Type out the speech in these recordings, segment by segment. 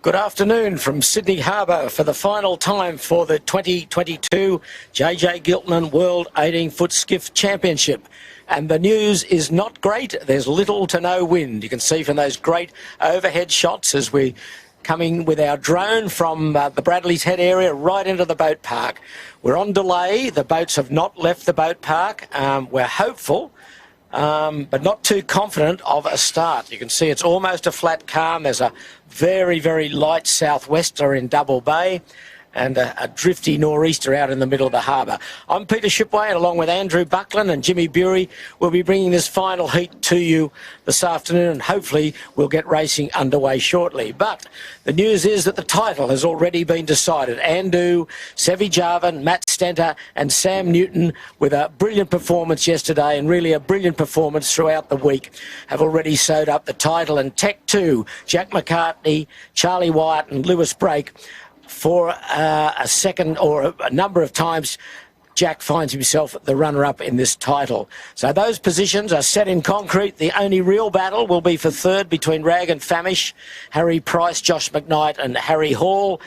Good afternoon from Sydney Harbour for the final time for the 2022 JJ Giltinan World 18-foot Skiff Championship. And the news is not great. There's little to no wind. You can see from those great overhead shots as we coming with our drone from the Bradley's Head area right into the boat park. We're on delay. The boats have not left the boat park. We're hopeful, but not too confident of a start. You can see it's almost a flat calm. There's a very, very light southwester in Double Bay and a drifty nor'easter out in the middle of the harbour. I'm Peter Shipway, and along with Andrew Buckland and Jimmy Bury, we'll be bringing this final heat to you this afternoon, and hopefully we'll get racing underway shortly. But the news is that the title has already been decided. Andu, Sevi Jarvan, Matt Stenter and Sam Newton, with a brilliant performance yesterday and really a brilliant performance throughout the week, have already sewed up the title. And Tech 2, Jack McCartney, Charlie Wyatt and Lewis Brake, for a second or a number of times, Jack finds himself the runner-up in this title. So those positions are set in concrete. The only real battle will be for third between Rag and Famish, Harry Price, Josh McKnight and Harry Hall.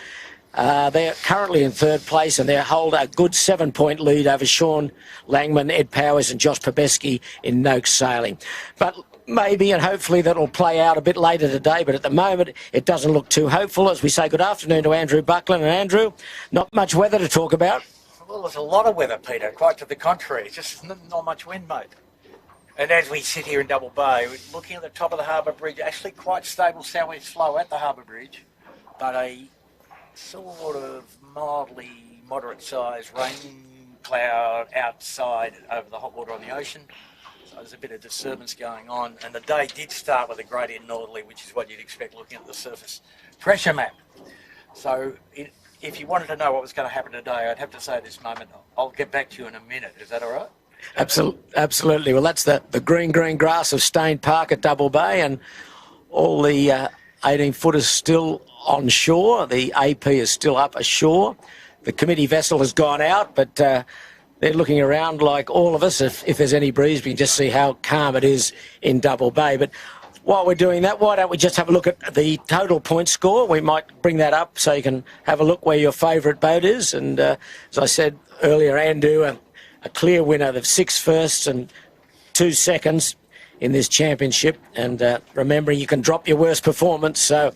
They're currently in third place, and they hold a good 7-point lead over Sean Langman, Ed Powers and Josh Pobeski in Noakes Sailing. But maybe and hopefully that'll play out a bit later today, but at the moment it doesn't look too hopeful. As we say good afternoon to Andrew Buckland. And Andrew, not much weather to talk about. Well, there's a lot of weather, Peter, quite to the contrary. Just not much wind, mate. And as we sit here in Double Bay, we're looking at the top of the harbour bridge, actually quite stable southwest flow at the harbour bridge, but a sort of mildly moderate sized rain cloud outside over the hot water on the ocean. So there's a bit of disturbance going on, and the day did start with a gradient northerly, which is what you'd expect looking at the surface pressure map. So if you wanted to know what was going to happen today, I'd have to say at this moment, I'll get back to you in a minute. Is that all right? Absolutely. Well, that's the green grass of Stain Park at Double Bay, and all the 18-footers still on shore. The AP is still up ashore. The committee vessel has gone out, but they're looking around like all of us. If there's any breeze, we can just see how calm it is in Double Bay. But while we're doing that, why don't we just have a look at the total point score? We might bring that up so you can have a look where your favourite boat is. And as I said earlier, Andu, a clear winner of 6 firsts and 2 seconds in this championship. And remembering you can drop your worst performance. So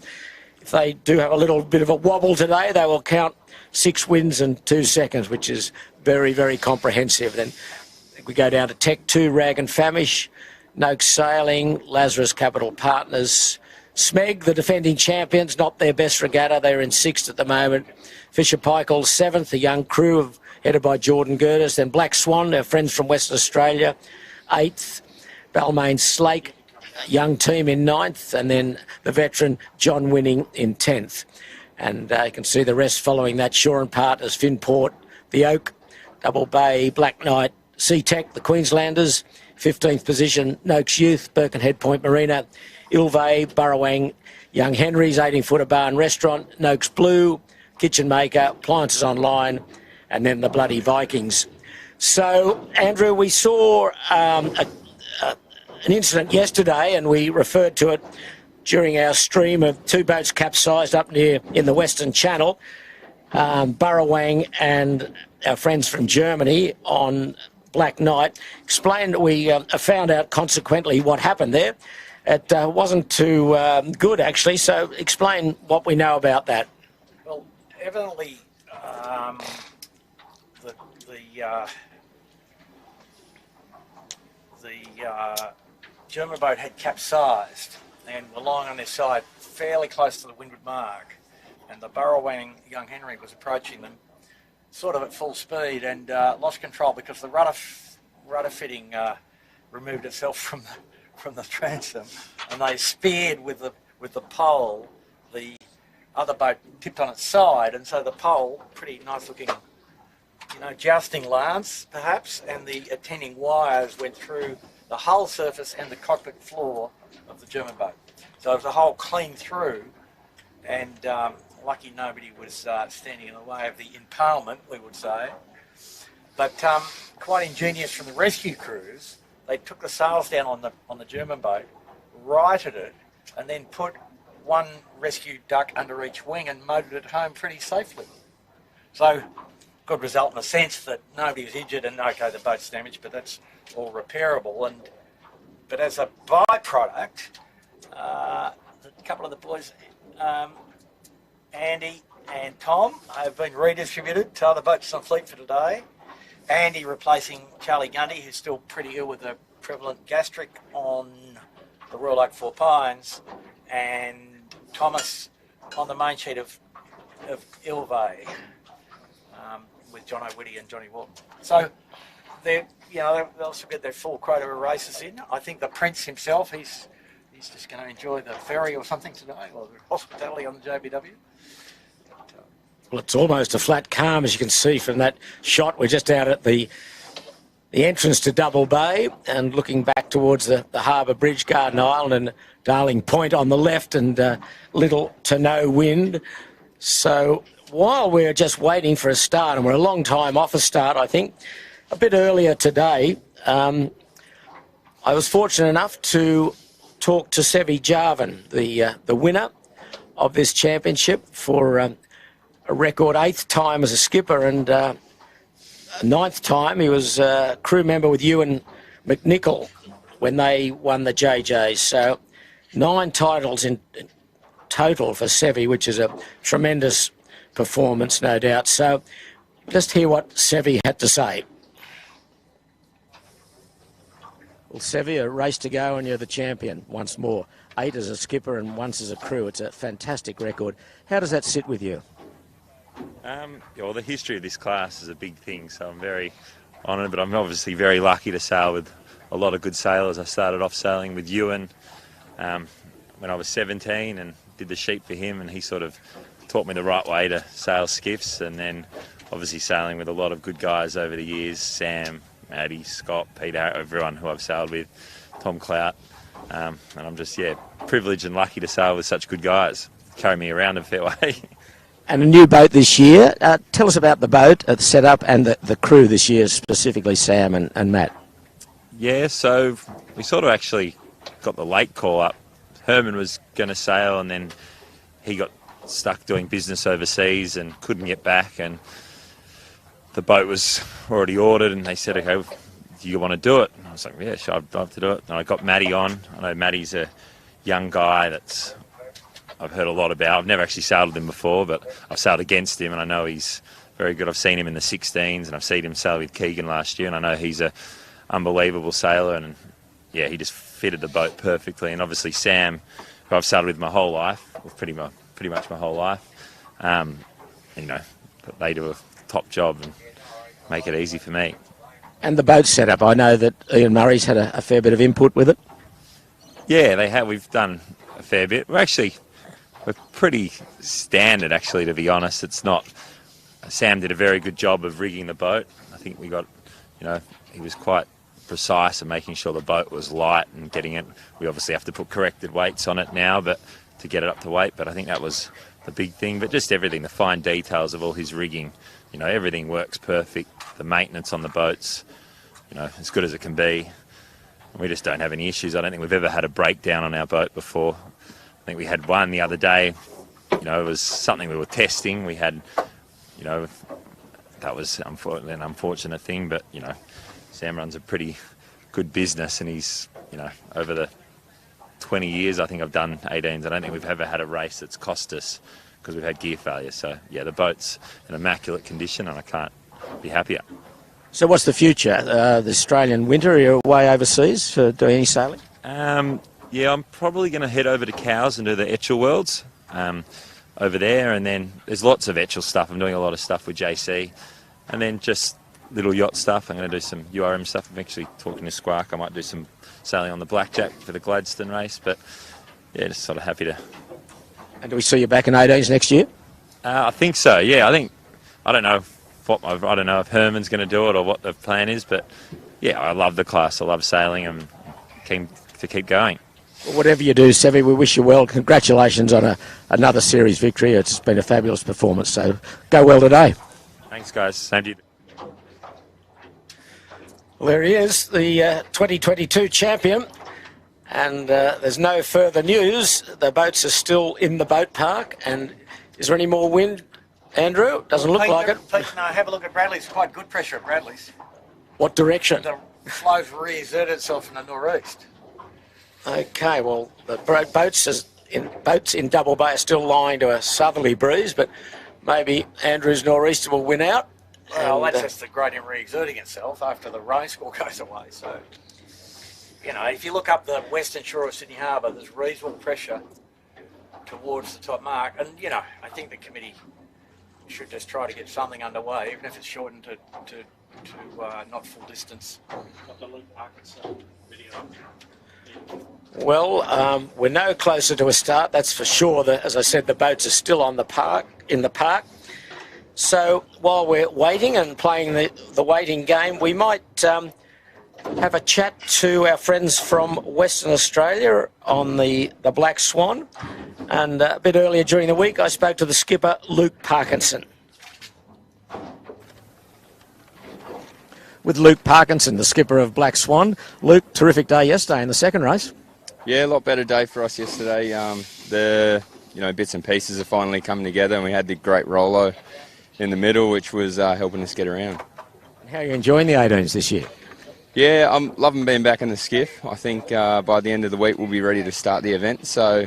if they do have a little bit of a wobble today, they will count 6 wins and 2 seconds, which is very, very comprehensive. Then we go down to Tech 2, Rag and Famish, Noakes Sailing, Lazarus Capital Partners, Smeg, the defending champions, not their best regatta. They're in 6th at the moment. Fisher Paykel 7th, a young crew headed by Jordan Gertis. Then Black Swan, their friends from Western Australia, 8th. Balmain Slake, a young team in 9th. And then the veteran John Winning in 10th. And you can see the rest following that. Shore and Partners, Finport, The Oak, Double Bay, Black Knight, Sea-Tech, the Queenslanders, 15th position, Noakes Youth, Birkenhead Point Marina, Ilvay, Burrawang, Young Henry's 18-footer bar and restaurant, Noakes Blue, Kitchen Maker, Appliances Online, and then the Bloody Vikings. So, Andrew, we saw an incident yesterday, and we referred to it during our stream of 2 boats capsized up near in the Western Channel, Burrawang and our friends from Germany on Black Knight. Explained, we found out consequently what happened there. It wasn't too good, actually, so explain what we know about that. Well, evidently, the German boat had capsized and were lying on their side fairly close to the windward mark, and the Burrawang Young Henry was approaching them sort of at full speed and lost control because the rudder fitting removed itself from the transom, and they speared with the pole. The other boat tipped on its side, and so the pole, pretty nice looking, jousting lance perhaps, and the attending wires went through the hull surface and the cockpit floor of the German boat. So it was a hole clean through, and lucky nobody was standing in the way of the impalement, we would say. But quite ingenious from the rescue crews, they took the sails down on the German boat, righted it, and then put one rescued duck under each wing and motored it home pretty safely. So, good result in the sense that nobody was injured, and okay, the boat's damaged, but that's all repairable. But as a byproduct, a couple of the boys, Andy and Tom, have been redistributed to other boats on fleet for today. Andy replacing Charlie Gundy, who's still pretty ill with a prevalent gastric on the Royal Oak Four Pines, and Thomas on the main sheet of Ilvay with John O'Witty and Johnny Walton. So they'll also get their full quota of races in. I think the Prince himself, he's just going to enjoy the ferry or something today, or the hospitality on the JBW. Well, it's almost a flat calm, as you can see from that shot. We're just out at the entrance to Double Bay and looking back towards the Harbour Bridge, Garden Island and Darling Point on the left, and little to no wind. So while we're just waiting for a start, and we're a long time off a start, I think, a bit earlier today, I was fortunate enough to talk to Sevi Jarvan, the winner of this championship, for a record 8th time as a skipper, and 9th time he was a crew member with Ewan McNichol when they won the JJs. So 9 titles in total for Sevi, which is a tremendous performance, no doubt. So just hear what Sevi had to say. Well, Sevi, a race to go and you're the champion once more. 8 as a skipper and once as a crew. It's a fantastic record. How does that sit with you? Well, the history of this class is a big thing, so I'm very honoured, but I'm obviously very lucky to sail with a lot of good sailors. I started off sailing with Ewan when I was 17 and did the sheep for him, and he sort of taught me the right way to sail skiffs, and then obviously sailing with a lot of good guys over the years, Sam, Maddie, Scott, Peter, everyone who I've sailed with, Tom Clout, and I'm just, privileged and lucky to sail with such good guys. Carry me around a fair way. And a new boat this year. Tell us about the boat, the setup, and the crew this year, specifically Sam and Matt. Yeah, so we sort of actually got the late call up. Herman was going to sail, and then he got stuck doing business overseas and couldn't get back, and the boat was already ordered, and they said, okay, do you want to do it? And I was like, yeah, sure, I'd love to do it. And I got Matty on. I know Matty's a young guy that's I've heard a lot about. I've never actually sailed with him before, but I've sailed against him, and I know he's very good. I've seen him in the 16s, and I've seen him sail with Keegan last year, and I know he's a unbelievable sailor, and yeah, he just fitted the boat perfectly. And obviously Sam, who I've sailed with my whole life, well, pretty much my whole life, they do a top job and make it easy for me. And the boat setup, I know that Ian Murray's had a fair bit of input with it. Yeah, they have. We've done a fair bit. We're pretty standard, actually, to be honest. It's not... Sam did a very good job of rigging the boat. I think we got, he was quite precise in making sure the boat was light and getting it. We obviously have to put corrected weights on it now, but to get it up to weight. But I think that was the big thing. But just everything, the fine details of all his rigging, everything works perfect. The maintenance on the boats, as good as it can be. And we just don't have any issues. I don't think we've ever had a breakdown on our boat before. I think we had one the other day. It was something we were testing. We had, that was an unfortunate thing, but, Sam runs a pretty good business, and he's, over the 20 years I think I've done 18s, I don't think we've ever had a race that's cost us because we've had gear failure. So, yeah, the boat's in immaculate condition, and I can't be happier. So what's the future? The Australian winter, are you away overseas for doing any sailing? Yeah, I'm probably going to head over to Cowes and do the Etchell Worlds over there, and then there's lots of Etchell stuff. I'm doing a lot of stuff with JC, and then just little yacht stuff. I'm going to do some URM stuff. I'm actually talking to Squark. I might do some sailing on the Blackjack for the Gladstone race, but yeah, just sort of happy to. And do we see you back in 18s next year? I think so, yeah. I don't know if Herman's going to do it or what the plan is, but yeah, I love the class. I love sailing. I'm keen to keep going. Whatever you do, Sevi, we wish you well. Congratulations on another series victory. It's been a fabulous performance, so go well today. Thanks, guys. Same to you. Well, there he is, the 2022 champion, And there's no further news. The boats are still in the boat park. And is there any more wind, Andrew? Doesn't look like it. Pete, no, have a look at Bradley's. Quite good pressure at Bradley's. What direction? The flow's reasserted itself in the northeast. Okay, well, the boats in Double Bay are still lying to a southerly breeze, but maybe Andrew's nor'easter will win out. Well, that's just the gradient re-exerting itself after the rain score goes away. So, you know, if you look up the western shore of Sydney Harbour, there's reasonable pressure towards the top mark. And, you know, I think the committee should just try to get something underway, even if it's shortened to not full distance. Well, we're no closer to a start, that's for sure. As I said, the boats are still in the park. So while we're waiting and playing the waiting game, we might have a chat to our friends from Western Australia on the Black Swan. And a bit earlier during the week, I spoke to the skipper, Luke Parkinson. With Luke Parkinson, the skipper of Black Swan. Luke, terrific day yesterday in the second race. Yeah, a lot better day for us yesterday. The bits and pieces are finally coming together, and we had the great Rolo in the middle, which was helping us get around. How are you enjoying the 18s this year? Yeah, I'm loving being back in the skiff. I think by the end of the week we'll be ready to start the event. So,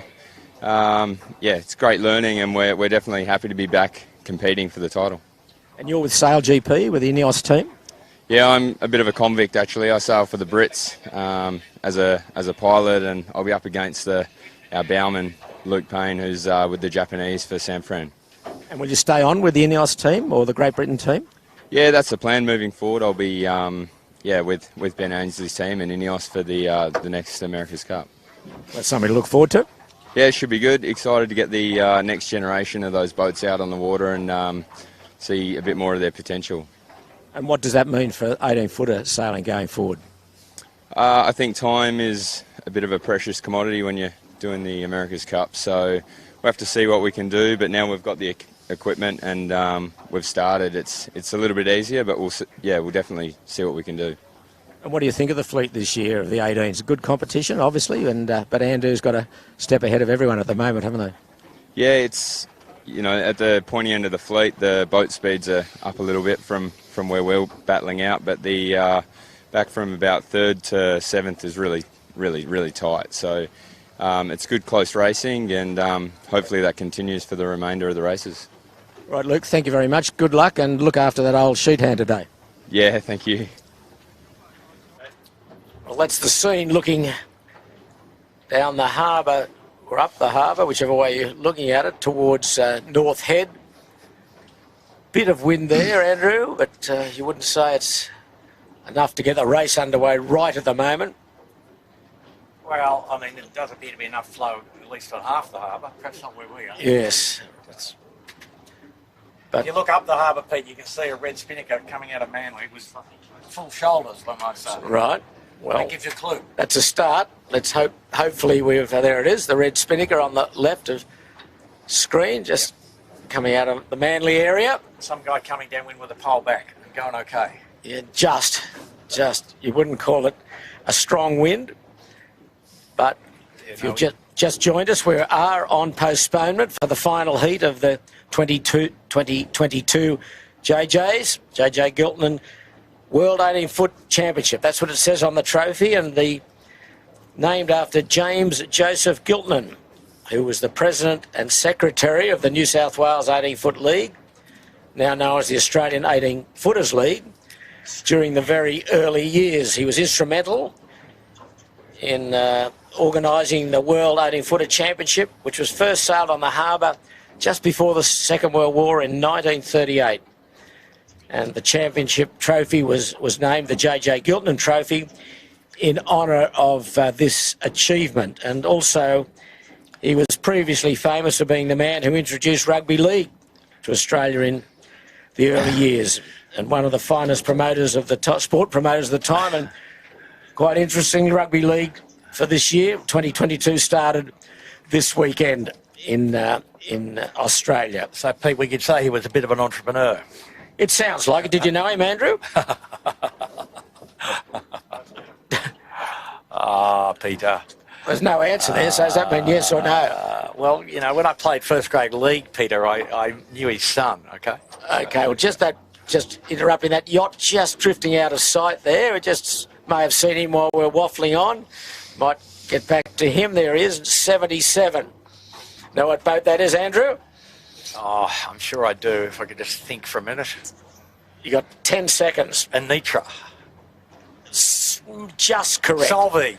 it's great learning, and we're definitely happy to be back competing for the title. And you're with Sail GP, with the Ineos team? Yeah, I'm a bit of a convict actually. I sail for the Brits as a pilot, and I'll be up against our bowman Luke Payne, who's with the Japanese for San Fran. And will you stay on with the Ineos team or the Great Britain team? Yeah, that's the plan moving forward. I'll be with Ben Ainsley's team and Ineos for the next America's Cup. That's something to look forward to. Yeah, it should be good. Excited to get the next generation of those boats out on the water and see a bit more of their potential. And what does that mean for 18-footer sailing going forward? I think time is a bit of a precious commodity when you're doing the America's Cup. So we'll have to see what we can do. But now we've got the equipment and we've started. It's a little bit easier, but we'll definitely see what we can do. And what do you think of the fleet this year of the 18s? Good competition, obviously, and but Andrew's got a step ahead of everyone at the moment, haven't they? Yeah, it's at the pointy end of the fleet, the boat speeds are up a little bit from where we're battling out, but the back from about third to seventh is really, really, really tight. So it's good close racing, and hopefully that continues for the remainder of the races. Right, Luke, thank you very much. Good luck, and look after that old sheet hand today. Yeah, thank you. Well, that's the scene looking down the harbour, or up the harbour, whichever way you're looking at it, towards North Head. Bit of wind there, Andrew, but you wouldn't say it's enough to get the race underway right at the moment. Well, I mean, it does appear to be enough flow, at least on half the harbour, perhaps not where we are. Yes. But if you look up the harbour, Pete, you can see a red spinnaker coming out of Manly with full shoulders, I might say. Right. Well, that gives you a clue. That's a start. Let's hope. Hopefully, there it is. The red spinnaker on the left of screen, just coming out of the Manly area. Some guy coming downwind with a pole back and going okay. Yeah, just you wouldn't call it a strong wind, but if you've just joined us, we are on postponement for the final heat of the 2022 JJs, JJ Giltinan World 18-foot Championship. That's what it says on the trophy, and named after James Joseph Giltinan, who was the president and secretary of the New South Wales 18-foot League, now known as the Australian 18-footers League. During the very early years, he was instrumental in organising the World 18-footer Championship, which was first sailed on the harbour just before the Second World War in 1938. And the championship trophy was named the J.J. Giltinan Trophy in honour of this achievement. And also, he was previously famous for being the man who introduced rugby league to Australia in the early years, and one of the finest promoters of the sport promoters of the time. And quite interesting, rugby league for this year, 2022, started this weekend in Australia. So, Pete, we could say he was a bit of an entrepreneur. It sounds like it. Did you know him, Andrew? Peter. There's no answer there, so does that mean yes or no? Well, you know, when I played first grade league, Peter, I knew his son, okay? Okay, well, just interrupting that yacht just drifting out of sight there. We just may have seen him while we're waffling on. Might get back to him. There he is, 77. Know what boat that is, Andrew? Oh, I'm sure I do, if I could just think for a minute. You got 10 seconds. Anitra. Just correct. Solvig.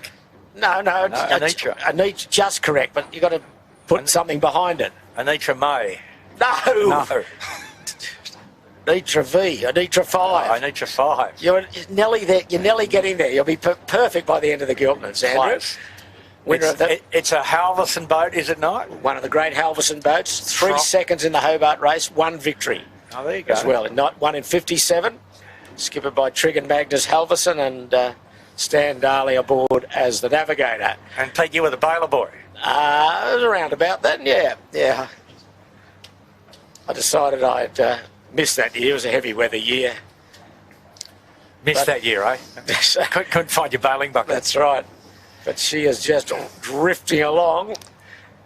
No, Anitra. Anitra, just correct, but you got to put something behind it. Anitra May. No. No. Anitra V, Anitra 5. Anitra 5. You're nearly there. You're nearly getting there. You'll be perfect by the end of the Giltinans, Andrew. Close. It's a Halverson boat, is it not? one of the great Halverson boats. 3 seconds in the Hobart race, 1 victory. Oh, there you go. As well. One in 57, skippered by Trigg and Magnus Halverson, and Stan Darley aboard as the navigator. And Pete, you were the bailer boy. It was around about then, yeah. I decided I'd miss that year. It was a heavy weather year. Missed that year, eh? Couldn't find your bailing bucket. That's right. But she is just drifting along.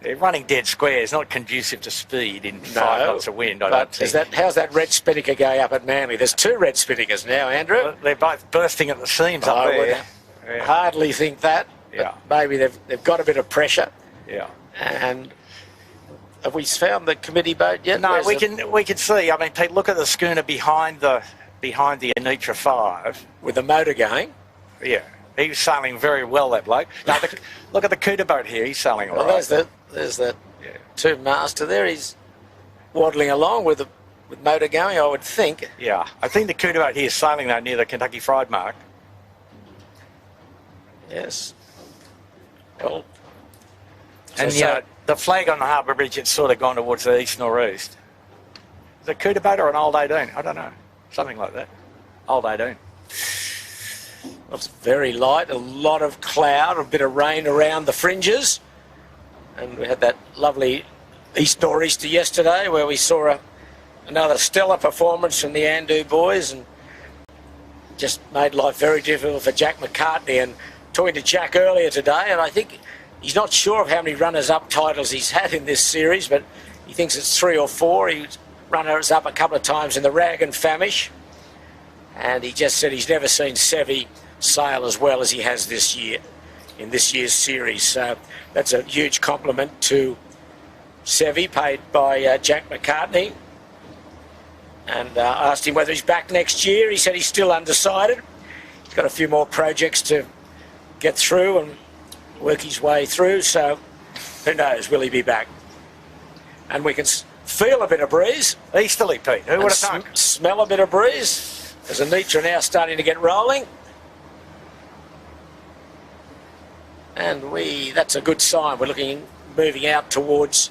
They're running dead squares, not conducive to speed in 5 knots of wind, I don't think. How's that red spinnaker going up at Manly? There's 2 red spinnakers now, Andrew. Well, they're both bursting at the seams up I there. would hardly think that. Yeah. Maybe they've got a bit of pressure. Yeah. And have we found the committee boat yet? No, we can see. I mean, Pete, look at the schooner behind the Anitra 5 with the motor going. Yeah, he was sailing very well, that bloke. Now, look at the Cuda boat here. He's sailing all right. There's the 2 master there. He's waddling along with motor going, I would think. Yeah, I think the Cuda boat here is sailing though near the Kentucky Fried Mark. Yes. Well, and the flag on the harbour bridge, it's sort of gone towards the east northeast. Is it Cuda boat or an old 18? I don't know. Something like that. Old 18. Well, it's very light, a lot of cloud, a bit of rain around the fringes. And we had that lovely east nor'easter yesterday where we saw another stellar performance from the Andu boys and just made life very difficult for Jack McCartney. And talking to Jack earlier today, and I think he's not sure of how many runners-up titles he's had in this series, but he thinks it's 3 or 4. He's runners-up a couple of times in the Rag and Famish. And he just said he's never seen Seve sail as well as he has this year, in this year's series. So that's a huge compliment to Seve, paid by Jack McCartney. And asked him whether he's back next year. He said he's still undecided. He's got a few more projects to get through and work his way through. So who knows, will he be back? And we can feel a bit of breeze. Easterly, Pete. Who would have thunk? Smell a bit of breeze. As Anitra now starting to get rolling. And that's a good sign. We're moving out towards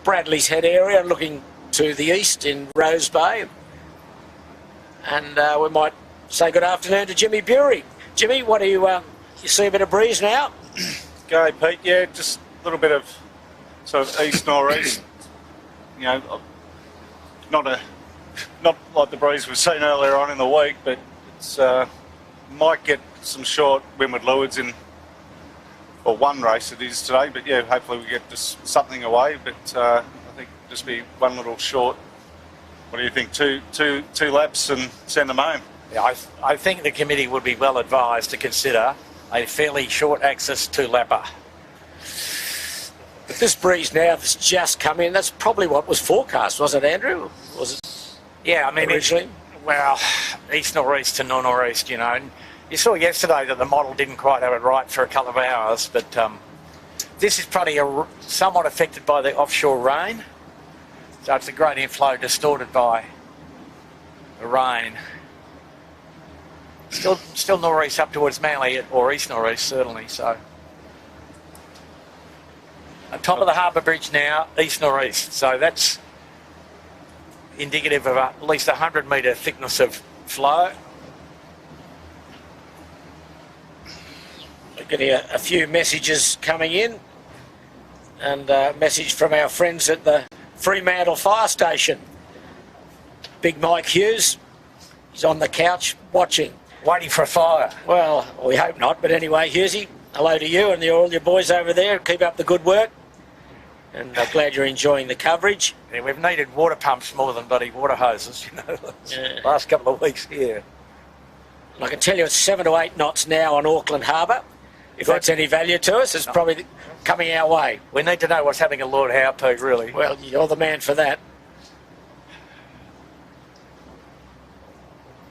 Bradley's Head area and looking to the east in Rose Bay. And we might say good afternoon to Jimmy Bury. Jimmy, what do you see a bit of breeze now? Go, Pete. Yeah, just a little bit of sort of east nor'east. You know, not like the breeze we've seen earlier on in the week, but it's might get some short windward lewards in, or one race it is today. But yeah, hopefully we get just something away. But I think just be one little short. What do you think? Two laps and send them home. Yeah, I think the committee would be well advised to consider a fairly short axis 2-lapper. But this breeze now that's just come in, that's probably what was forecast, was it, Andrew? Was it? Yeah, I mean, originally? Well, east nor'east to nor'east, you know. And you saw yesterday that the model didn't quite have it right for a couple of hours, but this is probably somewhat affected by the offshore rain. So it's a great inflow distorted by the rain. Still nor'east up towards Manly, or east nor'east certainly. So on top of the harbour bridge now, east nor'east. So that's indicative of at least 100 metre thickness of flow. We're getting a few messages coming in, and a message from our friends at the Fremantle Fire Station. Big Mike Hughes, he's on the couch watching. Waiting for a fire. Well, we hope not, but anyway, Hughesy, hello to you and all your boys over there. Keep up the good work. And I'm glad you're enjoying the coverage. Yeah, we've needed water pumps more than bloody water hoses, last couple of weeks here. I can tell you it's 7 to 8 knots now on Auckland Harbour. If that's any value to us, it's probably coming our way. We need to know what's happening at Lord Howe, Pete, really. Well, you're the man for that.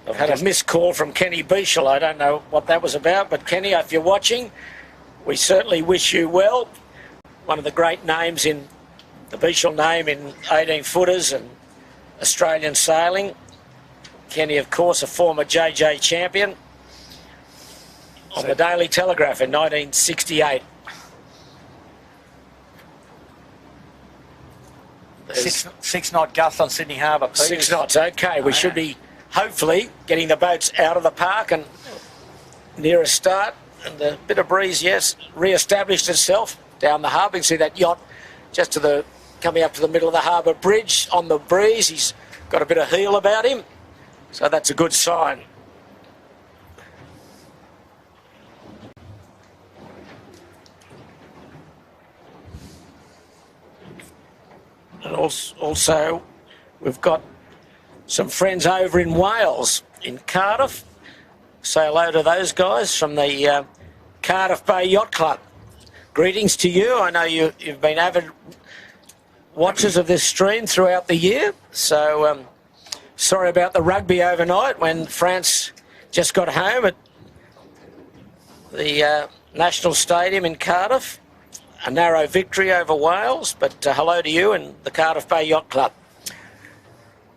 I've had a missed call from Kenny Beechel. I don't know what that was about, but Kenny, if you're watching, we certainly wish you well. One of the great names in the Beechel name in 18 footers and Australian sailing. Kenny, of course, a former JJ champion on the Daily Telegraph in 1968. Six knot gust on Sydney Harbour, Pete. 6 knots, okay. We should be hopefully getting the boats out of the park and near a start. And a bit of breeze, yes, re-established itself down the harbour. You can see that yacht just coming up to the middle of the harbour bridge on the breeze. He's got a bit of heel about him, so that's a good sign. And also, we've got some friends over in Wales, in Cardiff. Say hello to those guys from the Cardiff Bay Yacht Club. Greetings to you. I know you've been avid watchers of this stream throughout the year. So sorry about the rugby overnight when France just got home at the National Stadium in Cardiff. A narrow victory over Wales, but hello to you and the Cardiff Bay Yacht Club.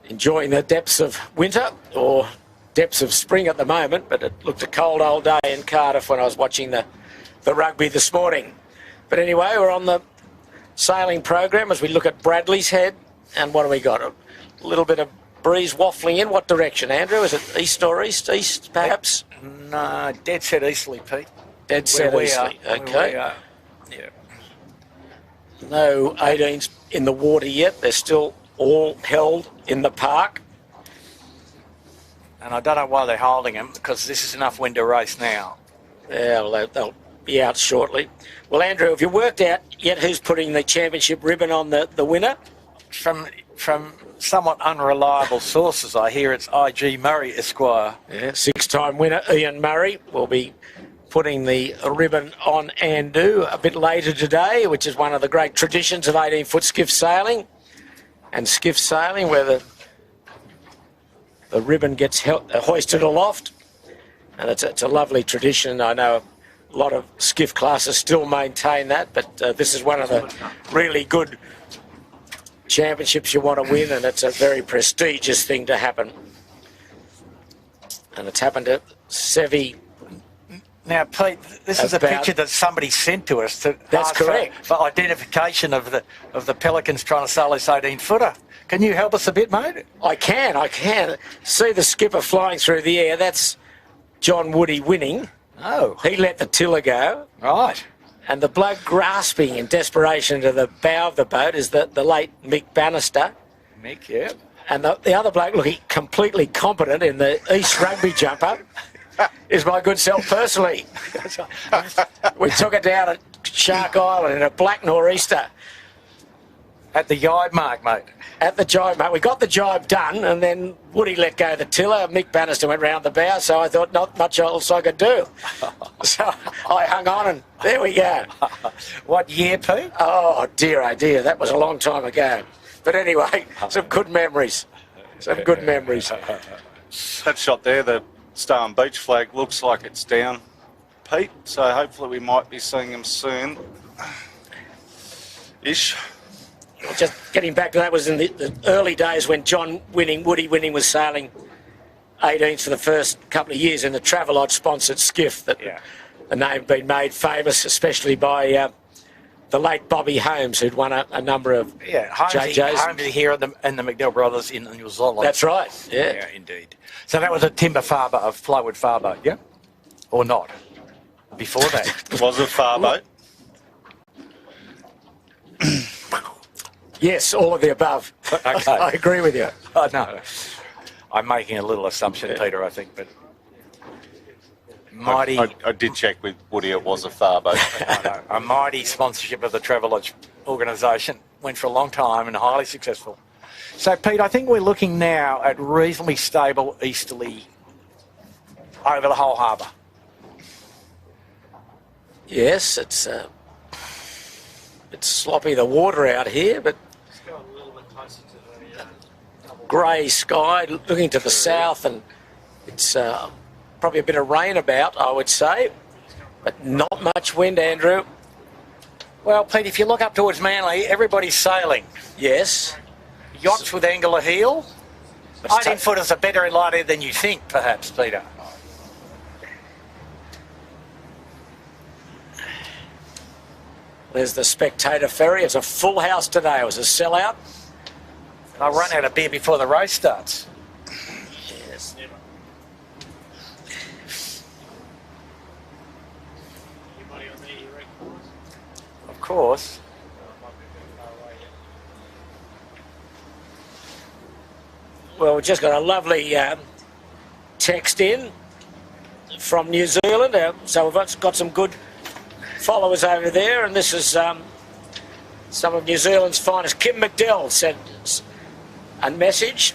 Enjoying the depths of winter, or depths of spring at the moment, but it looked a cold old day in Cardiff when I was watching the rugby this morning. But anyway, we're on the sailing program as we look at Bradley's Head. And what do we got? A little bit of breeze waffling in. What direction, Andrew? Is it east or east? East, perhaps? No, dead set easterly, Pete. Dead set easterly. Okay. Yeah. No 18s in the water yet. They're still all held in the park. And I don't know why they're holding them, because this is enough wind to race now. Yeah, well, they'll be out shortly. Well, Andrew, have you worked out yet who's putting the championship ribbon on the winner? From somewhat unreliable sources, I hear it's I.G. Murray, Esquire. Yeah, 6-time winner Ian Murray will be putting the ribbon on Andu a bit later today, which is one of the great traditions of 18-foot skiff sailing. And skiff sailing, where the ribbon gets hoisted aloft. And it's a lovely tradition. I know a lot of skiff classes still maintain that, but this is one of the really good championships you want to win, and it's a very prestigious thing to happen. And it's happened to Sevi. Now, Pete, this is a picture that somebody sent to us. That's correct. For identification of the Pelicans trying to sail this 18-footer. Can you help us a bit, mate? I can. See the skipper flying through the air. That's John Woody winning. Oh. He let the tiller go. Right. And the bloke grasping in desperation to the bow of the boat is the late Mick Bannister. Mick, yeah. And the other bloke looking completely competent in the East Rugby jumper is my good self personally. We took it down at Shark Island in a black nor'easter. At the jibe mark, mate. At the jibe, mate. We got the jibe done, and then Woody let go of the tiller. Mick Bannister went round the bow, so I thought not much else I could do. So I hung on, and there we go. What year, Pete? Oh, dear, that was a long time ago. But anyway, some good memories. That shot there, the Star and Beach flag, looks like it's down, Pete. So hopefully we might be seeing them soon. Ish. Just getting back to that, was in the early days when Woody winning was sailing 18s for the first couple of years in the Travelodge sponsored skiff. The name had been made famous, especially by the late Bobby Holmes, who'd won a number of JJs. Holmesy here and the McNeil brothers in New Zealand. That's right, Yeah, indeed. So that was a timber farboat, a plywood farboat, yeah? Or not? Before that? Was it farboat? Yes, all of the above. Okay. I agree with you. Oh, no. I'm making a little assumption, Peter, I think, but mighty, I did check with Woody, it was a far boat. a mighty sponsorship of the Travelodge organisation. Went for a long time and highly successful. So, Pete, I think we're looking now at reasonably stable easterly over the whole harbour. Yes, it's sloppy, the water out here, but grey sky looking to the south, and it's probably a bit of rain about, I would say, but not much wind, Andrew. Well, Pete, if you look up towards Manly, everybody's sailing. Yes. Yachts with angular heel. But it's 18-footers are better in light air than you think, perhaps, Peter. There's the spectator ferry. It's a full house today. It was a sellout. They'll run out of beer before the race starts. Yes. Of course. Well, we've just got a lovely text in from New Zealand. So we've got some good followers over there, and this is some of New Zealand's finest. Kim McDell said a message.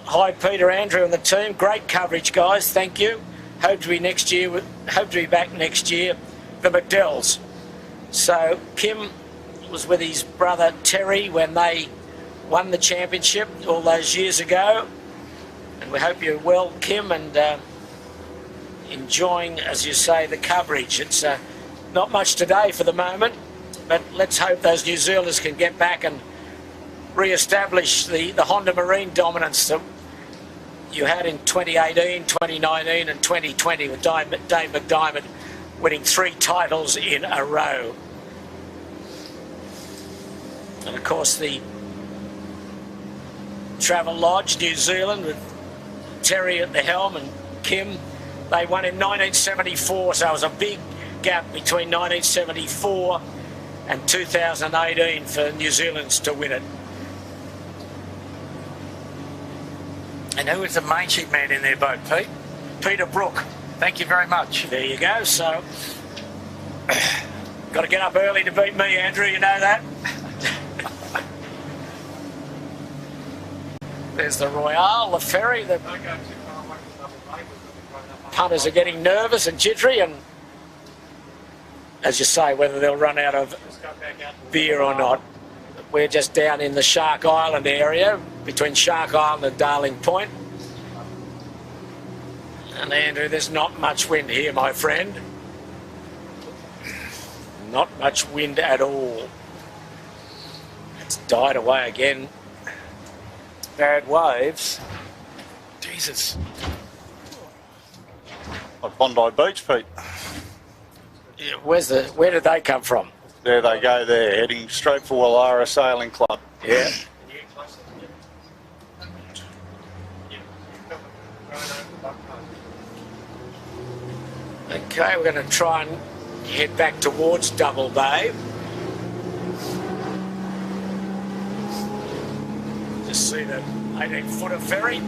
Hi, Peter, Andrew and the team. Great coverage, guys. Thank you. Hope to be back next year. The McDells. So Kim was with his brother Terry when they won the championship all those years ago, and we hope you're well, Kim, and enjoying, as you say, the coverage. It's not much today for the moment, but let's hope those New Zealanders can get back and re-establish the Honda Marine dominance that you had in 2018, 2019 and 2020 with Dave McDiarmid winning 3 titles in a row. And of course the Travelodge, New Zealand, with Terry at the helm and Kim, they won in 1974, so it was a big gap between 1974 and 2018 for New Zealanders to win it. And who is the main sheet man in their boat, Pete? Peter Brook. Thank you very much. There you go. So, got to get up early to beat me, Andrew, you know that. There's the Royale, the ferry. The punters are getting nervous and jittery, and as you say, whether they'll run out of beer or not. We're just down in the Shark Island area, between Shark Island and Darling Point. And Andrew, there's not much wind here, my friend. Not much wind at all. It's died away again. Bad waves. Jesus. Like Bondi Beach, Pete. Yeah, where did they come from? There they go there, heading straight for Wallara Sailing Club. Yeah. Okay, we're going to try and head back towards Double Bay. Just see the 18-footer ferry.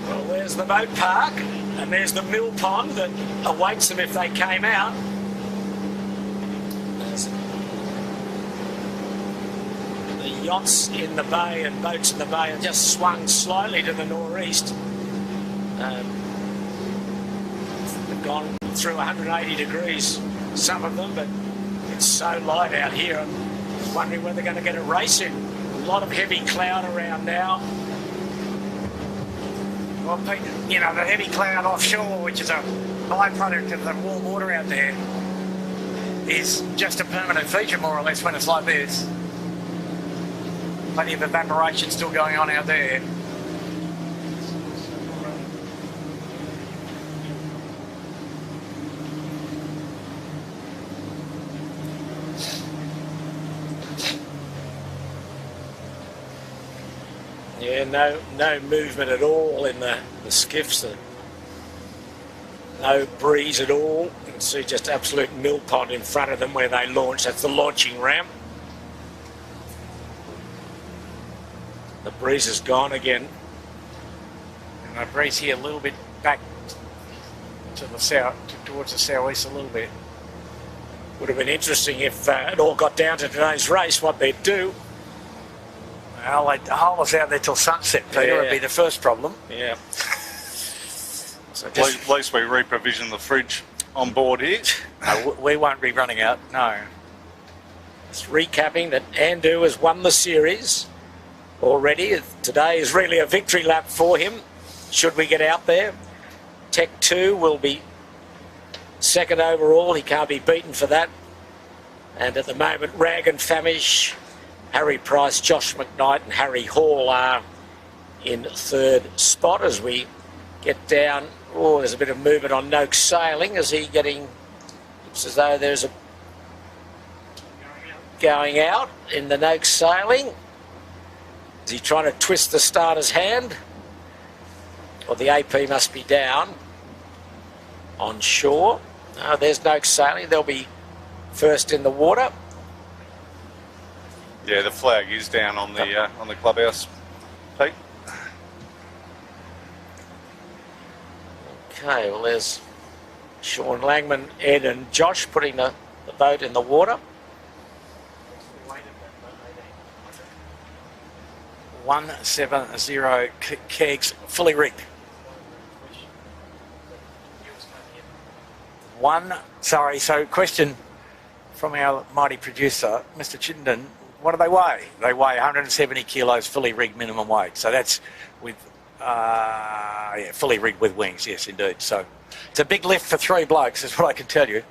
Well, there's the boat park, and there's the mill pond that awaits them if they came out. There's the yachts in the bay and boats in the bay have just swung slightly to the northeast. They've gone through 180 degrees, some of them, but it's so light out here. I'm wondering whether they're going to get a race in. A lot of heavy cloud around now. Well, Pete, you know, the heavy cloud offshore, which is a byproduct of the warm water out there, is just a permanent feature, more or less, when it's like this. Plenty of evaporation still going on out there. Yeah, no movement at all in the skiffs. No breeze at all. You can see just absolute mill pond in front of them where they launch. That's the launching ramp. The breeze is gone again. And I breeze here a little bit back to the south, towards the southeast a little bit. Would have been interesting if it all got down to today's race, what they'd do. Well, they'd hold us out there till sunset, Peter. Yeah. Would be the first problem. Yeah. So At least we reprovision the fridge on board here. No, we won't be running out, no. just recapping that Andu has won the series already. Today is really a victory lap for him, should we get out there. Tech 2 will be second overall. He can't be beaten for that. And at the moment, Rag and Famish, Harry Price, Josh McKnight and Harry Hall are in third spot as we get down. Oh, there's a bit of movement on Noakes Sailing. Is he getting... Looks as though there's a... going out in the Noakes Sailing. Is he trying to twist the starter's hand? Or the AP must be down on shore. No, there's Noakes Sailing. They'll be first in the water. Yeah, the flag is down on the clubhouse, Pete. Okay, well there's Sean Langman, Ed and Josh putting the boat in the water. 170 kegs, fully rigged. So question from our mighty producer, Mr. Chittenden, what do they weigh? They weigh 170 kilos, fully rigged minimum weight. So that's with, fully rigged with wings, yes, indeed. So it's a big lift for three blokes, is what I can tell you.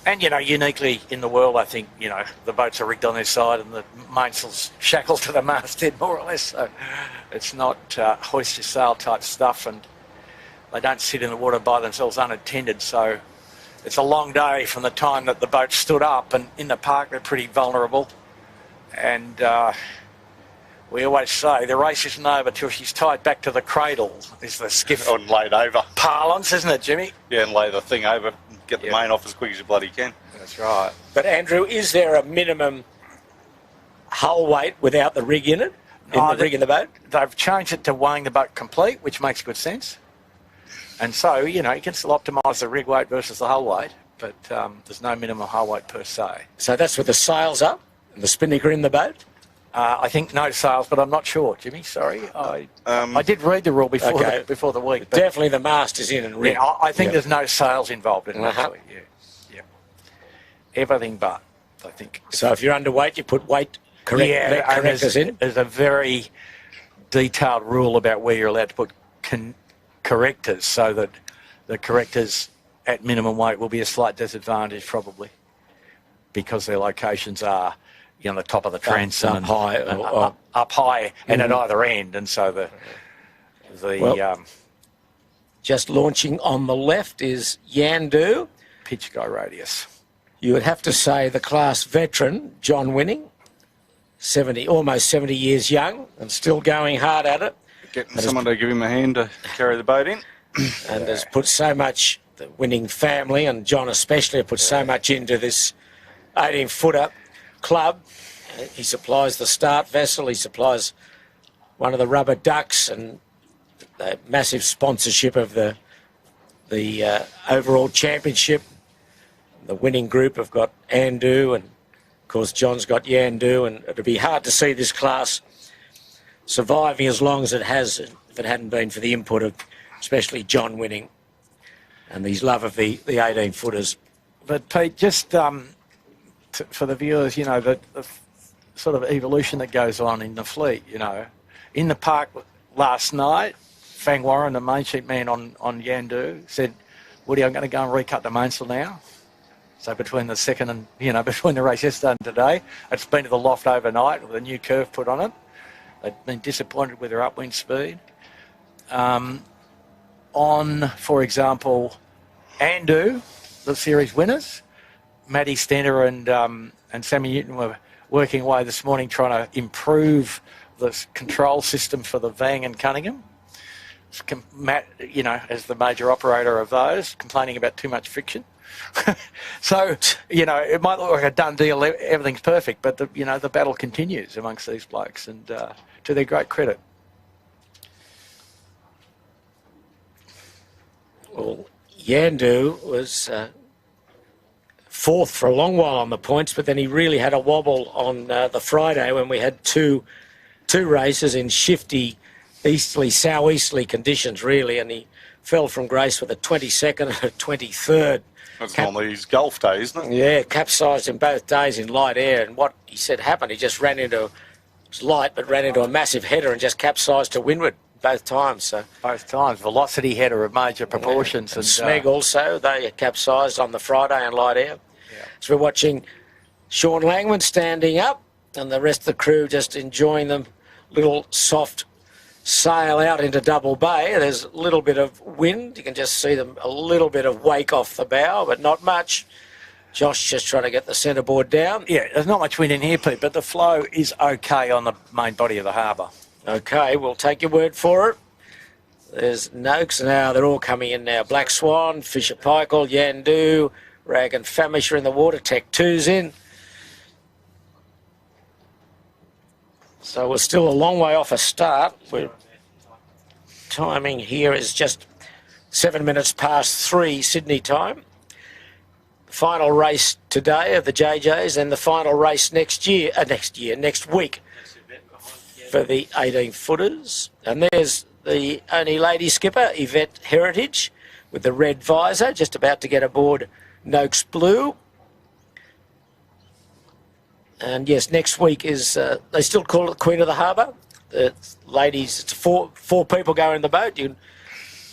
And, you know, uniquely in the world, I think, you know, the boats are rigged on their side and the mainsail's shackled to the masthead, more or less. So it's not hoist your sail type stuff, and they don't sit in the water by themselves unattended. So it's a long day from the time that the boat stood up, and in the park they're pretty vulnerable. And we always say the race isn't over till she's tied back to the cradle, is the skiff And laid over. parlance, isn't it, Jimmy? Yeah, and lay the thing over. Get the main off as quick as you bloody can. That's right. But Andrew, is there a minimum hull weight without the rig in it? The rig in the boat? They've changed it to weighing the boat complete, which makes good sense. And so, you know, you can still optimise the rig weight versus the hull weight, but there's no minimum hull weight per se. So that's with the sails up and the spinnaker in the boat? I think no sails, but I'm not sure, Jimmy. Sorry. I did read the rule before, Okay. before the week. But Definitely the mast is in and rigged. yeah, I think there's no sails involved in it, Uh-huh. actually. Yeah. Everything but, I think. So if you're underweight, you put weight correctors in? There's a very detailed rule about where you're allowed to put correctors, so that the correctors at minimum weight will be a slight disadvantage probably, because their locations are, you know, the top of the transom up high, up high and at either end, and so just launching on the left is Yandu. pitch guy radius. You would have to say the class veteran, John Winning, almost 70 years young and still going hard at it. Getting someone to give him a hand to carry the boat in. And has put so much, the Winning family and John especially have put so much into this 18-footer club. He supplies the start vessel, he supplies one of the rubber ducks, and the massive sponsorship of the overall championship. The Winning group have got Andu, and of course John's got Yandu, and it'd be hard to see this class surviving as long as it has if it hadn't been for the input of especially John Winning and his love of the 18-footers. But Pete, just for the viewers, you know, the sort of evolution that goes on in the fleet, you know. In the park last night, Fang Warren, the main sheet man on Yandu, said, Woody, I'm going to go and recut the mainsail now. So between the second and, you know, between the race yesterday and today, it's been to the loft overnight with a new curve put on it. They've been disappointed with their upwind speed. For example, Andu, the series winners, Matty Stenner and Sammy Newton were working away this morning trying to improve the control system for the Vang and Cunningham. Matt, you know, as the major operator of those, complaining about too much friction. So, you know, it might look like a done deal, everything's perfect, but, the battle continues amongst these blokes, and to their great credit. Well, Yandu was fourth for a long while on the points, but then he really had a wobble on the Friday when we had two races in shifty easterly, southeasterly conditions, really, and he fell from grace with a 22nd and a 23rd. That's normally his golf day, isn't it? Yeah, capsized in both days in light air, and what he said happened, he just ran into, it was light, but ran into a massive header and just capsized to windward both times. So Both times. Velocity header of major proportions. and Smeg also, they capsized on the Friday in light air. Yeah. So we're watching Sean Langman standing up and the rest of the crew just enjoying them. Little soft sail out into Double Bay. There's a little bit of wind. You can just see them, a little bit of wake off the bow, but not much. Josh just trying to get the centreboard down. Yeah, there's not much wind in here, Pete, but the flow is okay on the main body of the harbour. Okay, we'll take your word for it. There's Noakes now. They're all coming in now. Black Swan, Fisher Paykel, Yandu, Rag and Famish are in the water. Tech 2's in. So we're still a long way off a start. Timing here is just 7 minutes past 3 Sydney time. Final race today of the JJs and the final race next week for the 18-footers. And there's the only lady skipper, Yvette Heritage, with the red visor, just about to get aboard Noakes Blue. And yes, next week is, they still call it Queen of the Harbour. The ladies, it's four people go in the boat. You can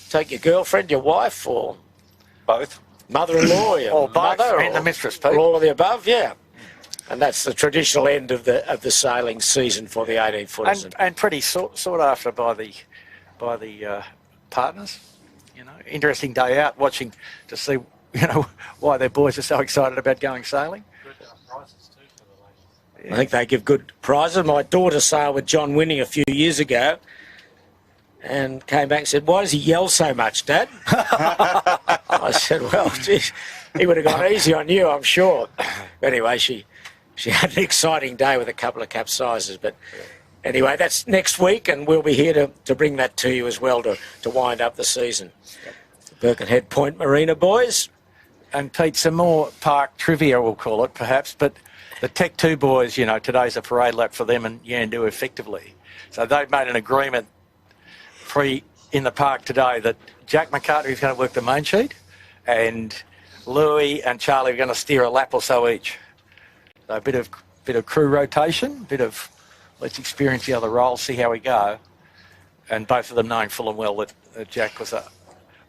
take your girlfriend, your wife, or Both. mother-in-law, your Or both, mother, and the mistress, Pete. or all of the above, yeah. And that's the traditional end of the sailing season for the 18-footers. And pretty sought after by the partners. You know, interesting day out watching to see, you know, why their boys are so excited about going sailing. I think they give good prizes. My daughter sailed with John Winning a few years ago and came back and said, "Why does he yell so much, Dad?" I said, "Well, geez, he would have gone easy on you, I'm sure." But anyway, she had an exciting day with a couple of capsizes. But anyway, that's next week, and we'll be here to bring that to you as well to wind up the season. Birkenhead Point Marina boys. And Pete, some more park trivia, we'll call it perhaps, but the Tech 2 boys, you know, today's a parade lap for them and Yandu effectively. So they've made an agreement in the park today that Jack McCartney is going to work the main sheet and Louis and Charlie are going to steer a lap or so each. So a bit of crew rotation, bit of let's experience the other roles, see how we go. And both of them knowing full and well that Jack was a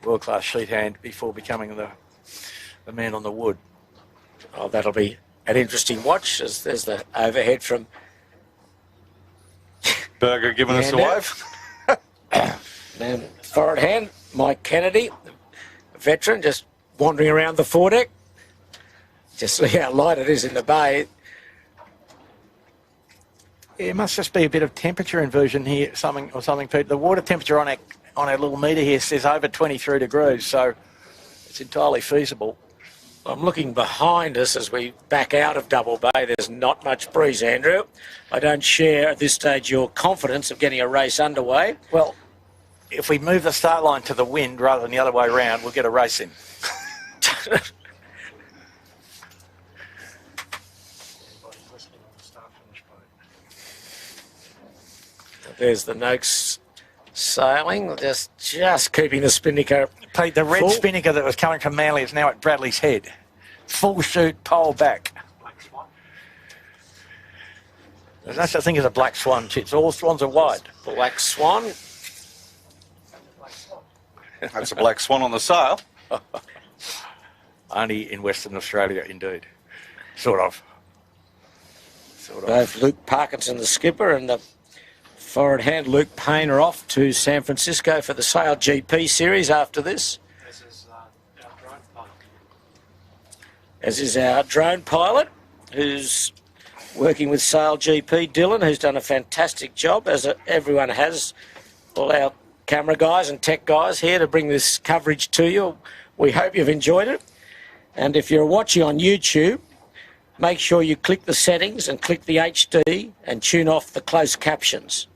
world-class sheet hand before becoming the man on the wood. Oh, that'll be an interesting watch. There's the overhead from Berger giving us a wave. and forward hand, Mike Kennedy, a veteran, just wandering around the foredeck. Just see how light it is in the bay. It must just be a bit of temperature inversion here, something, Pete. The water temperature on our little meter here says over 23 degrees, so it's entirely feasible. I'm looking behind us as we back out of Double Bay. There's not much breeze, Andrew. I don't share at this stage your confidence of getting a race underway. Well, if we move the start line to the wind rather than the other way around, we'll get a race in. There's the Noakes sailing, just keeping the spinnaker. Pete, the red full. spinnaker that was coming from Manly is now at Bradley's head. Full shoot, pole back. There's no such thing as a black swan, Chits. All swans are white. Black Swan. That's a black swan on the sail. Only in Western Australia, indeed. Sort of. Both Luke Parkinson, the skipper, and the forward hand, Luke Payne, are off to San Francisco for the Sail GP series after this. As is our drone pilot, who's working with Sail GP, Dylan, who's done a fantastic job, as everyone has. All our camera guys and tech guys here to bring this coverage to you. We hope you've enjoyed it. And if you're watching on YouTube, make sure you click the settings and click the HD and tune off the closed captions.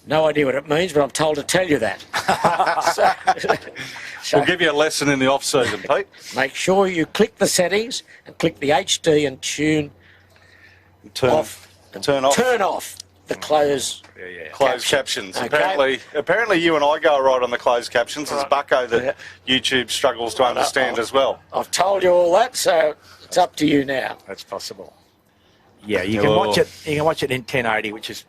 No idea what it means, but I'm told to tell you that. So We'll give you a lesson in the off-season, Pete. make sure you click the settings and click the HD and tune Turn off. Turn off. Turn off the closed. Closed captions. Okay. Apparently, you and I go right on the closed captions. It's Bucko that YouTube struggles to understand as well. I've told you all that, so it's up to you now. That's possible. Yeah, you can watch it. You can watch it in 1080, which is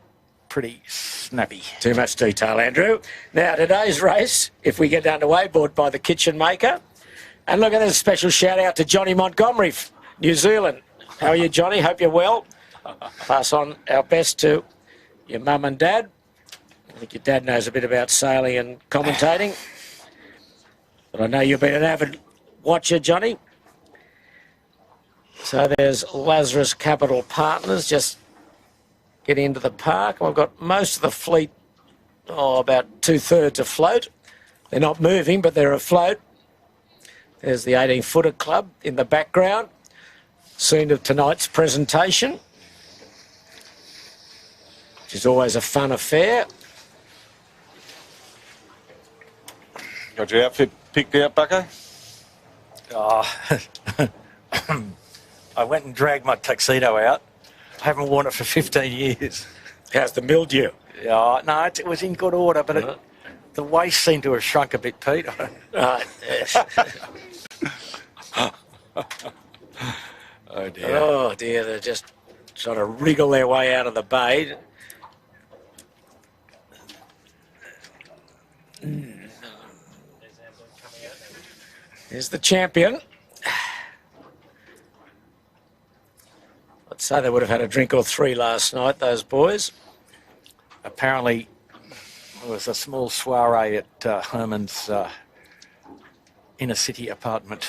pretty snappy. Too much detail, Andrew. Now, today's race, if we get underway, bought by the Kitchen Maker. And look at this special shout out to Johnny Montgomery, New Zealand. How are you, Johnny? Hope you're well. Pass on our best to your mum and dad. I think your dad knows a bit about sailing and commentating. But I know you've been an avid watcher, Johnny. So there's Lazarus Capital Partners just getting into the park. We've got most of the fleet, about 2/3 afloat. They're not moving, but they're afloat. There's the 18-footer club in the background. Scene of tonight's presentation, which is always a fun affair. Got your outfit picked out, Bucko? I went and dragged my tuxedo out. I haven't worn it for 15 years. How's the mildew? Yeah, no, it was in good order, but the waist seemed to have shrunk a bit, Pete. Yes. Oh, dear. Oh, dear, they're just trying to wriggle their way out of the bay. Here's the champion. I'd say they would have had a drink or three last night, those boys. Apparently, there was a small soiree at Herman's inner city apartment.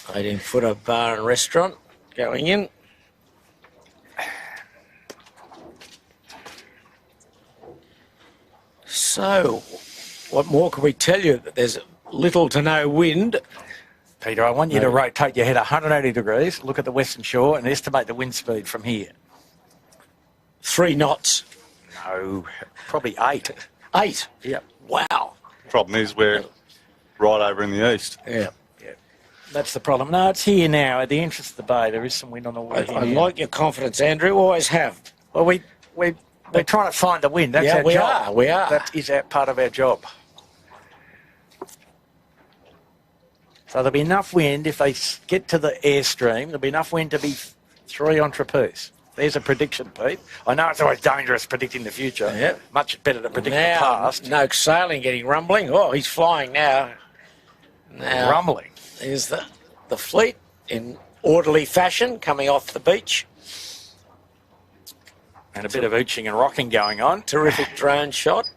18-footer bar and restaurant going in. So, what more can we tell you? There's little to no wind. Peter, I want you to rotate your head 180 degrees, look at the western shore and estimate the wind speed from here. 3 knots. No, probably 8. 8? Yep. Wow. Problem is we're right over in the east. Yeah. That's the problem. No, it's here now at the entrance of the bay. There is some wind on the way. I like your confidence, Andrew. Always have. Well, we're trying to find the wind. That's our job. We are. That is part of our job. So there'll be enough wind if they get to the airstream. There'll be enough wind to be 3 on trapeze. There's a prediction, Pete. I know it's always dangerous predicting the future. Yeah. Much better to predict Now, the past. no sailing getting rumbling. Oh, he's flying now. Rumbling. Here's the fleet in orderly fashion coming off the beach. And a bit of ooching and rocking going on. Terrific drone shot.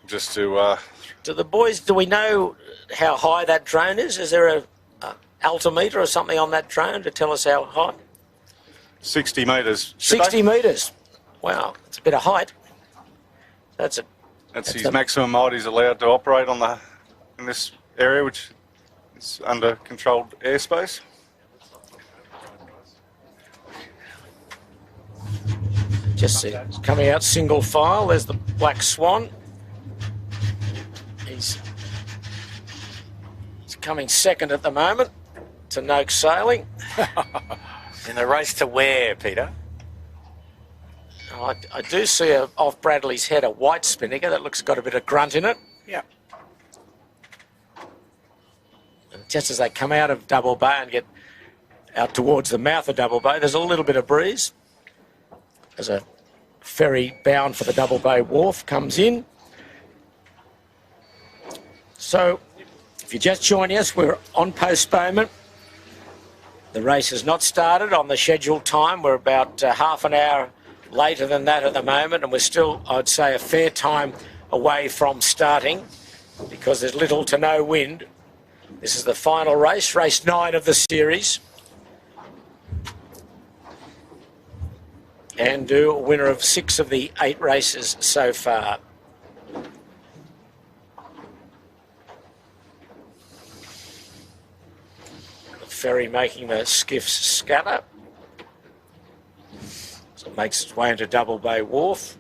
Just to... Do we know how high that drone is? Is there a altimeter or something on that drone to tell us how high? 60 metres. 60 metres. Wow, it's a bit of height. That's his maximum height he's allowed to operate in this area, which is under controlled airspace. just coming out single file. There's the Black Swan. He's coming second at the moment to Noak Sailing. In the race to where, Peter? I do see off Bradley's head a white spinnaker that looks got a bit of grunt in it. Yeah. Just as they come out of Double Bay and get out towards the mouth of Double Bay, there's a little bit of breeze. As a ferry bound for the Double Bay Wharf comes in. So, if you're just joining us, we're on postponement. The race has not started on the scheduled time. We're about half an hour later than that at the moment, and we're still, I'd say, a fair time away from starting because there's little to no wind. This is the final race, race 9 of the series. And a winner of 6 of the 8 races so far. The ferry making the skiffs scatter. makes its way into Double Bay Wharf.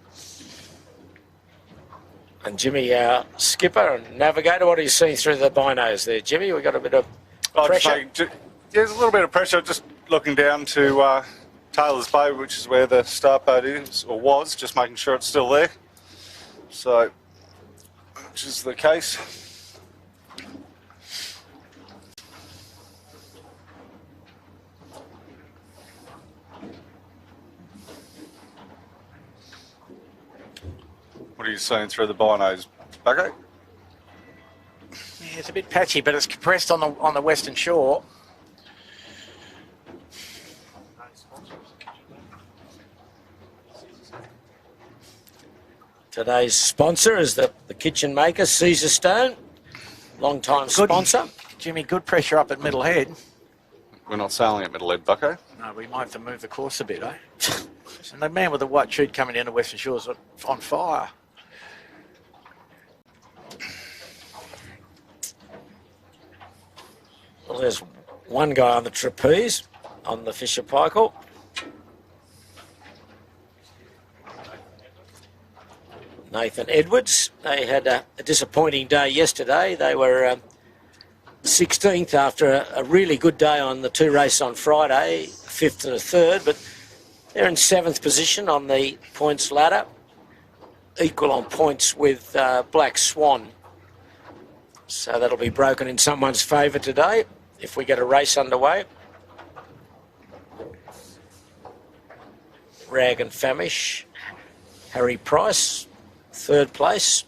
And Jimmy, our skipper and navigator, what are you seeing through the binos there, Jimmy? We've got a bit of pressure. There's a little bit of pressure just looking down to Taylor's Bay, which is where the start boat is, or was, just making sure it's still there. So, which is the case. What are you seeing through the binos, Bucko? Yeah, it's a bit patchy, but it's compressed on the western shore. Today's sponsor is the kitchen maker, Caesar Stone, long-time sponsor. Jimmy, good pressure up at Middle Head. We're not sailing at Middle Head, Bucko. No, we might have to move the course a bit, eh? And the man with the white chute coming down the western shore is on fire. Well, there's one guy on the trapeze on the Fisher Paykel. Nathan Edwards. They had a disappointing day yesterday. They were 16th after a really good day on the two races on Friday, 5th and a 3rd, but they're in 7th position on the points ladder, equal on points with Black Swan. So that'll be broken in someone's favour today if we get a race underway. Rag and Famish, Harry Price, 3rd place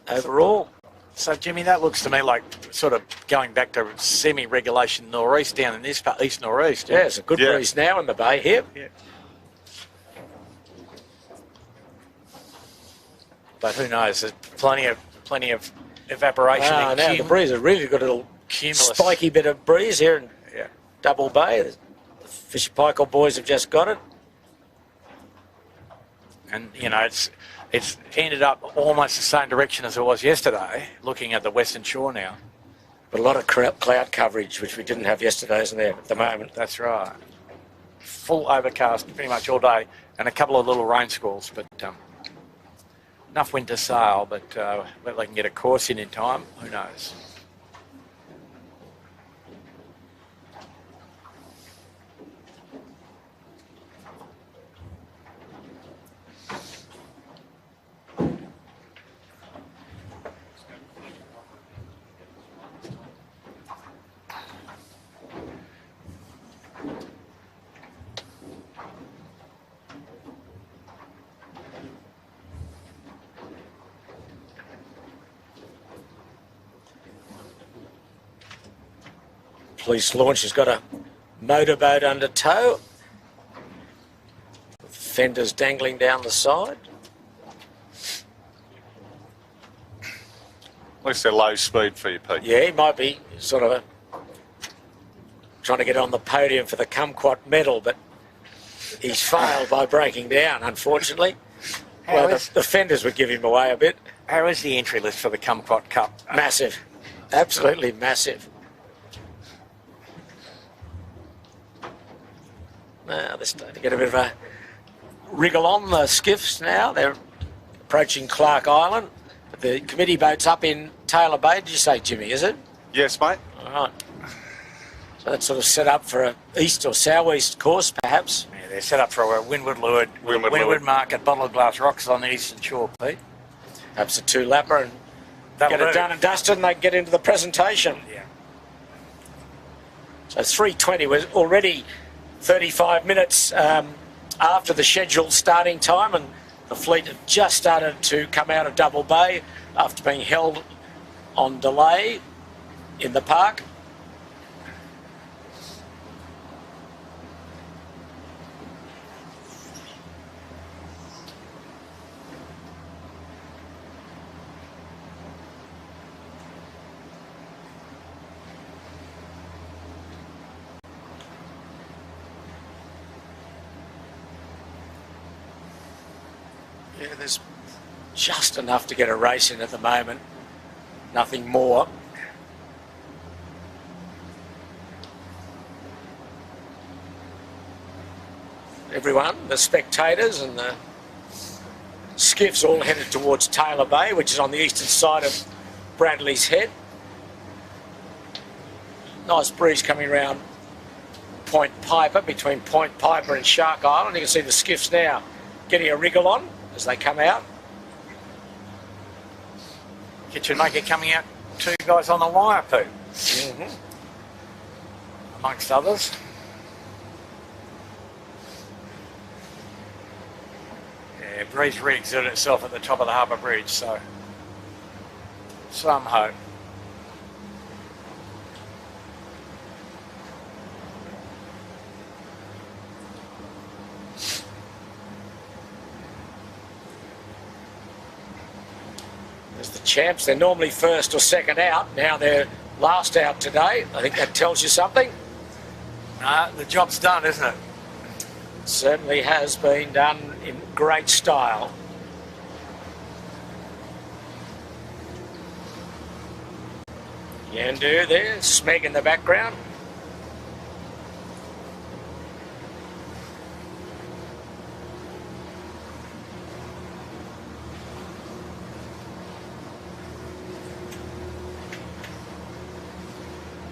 overall. So, Jimmy, that looks to me like sort of going back to semi-regulation nor'east down in this part, east-nor'east. Yeah, it's a good breeze now in the bay here. Yeah. But who knows? There's plenty of evaporation. Now the breeze is a really good little spiky bit of breeze here in Double Bay. The Fisher Paykel boys have just got it. And, you know, it's ended up almost the same direction as it was yesterday, looking at the western shore now. But a lot of cloud coverage, which we didn't have yesterday, isn't there, at the moment? That's right. Full overcast pretty much all day and a couple of little rain squalls, but enough wind to sail, but whether they can get a course in time, who knows. Police launch has got a motorboat under tow. Fenders dangling down the side. At least they're low speed for you, Pete. Yeah, he might be sort of trying to get on the podium for the Kumquat medal, but he's failed by breaking down, unfortunately. Well, the fenders would give him away a bit. How is the entry list for the Kumquat Cup? Massive. Absolutely massive. Now they're starting to get a bit of a wriggle on the skiffs now. They're approaching Clark Island. The committee boat's up in Taylor Bay, did you say, Jimmy, is it? Yes, mate. All right. So that's sort of set up for an east or southeast course, perhaps. Yeah, they're set up for a windward market, bottle of glass rocks on the eastern shore, Pete. Perhaps a two-lapper and get it done and dusted and they can get into the presentation. Yeah. So 3:20 was already 35 minutes after the scheduled starting time, and the fleet have just started to come out of Double Bay after being held on delay in the park. Yeah, there's just enough to get a race in at the moment. Nothing more. everyone, the spectators and the skiffs all headed towards Taylor Bay, which is on the eastern side of Bradley's Head. Nice breeze coming around Point Piper, between Point Piper and Shark Island. You can see the skiffs now getting a wriggle on as they come out. Kitchen Maker coming out, 2 guys on the wire, Pete. Amongst others. Yeah, breeze re-exerted itself at the top of the harbour bridge, so some hope. There's the champs. They're normally first or second out. Now they're last out today. I think that tells you something. The job's done, isn't it? Certainly has been done in great style. Yandu there, Smeg in the background.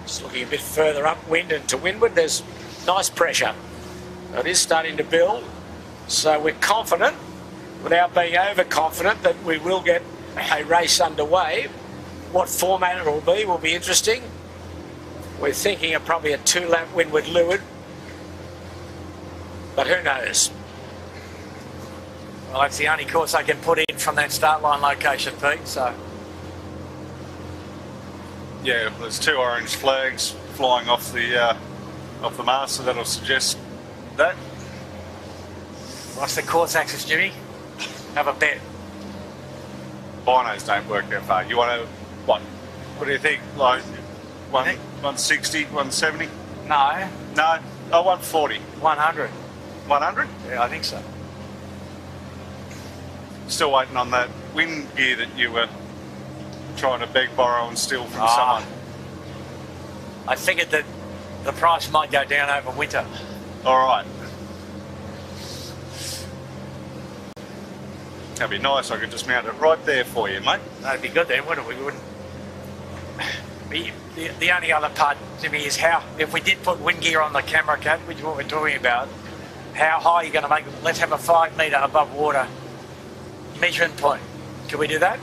Just looking a bit further upwind and to windward, there's nice pressure. It is starting to build, so we're confident, without being overconfident, that we will get a race underway. What format it will be interesting. We're thinking of probably a 2-lap windward leeward, but who knows? Well, that's the only course I can put in from that start line location, Pete, so... Yeah, there's 2 orange flags flying off the mast, so that'll suggest that. What's the course axis, Jimmy? Have a bet. Binos don't work that far. You want to, what do you think? Like 160, 170? No. No? Oh, 140. 100. 100? Yeah, I think so. Still waiting on that wind gear that you were trying to beg, borrow and steal from someone. I figured that the price might go down over winter. All right. That'd be nice. I could just mount it right there for you, mate. That'd be good then, wouldn't it? We wouldn't... The only other part, Jimmy, is how, if we did put wind gear on the camera cat, which is what we're talking about, how high are you going to make it? Let's have a 5 metre above water measuring point. Can we do that?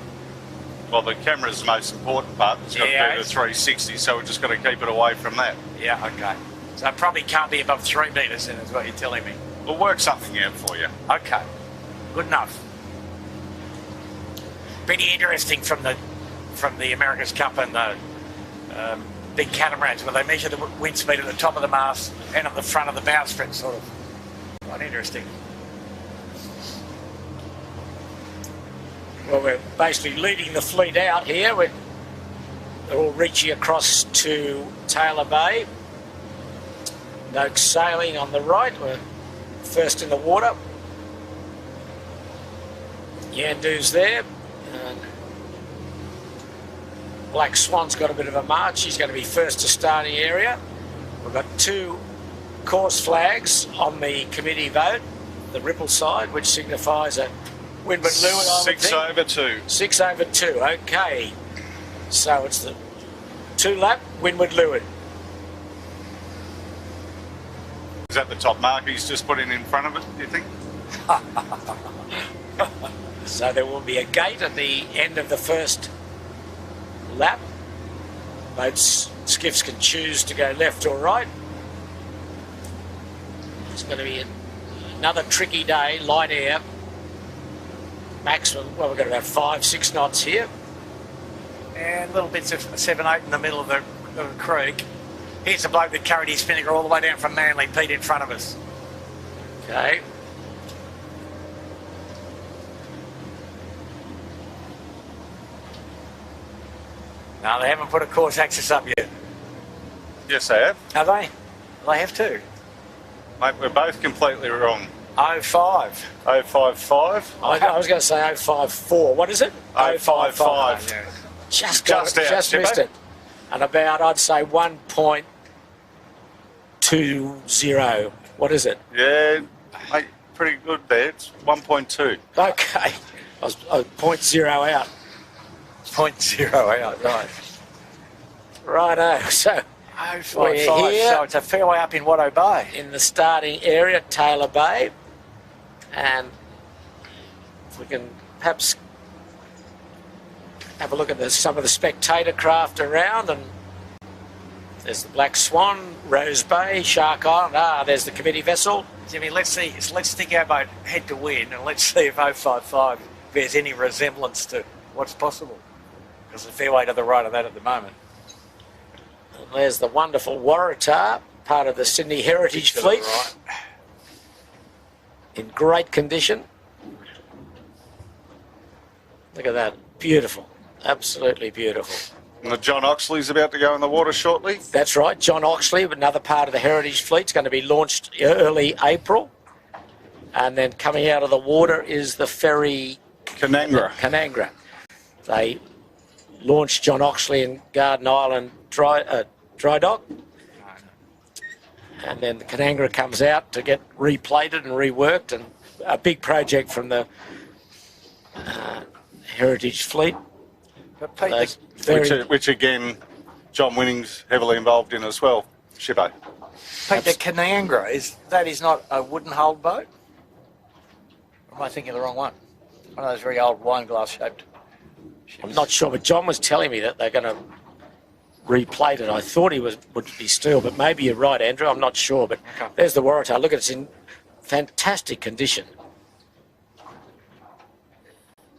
Well, the camera's the most important part. It's got to be the 360, so we're just got to keep it away from that. Yeah, okay. So it probably can't be above 3 metres then, is what you're telling me. We'll work something out for you. Okay, good enough. Pretty interesting from the America's Cup and the big catamarans, where they measure the wind speed at the top of the mast and at the front of the bowsprit, sort of. Quite interesting. Well, we're basically leading the fleet out here. They're all reaching across to Taylor Bay. Noak sailing on the right. We're first in the water. Yandu's there. And Black Swan's got a bit of a march. She's going to be first to starting area. We've got 2 course flags on the committee vote. The ripple side, which signifies a windward leeward, I would think. 6 over 2. 6 over 2, okay. So it's the 2-lap windward leeward. Is that the top mark he's just putting in front of it, do you think? So there will be a gate at the end of the first lap. Both skiffs can choose to go left or right. It's going to be another tricky day, light air. Maximum, well, we've got about 5-6 knots here. And little bits of 7-8 in the middle of the creek. Here's the bloke that carried his spinnaker all the way down from Manly, Pete, in front of us. Okay. No, they haven't put a course axis up yet. Yes, they have. Have they? They have too. Mate, we're both completely wrong. 05. 055. I was going to say 054. What is it? 055. Yeah. Just Just out, just Chippo. missed it. And about, I'd say, 1.20. What is it? Yeah, Mate, pretty good there. It's 1.2. Okay. I was 0.0 out. 0.0 out, right. Righto. So 0.55, we're here so it's a fair way up in Watto Bay. in the starting area, Taylor Bay. And we can perhaps have a look at some of the spectator craft around. And there's the Black Swan, Rose Bay, Shark Island. There's the committee vessel. Jimmy, let's stick our boat head to wind and let's see if 055 bears any resemblance to what's possible. There's a fair way to the right of that at the moment. And there's the wonderful Waratah, part of the Sydney Heritage To the Fleet, right. in great condition. Look at that. Beautiful. Absolutely beautiful. And the John Oxley's about to go in the water shortly. That's right. John Oxley, another part of the Heritage Fleet, is going to be launched early April. And then coming out of the water is the ferry Canangra. They launched John Oxley in Garden Island dry dock. And then the Canangra comes out to get replated and reworked. And a big project from the Heritage Fleet. But Pete, Which again, John Winning's heavily involved in as well. Shippo. the Canangra, is not a wooden hulled boat? Or am I thinking of the wrong one? One of those very old wine glass shaped ships. I'm not sure, but John was telling me that they're going to replate it. I thought he would be steel, but maybe you're right, Andrew. I'm not sure, but Okay. there's the Waratah. Look, it's in fantastic condition.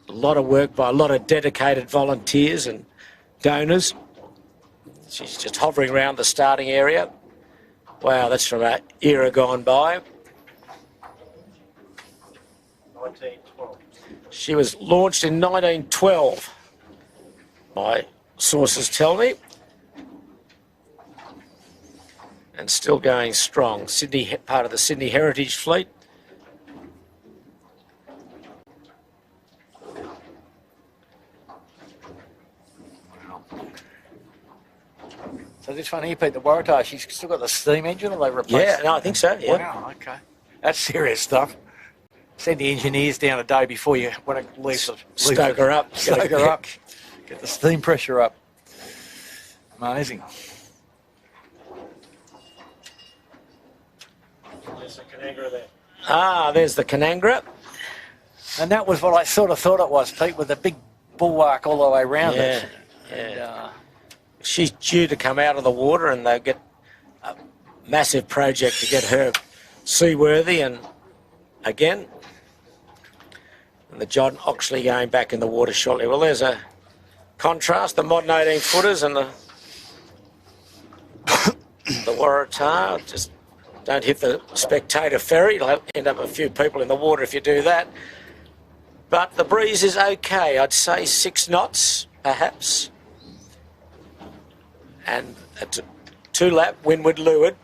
A lot of work by a lot of dedicated volunteers and donors. She's just hovering around the starting area. Wow, that's from an era gone by. 1912. She was launched in 1912, my sources tell me. And still going strong. Sydney, part of the Sydney Heritage Fleet. So this one here, Pete, the Waratah, she's still got the steam engine, or they replaced Yeah, it? no, I think so, yeah. Wow, okay. That's serious stuff. Send the engineers down a day before you want to leave the... Stoke her up. Stoke her up. Get the steam pressure up. Amazing. There's the Canangra there. There's the Canangra. And that was what I sort of thought it was, Pete, with the big bulwark all the way around it. Yeah. And, She's due to come out of the water, and they'll get a massive project to get her seaworthy and again. And the John Oxley going back in the water shortly. Well, there's a contrast, the modern 18-footers and the Waratah. Just don't hit the spectator ferry. You'll end up with a few people in the water if you do that. But the breeze is okay. I'd say 6 knots, perhaps. And a 2-lap windward leeward.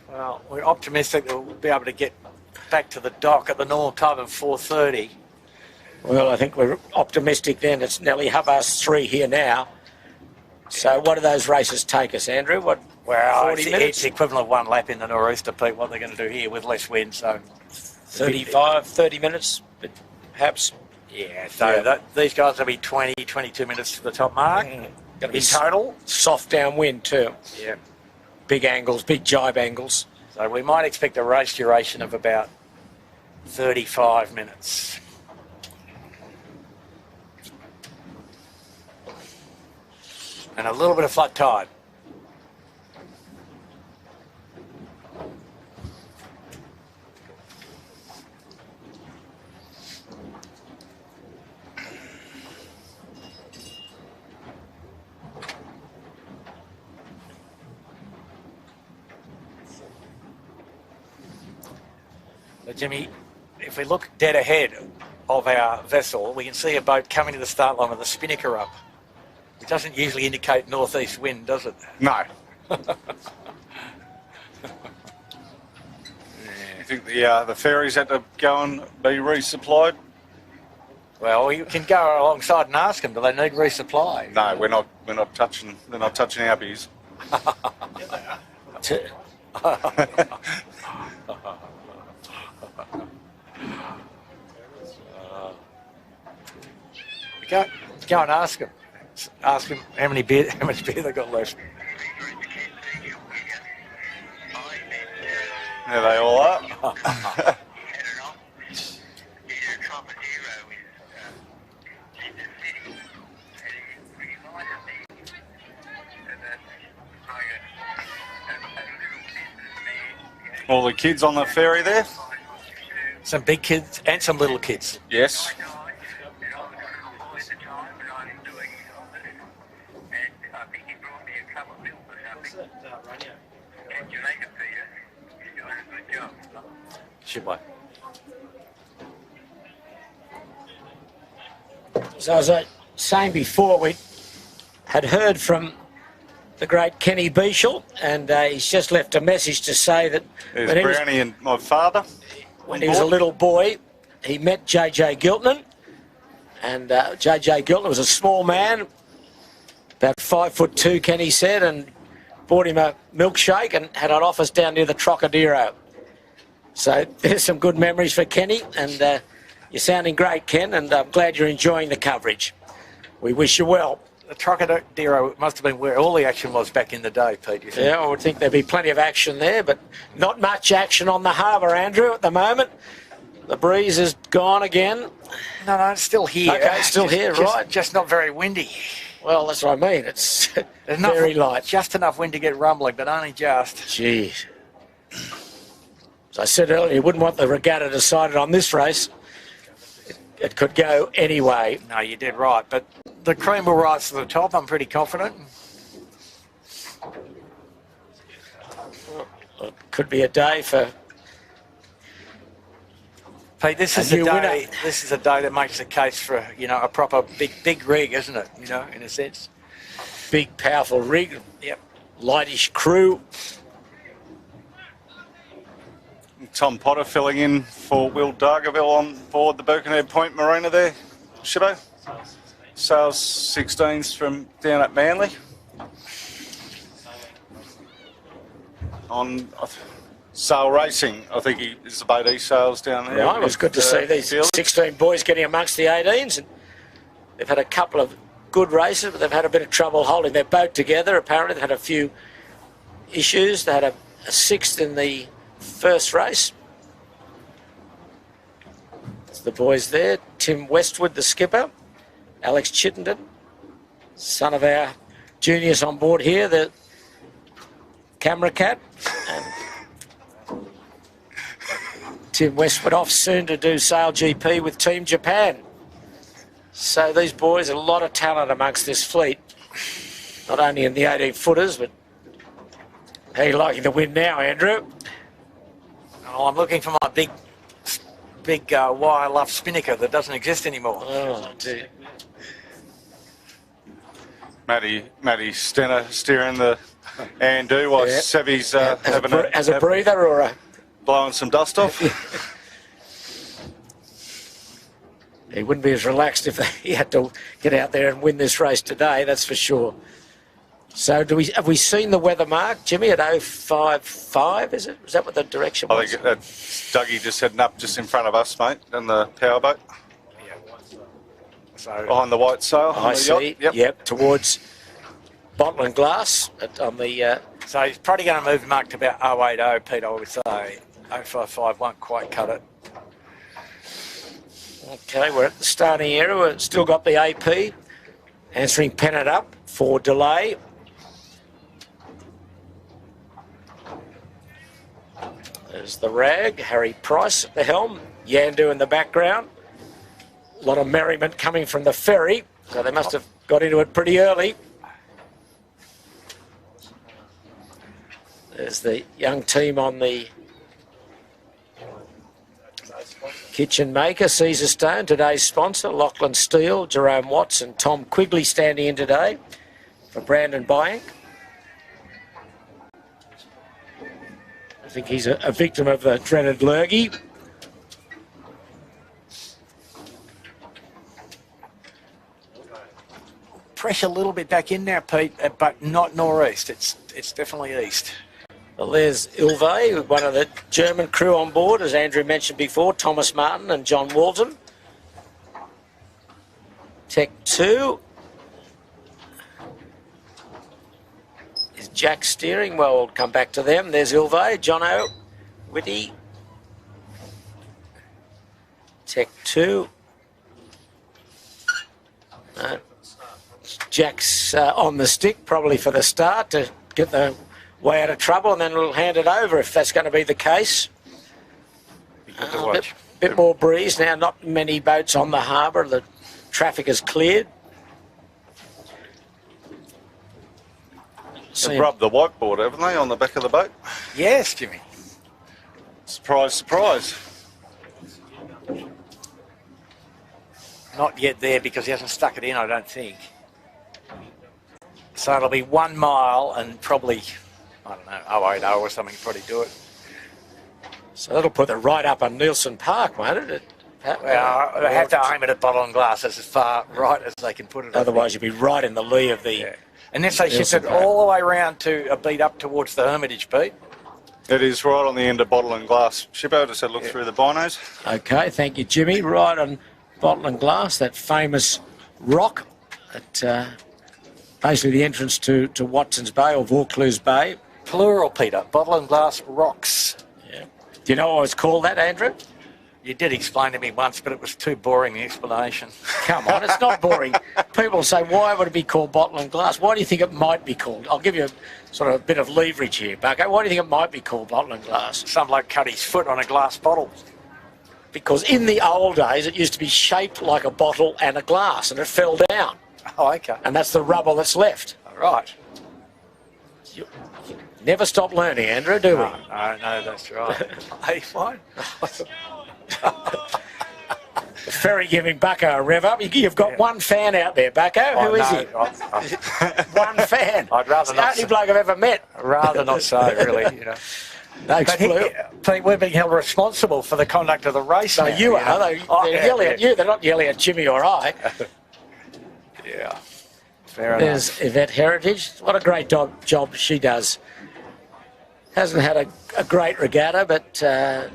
well, we're optimistic that we'll be able to get back to the dock at the normal time of 4:30. Well, I think we're optimistic then. It's nearly 3:30 here now. So what do those races take us, Andrew? What, Well, 40 it's minutes? the equivalent of 1 lap in the nor'easter, Pete, what they're going to do here with less wind. So 35, 30 minutes, perhaps? yeah, so these guys will be 20, 22 minutes to the top mark. Going to In be total. soft downwind too. Yeah. Big angles, big jibe angles. So we might expect a race duration of about 35 minutes. And a little bit of flood tide. But Jimmy, if we look dead ahead of our vessel, we can see a boat coming to the start line with the spinnaker up. It doesn't usually indicate northeast wind, does it? No. You think the ferries had to go and be resupplied? Well, you can go alongside and ask them, do they need resupply? No, we're not touching. They're not touching our beers. Go and ask him. Ask him how much beer they got left. There they all are. All the kids on the ferry there? Some big kids and some little kids. Yes. Should I? So as I was saying before, we had heard from the great Kenny Beashel, and he's just left a message to say that There's Brownie and my father. when he was a little boy, he met JJ Giltinan, and JJ Giltinan was a small man, about 5'2", Kenny said, and bought him a milkshake and had an office down near the Trocadero. So there's some good memories for Kenny, and you're sounding great, Ken, and I'm glad you're enjoying the coverage. We wish you well. The Trocadero must have been where all the action was back in the day, Pete. You think? Yeah, I would think there'd be plenty of action there, but not much action on the harbour, Andrew, at the moment. The breeze is gone again. No, it's still here. Okay, it's still here, right. Just not very windy. Well, that's what I mean. It's Enough, very light. Just enough wind to get rumbling, but only just. Jeez. As I said earlier, you wouldn't want the regatta decided on this race. It could go any way. No, you did right, but the cream will rise to the top. I'm pretty confident. It could be a day for Pete, this is a a new day. winner. This is a day that makes the case for a proper big rig, isn't it? In a sense. big, powerful rig. Yep. Lightish crew. Tom Potter filling in for Will Dargaville on board the Birkenhead Point Marina there, Shibbo. Sales 16s from down at Manly. On Sail Racing, I think he is about sales down there. Right, it was good to see these Felix. 16 boys getting amongst the 18s. And they've had a couple of good races, but they've had a bit of trouble holding their boat together. Apparently, they've had a few issues. They had a sixth in the first race. It's the boys there. Tim Westwood, the skipper. Alex Chittenden, son of our juniors on board here, the camera cat. And Tim Westwood off soon to do Sail GP with Team Japan. So these boys, a lot of talent amongst this fleet. Not only in the 18-footers, but how are you liking the wind now, Andrew? Oh, I'm looking for my big wire luff spinnaker that doesn't exist anymore. Oh, dear. Matty Stenner steering the Andu while Yeah. Sevy's As a breather or a... blowing some dust off. He wouldn't be as relaxed if he had to get out there and win this race today, that's for sure. So have we seen the weather mark, Jimmy, at 055, is it? Is that what the direction I was? think that's Dougie just heading up just in front of us, mate, in the powerboat. So Behind the white sail. on I the see, yacht. yep, towards Bottle and Glass on the... So he's probably going to move the mark to about 080, Pete, I would say. 055 won't quite cut it. Okay, we're at the starting area. We've still got the AP answering pennant up for delay. There's the rag, Harry Price at the helm, Yandu in the background. A lot of merriment coming from the ferry, so they must have got into it pretty early. There's the young team on the Kitchen Maker, Caesar Stone, today's sponsor, Lachlan Steele, Jerome Watts and Tom Quigley standing in today for Brandon Byank. I think he's a victim of the dreaded lurgy. fresh a little bit back in now, Pete, but not northeast. It's definitely east. Well, there's Ilve, one of the German crew on board, as Andrew mentioned before, Thomas Martin and John Walton. Tech 2. Is Jack steering? Well, we'll come back to them. There's Ilve, Jono, Whitty. Tech 2. Jack's on the stick, probably for the start, to get the way out of trouble, and then we'll hand it over if that's going to be the case. A bit more breeze now, not many boats on the harbour. The traffic is cleared. They've rubbed the whiteboard, haven't they, on the back of the boat? Yes, Jimmy. Surprise, surprise. Not yet there because he hasn't stuck it in, I don't think. So it'll be 1 mile and probably, I don't know, 080 or something, probably do it. So that'll put it right up on Nielsen Park, won't it? Well, they have to aim it at Bottle and Glass as far right as they can put it. Otherwise, you'd be right in the lee of the... Yeah. Unless they shift it all the way around to a beat up towards the Hermitage, Pete. It is right on the end of Bottle and Glass. Shippo just had a look through the binos. Okay, thank you, Jimmy. Right on Bottle and Glass, that famous rock at basically the entrance to Watson's Bay or Vaucluse Bay. Plural, Peter. Bottle and Glass rocks. Yeah. Do you know what it's called that, Andrew? You did explain to me once, but it was too boring, the explanation. Come on, it's not boring. People say, why would it be called Bottle and Glass? Why do you think it might be called? I'll give you a bit of leverage here, Bucko. Why do you think it might be called Bottle and Glass? Some bloke cut his foot on a glass bottle. Because in the old days, it used to be shaped like a bottle and a glass, and it fell down. Oh, okay. And that's the rubble that's left. All right. You never stop learning, Andrew, do we? No, that's right. Hey, fine. The ferry giving Bucko a rev up. You've got one fan out there, Bucko. Who is he? One fan. I'd rather it's the not only say. bloke I've ever met. Rather not say, really. You know. No, Pete, we're being held responsible for the conduct of the race. No, now, you are. They're yelling at you. They're not yelling at Jimmy or I. Yeah. Fair There's enough. Yvette Heritage. What a great job she does. Hasn't had a great regatta, but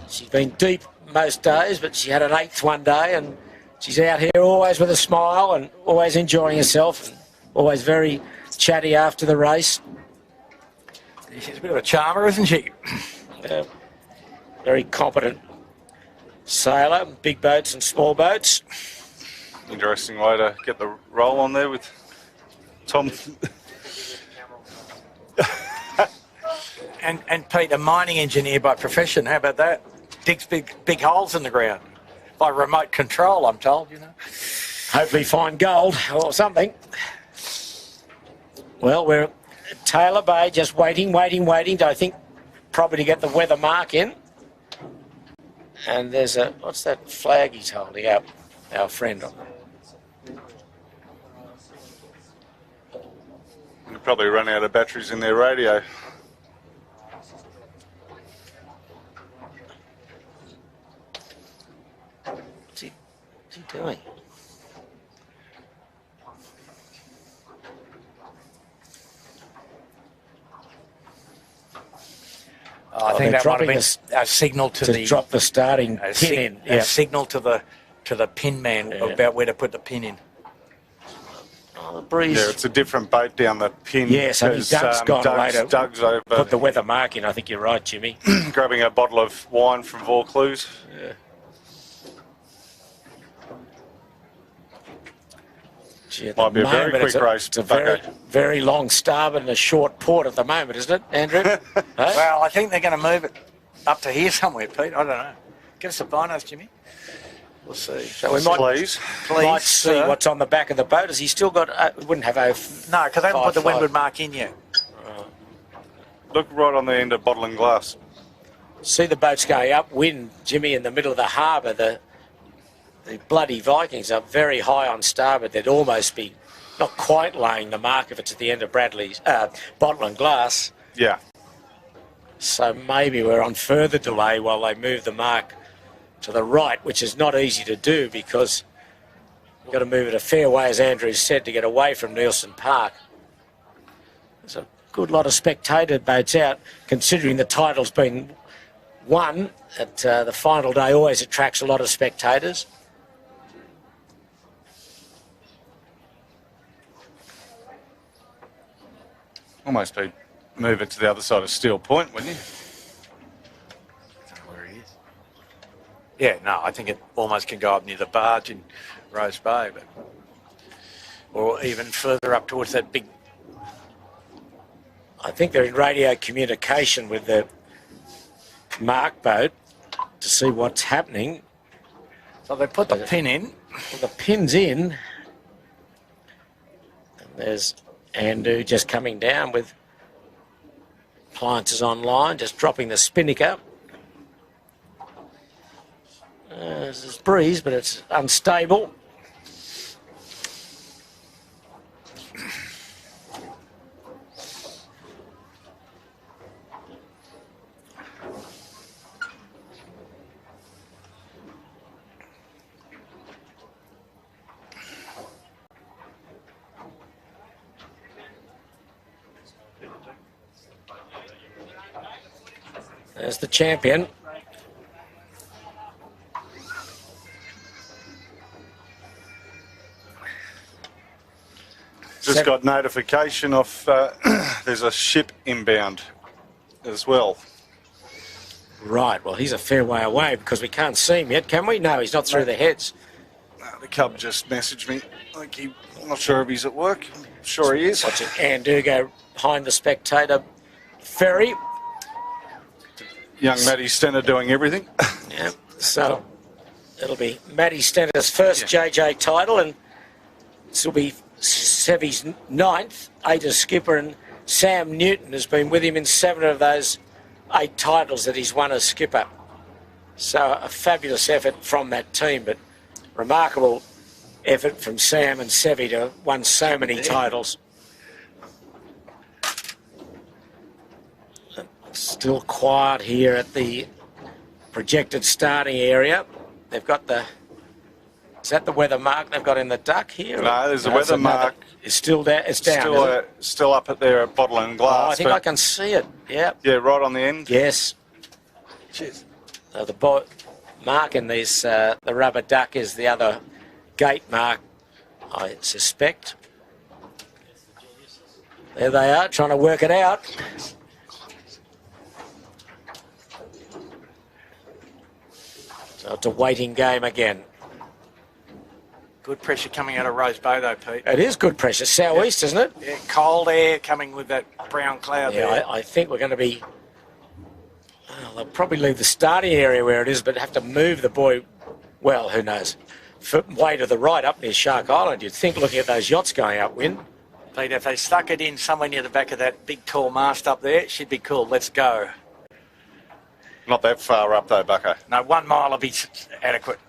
she's been deep most days, but she had an 8th one day, and she's out here always with a smile and always enjoying herself, and always very chatty after the race. She's a bit of a charmer, isn't she? Very competent sailor, big boats and small boats. Interesting way to get the roll on there with Tom. And Pete, a mining engineer by profession, how about that? Digs big holes in the ground. By remote control, I'm told, you know. Hopefully find gold or something. Well, we're at Taylor Bay, just waiting, I think, probably to get the weather mark in. And there's what's that flag he's holding up, our friend? They probably run out of batteries in their radio. What's he doing? I think that might have been a signal to drop the starting pin in. A signal to the pin man about where to put the pin in. Oh, the breeze. Yeah, it's a different boat down the pin. Yes, I think Doug's gone away to Doug's over put the weather mark in. I think you're right, Jimmy. grabbing a bottle of wine from Vaucluse. Yeah. Gee, Might be a very quick race. It's a very, very long starboard and a short port at the moment, isn't it, Andrew? Hey? Well, I think they're going to move it up to here somewhere, Pete. I don't know. Give us a binos, Jimmy. We'll see. So we might see what's on the back of the boat. Has he still got... we wouldn't have... No, because they haven't put the windward mark in yet. Look right on the end of Bottle and Glass. See the boats going upwind, Jimmy, in the middle of the harbour. The bloody Vikings are very high on starboard. They'd almost be not quite laying the mark if it's at the end of Bradley's Bottle and Glass. Yeah. So maybe we're on further delay while they move the mark to the right, which is not easy to do because Got to move it a fair way, as Andrew said, to get away from Nielsen Park. There's a good lot of spectator boats out, considering the title's been won at the final day. Always attracts a lot of spectators. Almost be move it to the other side of Steel Point, wouldn't you? I don't know where he is. Yeah, no, I think it almost can go up near the barge in Rose Bay, but or even further up towards that big. I think they're in radio communication with the Mark boat to see what's happening. So they put the pin in. Well, the pin's in. And there's Andrew just coming down with appliances online, just dropping the spinnaker. There's a breeze, but it's unstable. There's the champion. Just got notification of there's a ship inbound as well. Right, well, he's a fair way away because we can't see him yet, can we? No, he's not through the heads. The Cub just messaged me. I'm not sure if he's at work. I'm sure he is. Watching Andrew go behind the spectator ferry. Young Matty Stenner doing everything. Yeah, so it'll be Matty Stenner's first JJ title, and this will be Sevy's ninth. 8 as skipper, and Sam Newton has been with him in 7 of those 8 titles that he's won as skipper. So a fabulous effort from that team, but remarkable effort from Sam and Sevy to have won so many titles. Still quiet here at the projected starting area. They've got the... Is that the weather mark they've got in the duck here? No, there's a weather mark. It's still there. It's down. Still up at there at Bottle and Glass. Oh, I think I can see it. Yeah. Yeah, right on the end. Yes. Cheers. The mark in these, the rubber duck is the other gate mark, I suspect. There they are, trying to work it out. So it's a waiting game again. Good pressure coming out of Rose Bay, though, Pete. It is good pressure. Southeast, isn't it? Yeah, cold air coming with that brown cloud there. Yeah, I think we're going to be... Well, they'll probably leave the starting area where it is, but have to move the buoy... Well, who knows? Way to the right up near Shark Island. You'd think, looking at those yachts going upwind. Pete, if they stuck it in somewhere near the back of that big tall mast up there, it should be cool. Let's go. Not that far up, though, Bucko. No, 1 mile will be adequate.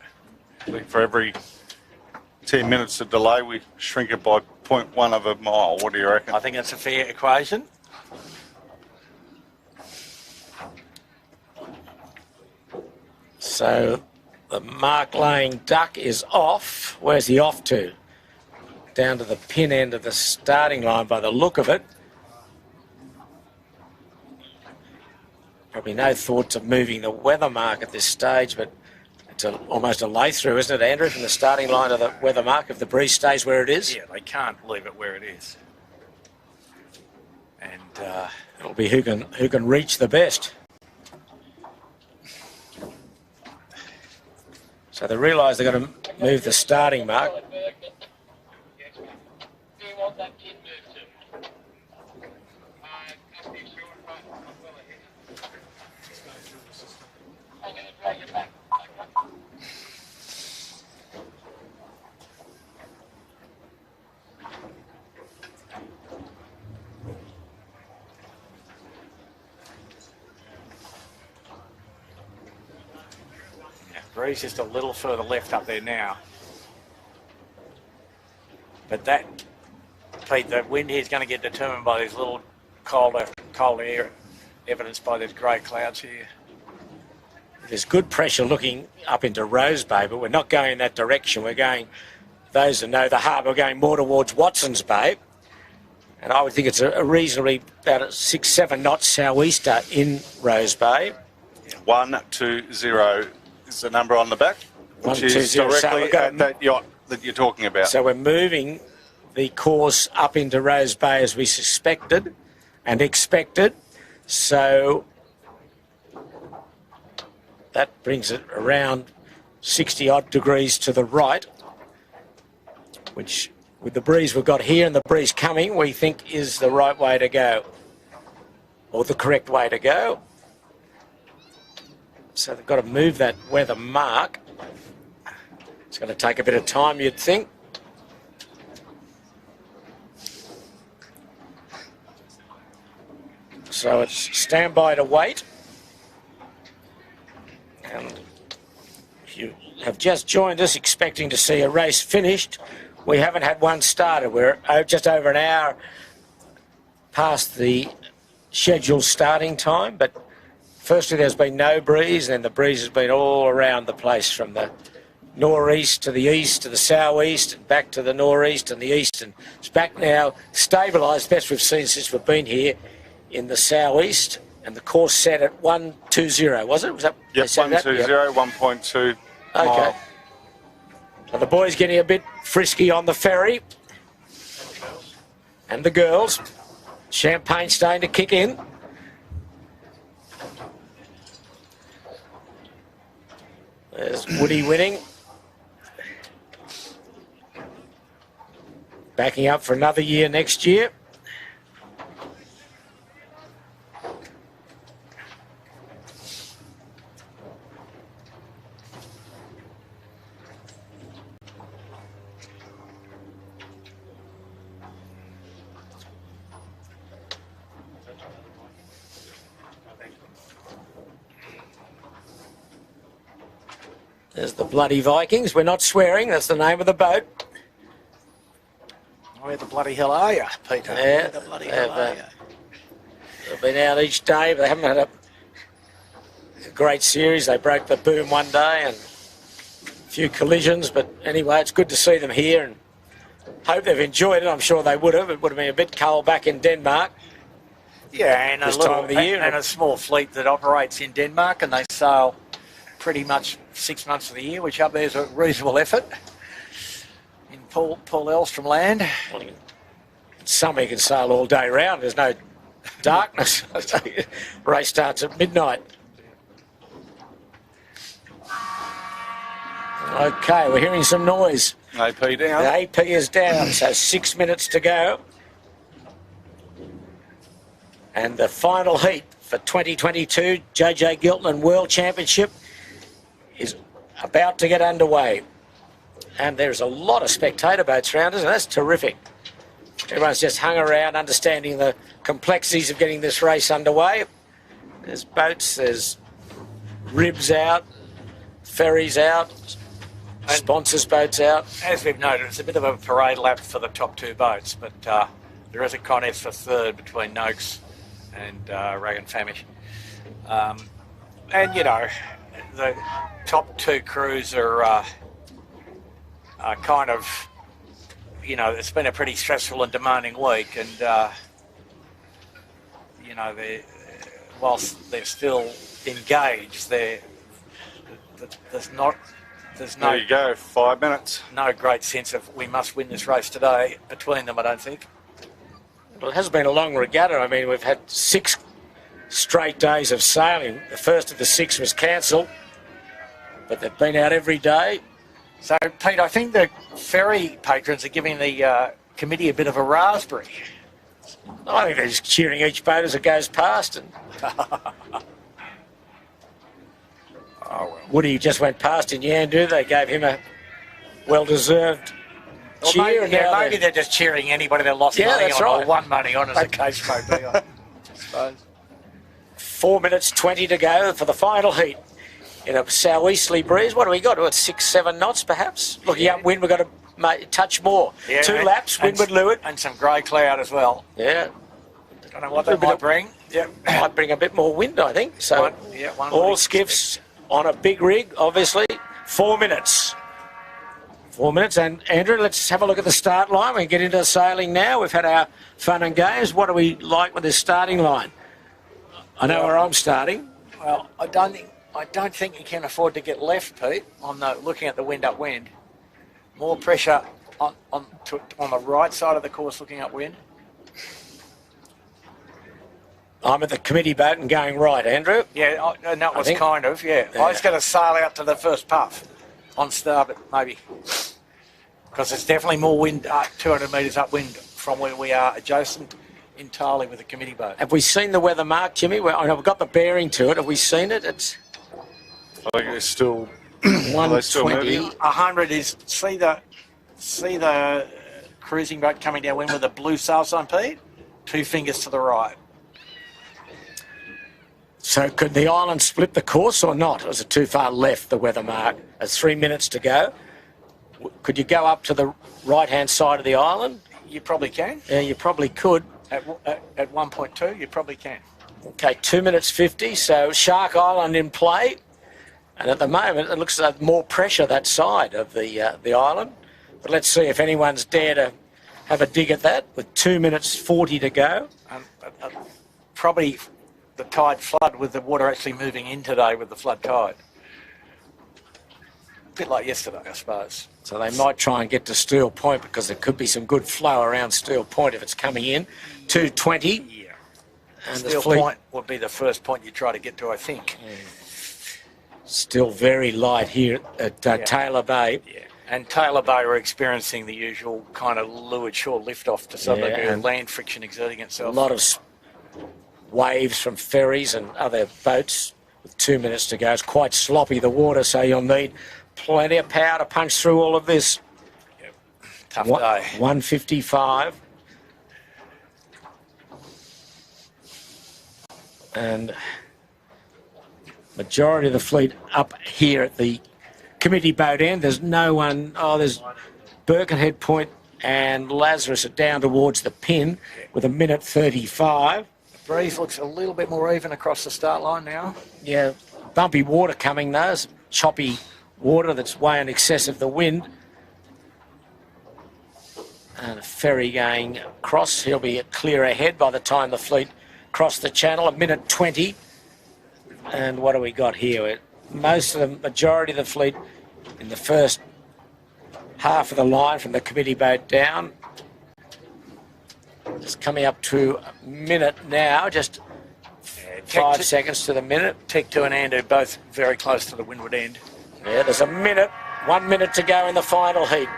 I think for every 10 minutes of delay, we shrink it by 0.1 of a mile. What do you reckon? I think that's a fair equation. So the Mark Lane duck is off. Where's he off to? Down to the pin end of the starting line by the look of it. Probably no thoughts of moving the weather mark at this stage, but it's almost a lay-through, isn't it, Andrew, from the starting line of the weather mark if the breeze stays where it is? Yeah, they can't leave it where it is. And it'll be who can reach the best. So they realise they've got to move the starting mark. breeze just a little further left up there now. But that, Pete, the wind here is going to get determined by these little cold air, evidenced by these grey clouds here. There's good pressure looking up into Rose Bay, but we're not going in that direction. We're going those who know the harbour, going more towards Watson's Bay. And I would think it's a reasonably about a 6-7 knots sou'easter in Rose Bay. 120 is the number on the back, which is 120. directly at that yacht that you're talking about. So we're moving the course up into Rose Bay as we suspected and expected. So that brings it around 60 odd degrees to the right, which with the breeze we've got here and the breeze coming, we think is the right way to go, or the correct way to go. So they've got to move that weather mark. It's going to take a bit of time, you'd think. So it's standby to wait. And if you have just joined us expecting to see a race finished, we haven't had one started. We're just over an hour past the scheduled starting time, but firstly there's been no breeze, and then the breeze has been all around the place from the northeast to the east to the southeast and back to the northeast and the east, and it's back now stabilised, best we've seen since we've been here, in the southeast, and the course set at 120, was it? Was that? Yep, 120, yep. 1.2 okay. mile. So the boys getting a bit frisky on the ferry. And the girls. Champagne starting to kick in. There's Woody winning. Backing up for another year next year. There's the bloody Vikings. We're not swearing. That's the name of the boat. Where the bloody hell are you, Peter? Yeah, Where the bloody hell are you? They've been out each day, but they haven't had a great series. They broke the boom one day and a few collisions. But anyway, it's good to see them here and hope they've enjoyed it. I'm sure they would have. It would have been a bit cold back in Denmark. Yeah, and This time of the year. and a small fleet that operates in Denmark, and they sail pretty much 6 months of the year, which up there is a reasonable effort in Paul Elstrom land. Summer you can sail all day round. There's no darkness. Race starts at midnight. Okay, we're hearing some noise. AP down. The AP is down, so 6 minutes to go. And the final heat for 2022 JJ Giltinan World Championship is about to get underway. And there's a lot of spectator boats around us, and that's terrific. Everyone's just hung around understanding the complexities of getting this race underway. There's boats, there's ribs out, ferries out, sponsors' boats out. As we've noted, it's a bit of a parade lap for the top two boats, but there is a contest for third between Noakes and Rag & Famish. And, you know, the top two crews are kind of, you know, it's been a pretty stressful and demanding week, and, you know, whilst they're still engaged, there's no... There you go, 5 minutes. No great sense of we must win this race today between them, I don't think. Well, it has been a long regatta. I mean, we've had 6 straight days of sailing. The first of the 6 was cancelled, but they've been out every day. So, Pete, I think the ferry patrons are giving the committee a bit of a raspberry. I think they're just cheering each boat as it goes past. And Oh, well. Woody just went past in Yandu. They gave him a well-deserved cheer. Maybe they're just cheering anybody they lost money that's on right. or won money on, as the case may be, I suppose. 4 minutes 20 to go for the final heat. In a southeasterly breeze, what do we got? What, 6-7 knots perhaps? Looking upwind, we've got to touch more. Yeah, 2 laps, windward leeward. And some grey cloud as well. Yeah. Don't know what that might bring. Yeah, might bring a bit more wind, I think. So one all would skiffs on a big rig, obviously. 4 minutes. 4 minutes. And Andrew, let's have a look at the start line. We get into sailing now. We've had our fun and games. What do we like with this starting line? I know where I'm starting. Well, I don't think you can afford to get left, Pete. Looking at the wind upwind, more pressure on the right side of the course, looking upwind. I'm at the committee boat and going right, Andrew. Yeah, and that was kind of, yeah. I was going to sail out to the first puff on starboard, maybe. Because there's definitely more wind, 200 metres upwind from where we are, adjacent entirely with the committee boat. Have we seen the weather mark, Jimmy? I know we've got the bearing to it. Have we seen it? It's I think it's still 120. 100 is, see the cruising boat coming downwind with a blue sail sign, Pete? 2 fingers to the right. So could the island split the course or not? Or is it too far left, the weather mark? There's 3 minutes to go. Could you go up to the right-hand side of the island? You probably can. Yeah, you probably could. At 1.2, you probably can. Okay, 2 minutes 50. So Shark Island in play. And at the moment, it looks like more pressure that side of the island. But let's see if anyone's dare to have a dig at that with 2 minutes 40 to go. Probably the tide flood with the water actually moving in today with the flood tide. A bit like yesterday, I suppose. So they might try and get to Steel Point because there could be some good flow around Steel Point if it's coming in. 2:20. Yeah. And Steel Point would be the first point you try to get to, I think. Still very light here at Taylor Bay. Yeah. And Taylor Bay are experiencing the usual kind of leeward shore lift-off to some degree, and land friction exerting itself. A lot of waves from ferries and other boats with 2 minutes to go. It's quite sloppy, the water, so you'll need plenty of power to punch through all of this. Yep. Tough day. 155. And majority of the fleet up here at the committee boat end. There's no one. Oh, there's Birkenhead Point and Lazarus are down towards the pin with 1:35. Breeze looks a little bit more even across the start line now. Yeah, bumpy water coming though. Some choppy water that's way in excess of the wind. And a ferry going across. He'll be clear ahead by the time the fleet cross the channel. 1:20. And what do we got here? Most of the majority of the fleet in the first half of the line from the committee boat down. Just coming up to a minute now, just 5 seconds to the minute. Tech 2 and Andu both very close to the windward end. Yeah, there's 1 minute to go in the final heat.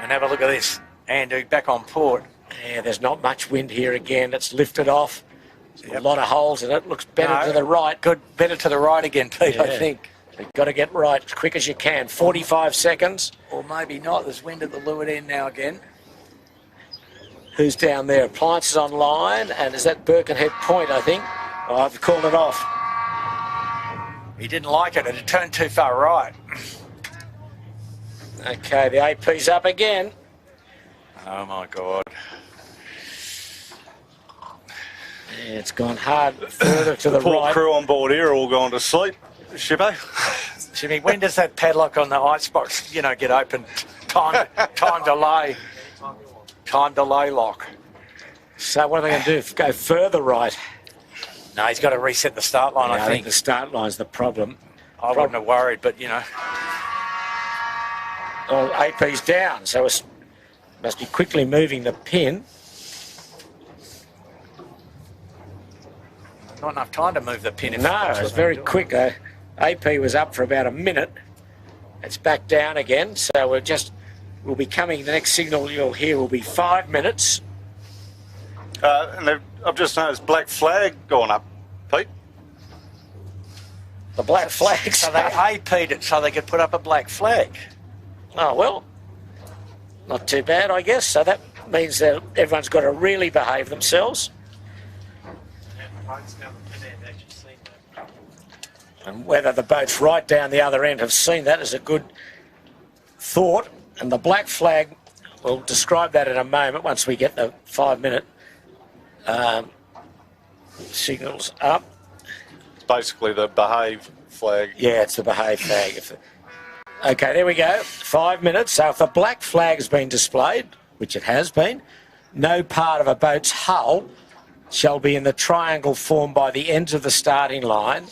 And have a look at this. Andu back on port. Yeah, there's not much wind here again. It's lifted off. A lot of holes in it. Looks better to the right. Good, better to the right again, Pete, I think. You've got to get right as quick as you can. 45 seconds. Or maybe not. There's wind at the leeward end now again. Who's down there? Appliances online, and is that Birkenhead Point, I think? Oh, I've called it off. He didn't like it. It had turned too far right. Okay, the AP's up again. Oh, my God. Yeah, it's gone hard further to the Poor right. crew on board here are all going to sleep, Shippo. Jimmy, when does that padlock on the icebox, get open? Time delay. Time delay lock. So what are they going to do? Go further right? No, he's got to reset the start line, Yeah, I think. the start line's the problem. I wouldn't have worried, but, Oh, AP's down, so it must be quickly moving the pin. not enough time to move the pin. No, it was very quick. AP was up for about a minute. It's back down again, so we'll be coming. The next signal you'll hear will be 5 minutes. And I've just noticed black flag going up, Pete. The black flags. So they AP'd it so they could put up a black flag. Oh, well, not too bad, I guess. So that means that everyone's got to really behave themselves. And whether the boats right down the other end have seen that is a good thought. And the black flag, we'll describe that in a moment once we get the 5 minute signals up. It's basically the behave flag. Yeah, it's the behave flag. Okay, there we go. 5 minutes. So if the black flag has been displayed, which it has been, no part of a boat's hull shall be in the triangle formed by the ends of the starting line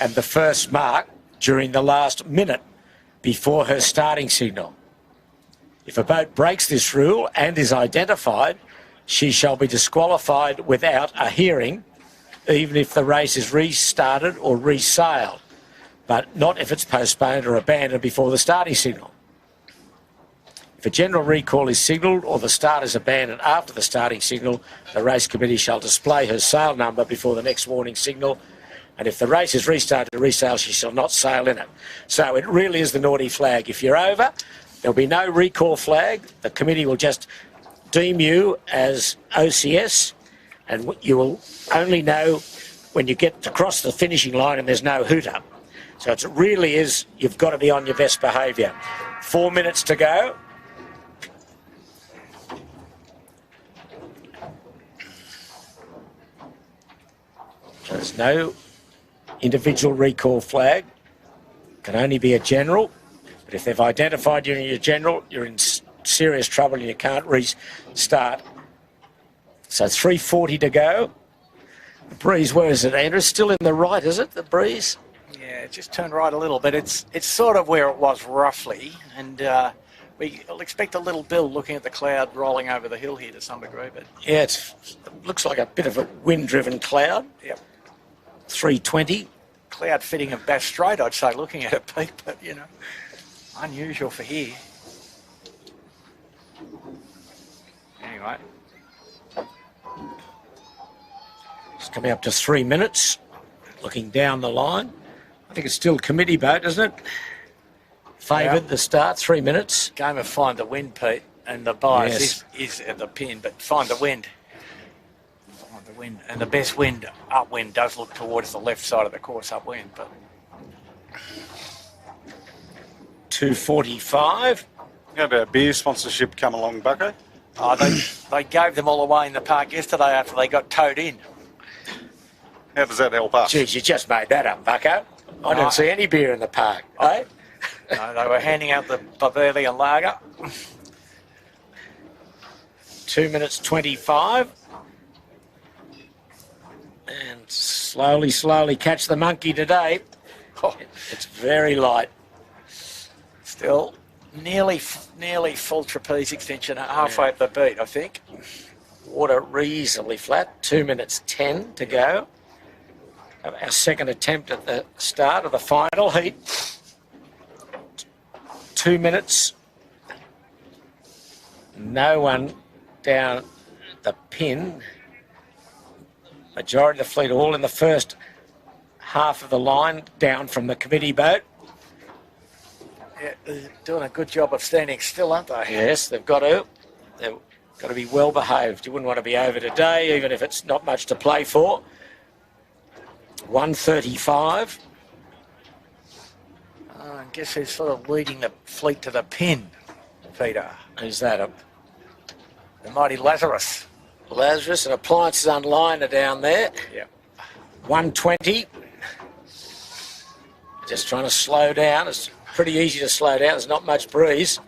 and the first mark during the last minute before her starting signal. If a boat breaks this rule and is identified, she shall be disqualified without a hearing, even if the race is restarted or resailed, but not if it's postponed or abandoned before the starting signal. If a general recall is signalled or the start is abandoned after the starting signal, the race committee shall display her sail number before the next warning signal, and if the race is restarted or resailed, she shall not sail in it. So it really is the naughty flag. If you're over, there'll be no recall flag. The committee will just deem you as OCS, and you will only know when you get across the finishing line and there's no hooter. So it really is, you've got to be on your best behaviour. 4 minutes to go. There's no individual recall flag. Can only be a general. But if they've identified you in your general, you're in serious trouble and you can't restart. So 3:40 to go. The breeze, where is it, Andrew? Still in the right, is it, the breeze? Yeah, it just turned right a little bit. It's sort of where it was roughly, and we'll expect a little bill looking at the cloud rolling over the hill here to some degree. But yeah, it looks like a bit of a wind-driven cloud. Yep. 3:20. Cloud fitting of Bass Strait, I'd say, looking at it, Pete, but, you know, unusual for here. Anyway. It's coming up to 3 minutes. Looking down the line. I think it's still committee boat, isn't it? Favoured the start, 3 minutes. Game of find the wind, Pete, and the bias is at the pin, but find the wind. Find the wind, and the best wind, upwind, does look towards the left side of the course, upwind, but 2:45. How about beer sponsorship come along, Bucko? they gave them all away in the park yesterday after they got towed in. How does that help us? Geez, you just made that up, Bucko. I didn't see any beer in the park, eh? No, they were handing out the Bavarian lager. 2 minutes 25. And slowly catch the monkey today. Oh, it's very light. Still nearly full trapeze extension, halfway up the beat, I think. Water reasonably flat. 2 minutes 10 to go. Our second attempt at the start of the final heat. 2 minutes. No one down the pin. Majority of the fleet all in the first half of the line, down from the committee boat. Yeah, they're doing a good job of standing still, aren't they? Yes, they've got to. They've got to be well behaved. You wouldn't want to be over today, even if it's not much to play for. 1:35. I guess who's sort of leading the fleet to the pin, Peter? Who's that? The mighty Lazarus. Lazarus and Appliances Online are down there. Yeah. 1:20. Just trying to slow down. It's pretty easy to slow down. There's not much breeze.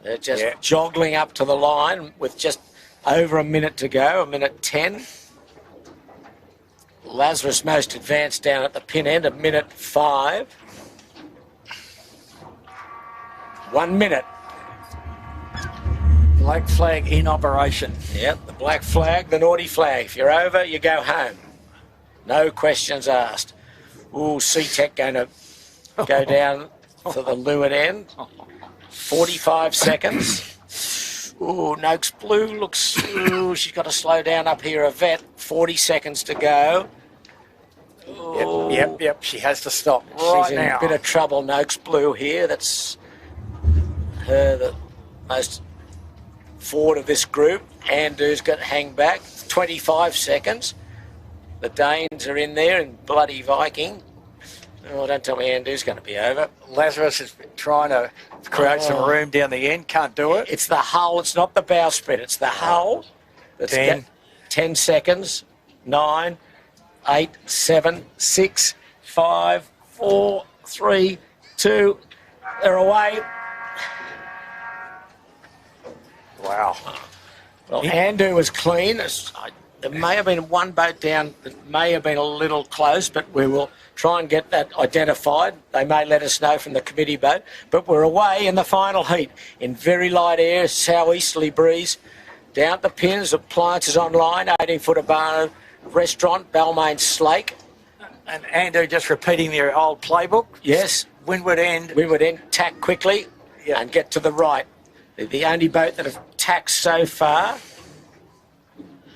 They're just joggling up to the line with just over a minute to go, 1:10. Lazarus most advanced down at the pin end, 1:05. 1 minute. Black flag in operation. Yep, the black flag, the naughty flag. If you're over, you go home. No questions asked. Ooh, C-Tech going to go down to the leeward end. 45 seconds. Ooh, Noakes Blue looks... Ooh, she's got to slow down up here, a vet. 40 seconds to go. Ooh. Yep. She has to stop She's in a bit of trouble, Noakes Blue here. That's her, the most forward of this group. Andrew's got to hang back. 25 seconds. The Danes are in there in bloody Viking. Oh, don't tell me Andrew's going to be over. Lazarus is trying to create some room down the end. Can't do it. It's the hull. It's not the bowsprit. It's the hull. That's 10 seconds. 9, 8, 7, 6, 5, 4, 3, 2, They're away. Wow. Well, Andu was clean. There may have been one boat down that may have been a little close, but we will try and get that identified. They may let us know from the committee boat. But we're away in the final heat in very light air, southeasterly breeze. Down at the pins, appliances online, 18-footer bar restaurant, Balmain Slake. And Andu just repeating their old playbook. Yes. Windward end. Windward end, tack quickly and get to the right. They're the only boat that have tacked so far.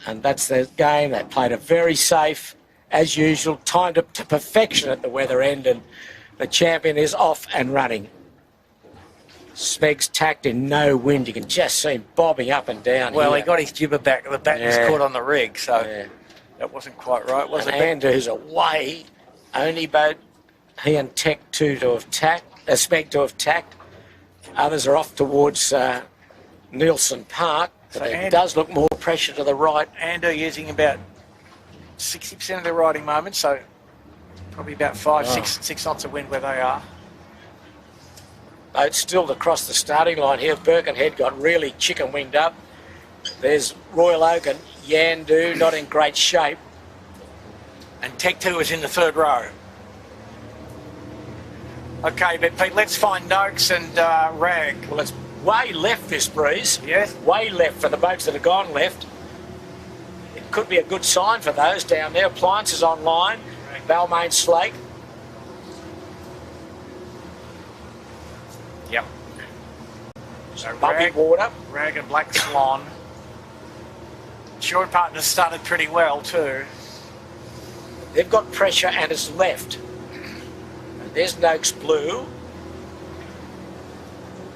And that's the game. They played it very safe, as usual, timed it to perfection at the weather end, and the champion is off and running. Smeg's tacked in no wind. You can just see him bobbing up and down. Well, here. he got his jibber back. The bat was caught on the rig, so that wasn't quite right, was it? And Andu's away. Only boat he and Tech 2 to have tacked, Smeg to have tacked. Others are off towards Nielsen Park. So it does look more pressure to the right. Andu using about 60% of their riding moment, so probably about 6 knots of wind where they are. Boat still across the starting line here. Birkenhead got really chicken winged up. There's Royal Oak and Yandu not in great shape. And Tech 2 is in the third row. Okay, but Pete, let's find Noakes and Rag. Well, it's way left this breeze. Yes. Way left for the boats that have gone left. It could be a good sign for those down there. Appliances online. Balmain Slake. Yep. So Bumpy water. Rag and Black Swan. Short Partners started pretty well too. They've got pressure and it's left. And there's Noakes Blue.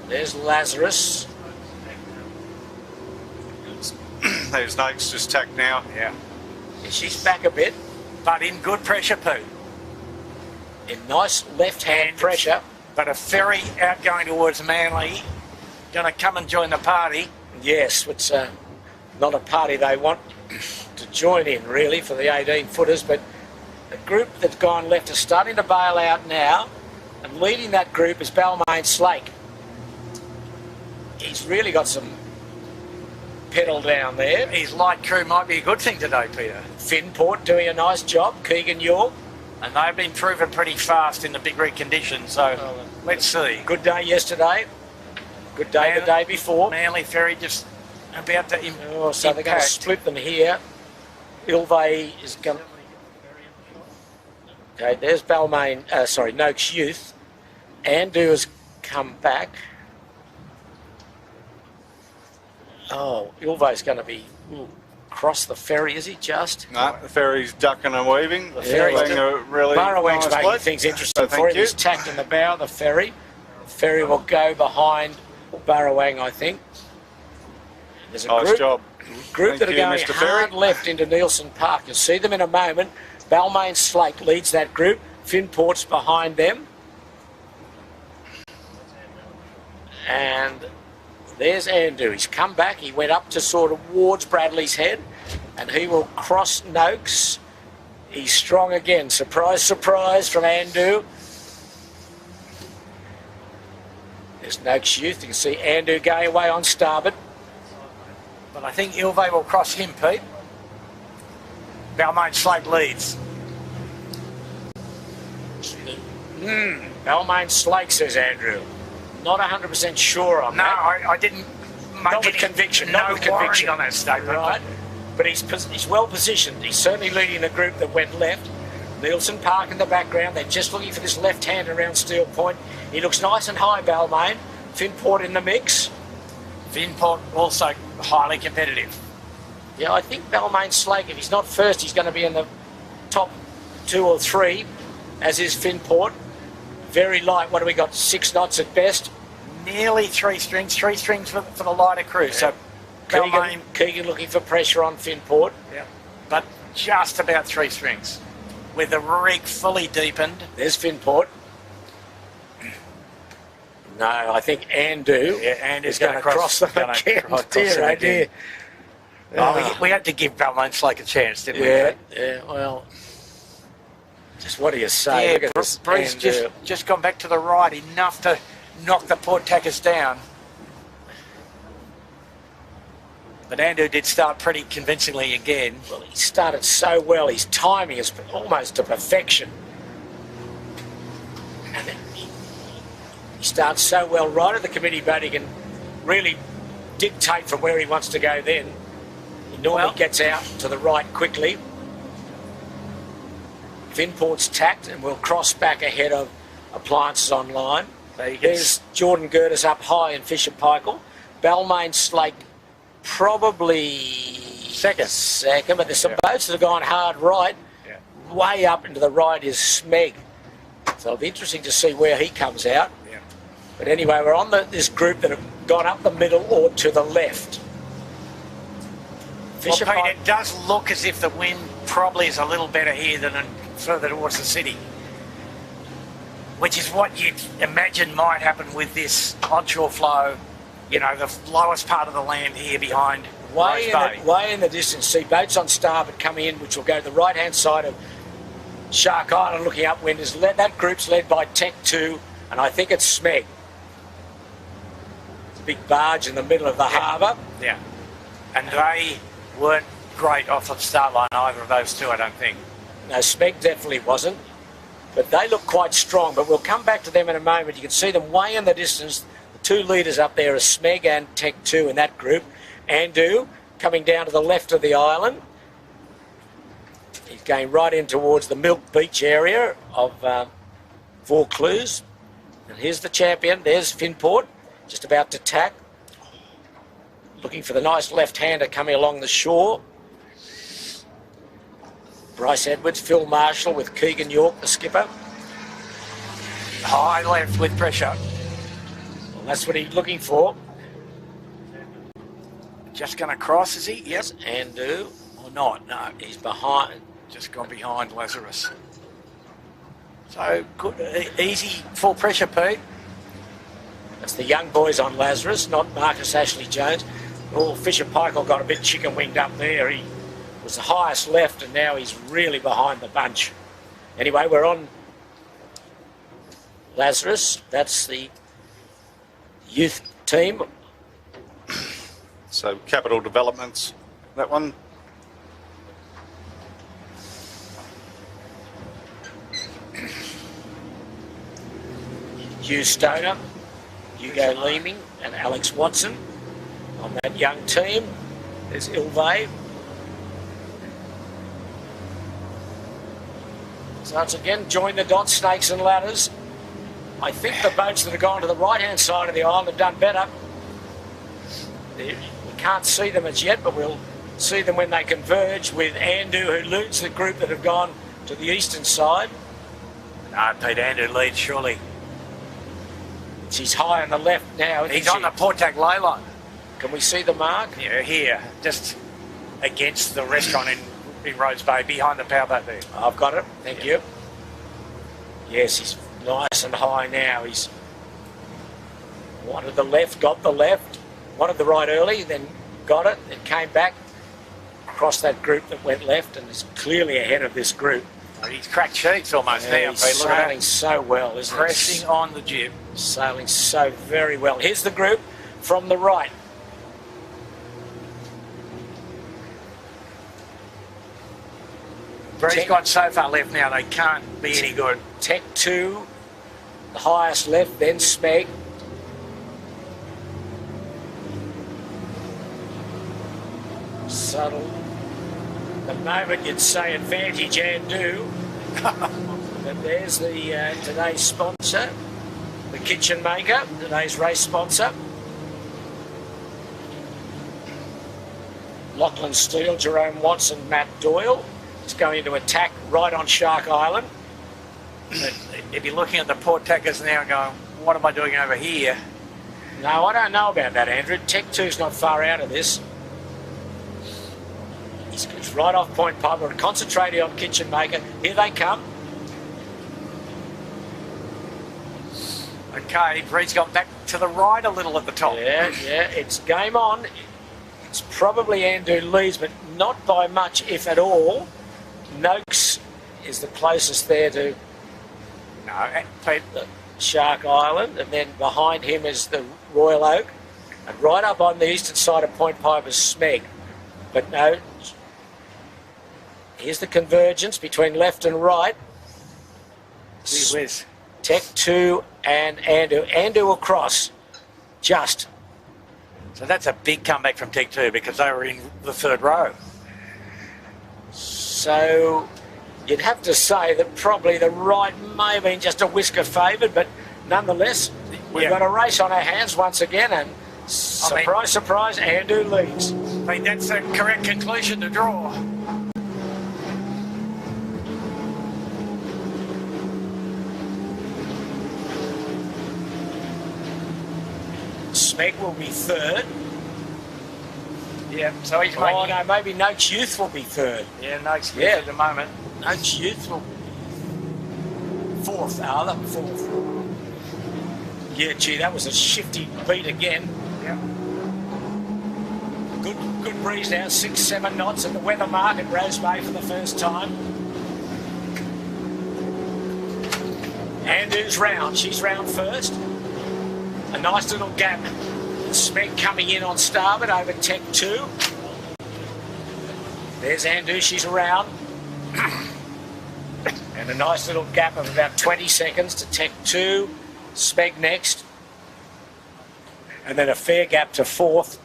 There's Lazarus. There's Noakes just tacked now. Yeah. She's back a bit. But in good pressure, Pete. In nice left-hand pressure. But a ferry outgoing towards Manly. Going to come and join the party. Yes, it's not a party they want to join in, really, for the 18-footers. But the group that's gone left is starting to bail out now. And leading that group is Balmain Slake. He's really got some pedal down there. His light crew might be a good thing today, Peter. Finport doing a nice job. Keegan York. And they've been proven pretty fast in the big rig conditions, so let's see. Good day yesterday. Good day the day before. Manly Ferry just about to so they're going to split them here. Ilvay is going to... Okay, there's Balmain, Noakes Youth. Andu has come back. Oh, Ilvay's going to be cross the ferry, is he just? No, the ferry's ducking and weaving. The ferry's ferry's a really Burrowang's nice making split. things interesting So for him. thank you. He's tacked in the bow of the ferry. The ferry will go behind Burrowang, I think. There's a Nice job. group Thank that are you, going Mr. hard Ferry. left into Nielsen Park. You'll see them in a moment. Balmain Slake leads that group. Finport's behind them. And there's Andu. He's come back. He went up to sort of towards Bradley's head, and he will cross Noakes. He's strong again. Surprise, surprise from Andu. There's Noakes Youth. You can see Andu going away on starboard. But I think Ilvay will cross him, Pete. Balmain Slate leads. Balmain Slake, says Andrew. Not 100% sure on No, that. I didn't make Not with any- conviction. No Not with conviction on that statement. Right. But he's well positioned. He's certainly leading the group that went left. Nielsen Park in the background. They're just looking for this left hand around Steel Point. He looks nice and high, Balmain. Finport in the mix. Finport also highly competitive. Yeah, I think Balmain Slake, if he's not first, he's going to be in the top 2 or 3, as is Finport. Very light. What do we got? 6 knots at best. Nearly 3 strings. 3 strings for the lighter crew. So Balmain, Keegan looking for pressure on Finport. yeah, but just about 3 strings. With the rig fully deepened. There's Finport. No, I think Andu is going to cross them again. Dear, dear. Oh, we had to give Balmain Slake a chance, didn't we? Yeah, well, just what do you say? Yeah, Look at this Bruce Andu. just gone back to the right enough to knocked the Port Tackers down. But Andrew did start pretty convincingly again. Well, he started so well. His timing is almost to perfection. And he starts so well right at the committee boat. He can really dictate from where he wants to go then. He normally gets out to the right quickly. Finport's tacked and will cross back ahead of Appliances Online. There's Jordan Gertis up high in Fisher Paykel. Balmain Slate probably second, but there's some boats that have gone hard right. Way up into the right is Smeg. So it'll be interesting to see where he comes out. But anyway, we're on this group that have gone up the middle or to the left. Well, Pete, it does look as if the wind probably is a little better here than further towards the city, which is what you'd imagine might happen with this onshore flow, you know, the lowest part of the land here behind Rose Bay. Way in the distance, see boats on starboard coming in, which will go to the right-hand side of Shark Island looking upwind. That group's led by Tech 2, and I think it's Smeg. It's a big barge in the middle of the harbour. Yeah, and they weren't great off the start line, either of those two, I don't think. No, Smeg definitely wasn't, but they look quite strong. But we'll come back to them in a moment. You can see them way in the distance. The two leaders up there are Smeg and Tech 2 in that group. Andu coming down to the left of the island. He's going right in towards the Milk Beach area of Vaucluse. And here's the champion. There's Finport, just about to tack. Looking for the nice left-hander coming along the shore. Bryce Edwards, Phil Marshall with Keegan York, the skipper. High left with pressure. Well, that's what he's looking for. Just going to cross, is he? Yep. Yes, Andu. Or not? No. He's behind. Just gone behind Lazarus. So, good, easy, full pressure, Pete. That's the young boys on Lazarus, not Marcus Ashley Jones. Oh, Fisher Paykel got a bit chicken winged up there. He was the highest left, and now he's really behind the bunch. Anyway, we're on Lazarus. That's the youth team. So Capital Developments, that one. Hugh Stoner, Hugo Leeming and Alex Watson on that young team. There's Ilvay. So once again, join the dots, snakes and ladders. I think the boats that have gone to the right-hand side of the island have done better. We can't see them as yet, but we'll see them when they converge with Andu, who leads the group that have gone to the eastern side. No, Pete, Andrew leads, surely. She's high on the left now. He's on the Portac ley line. Can we see the mark? Yeah, here, just against the restaurant in Rose Bay, behind the powerboat there. I've got it. Thank you. Yes, he's nice and high now. He's wanted the left, got the left, wanted the right early, then got it, then came back across that group that went left and is clearly ahead of this group. He's cracked sheets almost now. He's sailing so well, isn't he? Pressing on the jib. Sailing so very well. Here's the group from the right. Bree's got so far left now, they can't be any good. Tech 2, the highest left, then Smeg. Subtle. The moment you'd say advantage and do. But there's the today's sponsor, the Kitchen Maker, today's race sponsor. Lachlan Steele, Jerome Watson, Matt Doyle. It's going into attack right on Shark Island. If you're looking at the Port Tackers now and going, what am I doing over here? No, I don't know about that, Andrew. Tech 2's not far out of this. He's right off Point Piper. We're concentrating on Kitchen Maker. Here they come. Okay, Breed's gone back to the right a little at the top. Yeah, it's game on. It's probably Andu leads, but not by much, if at all. Noakes is the closest there to... No, Pete, Shark Island, and then behind him is the Royal Oak, and right up on the eastern side of Point Piper's Smeg. But no, here's the convergence between left and right. Gee whiz. Tech 2 and Andu. Andu across. Just. So that's a big comeback from Tech 2 because they were in the third row. So you'd have to say that probably the right may have been just a whisker favoured, but nonetheless, we've got a race on our hands once again, and surprise, surprise, Andu leads. I mean, that's the correct conclusion to draw. Smeg will be third. Yeah, so he's Oh making... no, maybe Noakes Youth will be third. Yeah, no excuse at the moment. Noakes Youth will fourth. Fourth. Yeah, gee, that was a shifty beat again. Yeah. Good breeze now, 6-7 knots at the weather mark at Rose Bay for the first time. Andu's round. She's round first. A nice little gap. Smeg coming in on starboard over Tech 2. There's Andu, she's around. And a nice little gap of about 20 seconds to Tech 2. Smeg next. And then a fair gap to fourth.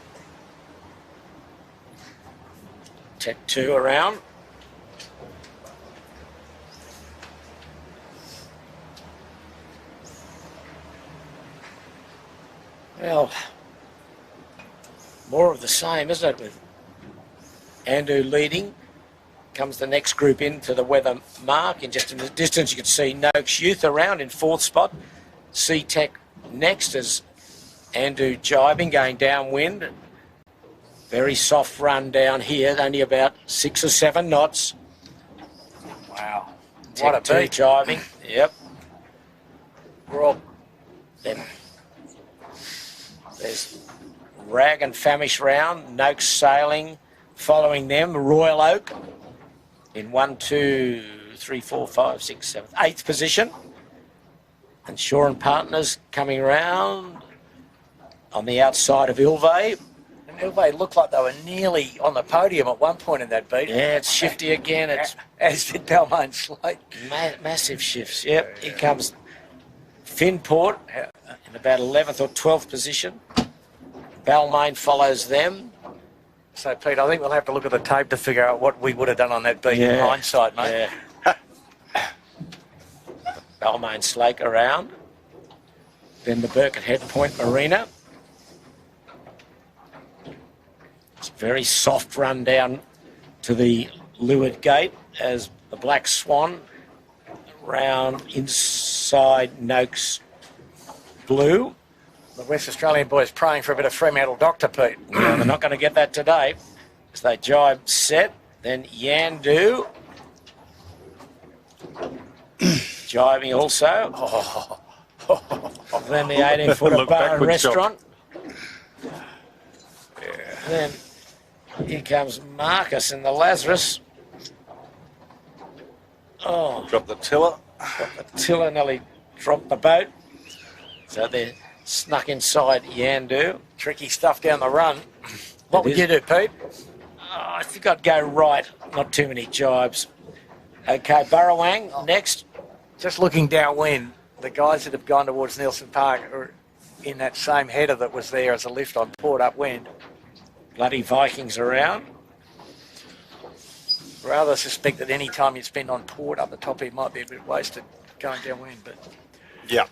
Tech 2 around. Well, more of the same, isn't it? With Andu leading, comes the next group into the weather mark. In just in the distance, you can see Noakes Youth around in fourth spot. C-Tech next as Andu jibing, going downwind. Very soft run down here, only about 6 or 7 knots. Wow. Tech What a 2 beat. jibing, yep. We're all... Then there's Rag and Famish round, Noakes sailing, following them, Royal Oak in 1, 2, 3, 4, 5, 6, 7, 8th position. And Shaw and Partners coming round on the outside of Ilvay. And Ilvay looked like they were nearly on the podium at one point in that beat. Yeah, it's shifty again. It's As did Balmain Slate. massive shifts. Yep, here comes Finport in about 11th or 12th position. Balmain follows them. So, Pete, I think we'll have to look at the tape to figure out what we would have done on that beat in hindsight, mate. Yeah. Balmain Slake around. Then the Birkenhead Point Marina. It's a very soft run down to the Leeward Gate as the Black Swan round inside Noakes Blue. The West Australian boys praying for a bit of Fremantle Doctor, Pete. Yeah, they're not going to get that today. As they jibe set, then Yandu. Jibing also. Then the 18-footer Look bar and backwards, restaurant. Then here comes Marcus in the Lazarus. Oh, Drop the tiller. the tiller nearly dropped the boat. So they're snuck inside Yandu. Tricky stuff down the run. What would you do, Pete? Oh, I think I'd go right. Not too many jibes. Okay, Burrawang next. Just looking downwind, the guys that have gone towards Nelson Park are in that same header that was there as a lift on port upwind. Bloody Vikings around. Rather suspect that any time you spend on port up the top here might be a bit wasted going downwind, but Yeah.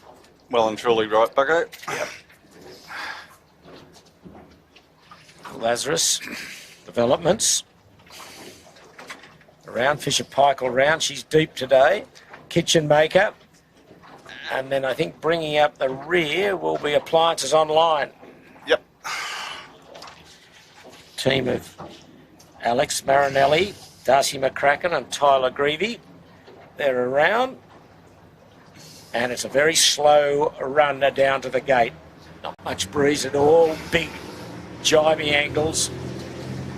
Well and truly right, Bucko. yeah. Lazarus developments. Around Fisher Paykel round. She's deep today. Kitchen Maker. And then I think bringing up the rear will be Appliances Online. Yep. Team of Alex Marinelli, Darcy McCracken and Tyler Greavy. They're around. And it's a very slow run down to the gate. Not much breeze at all. Big jibey angles.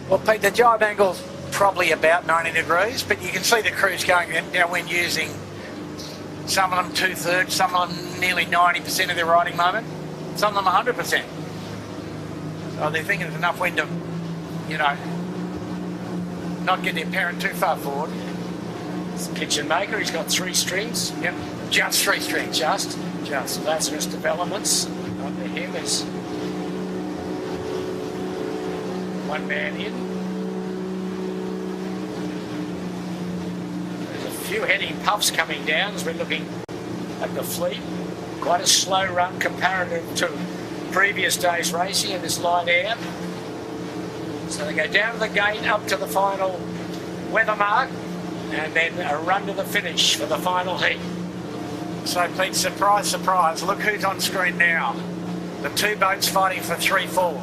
Well, Pete, the jibe angle's probably about 90 degrees, but you can see the crew's going downwind using Some of them 2/3, some of them nearly 90% of their riding moment, some of them 100%. So they're thinking there's enough wind to, you know, not get their parent too far forward. It's the kitchen maker. He's got 3 strings. Yep, just 3 strings. Just. Lazarus Developments. Under him is one man in. There's a few heading puffs coming down as we're looking at the fleet. Quite a slow run comparative to previous days racing in this light air. So they go down to the gate, up to the final weather mark, and then a run to the finish for the final heat. So Pete, surprise, surprise, look who's on screen now. The 2 boats fighting for 3-4.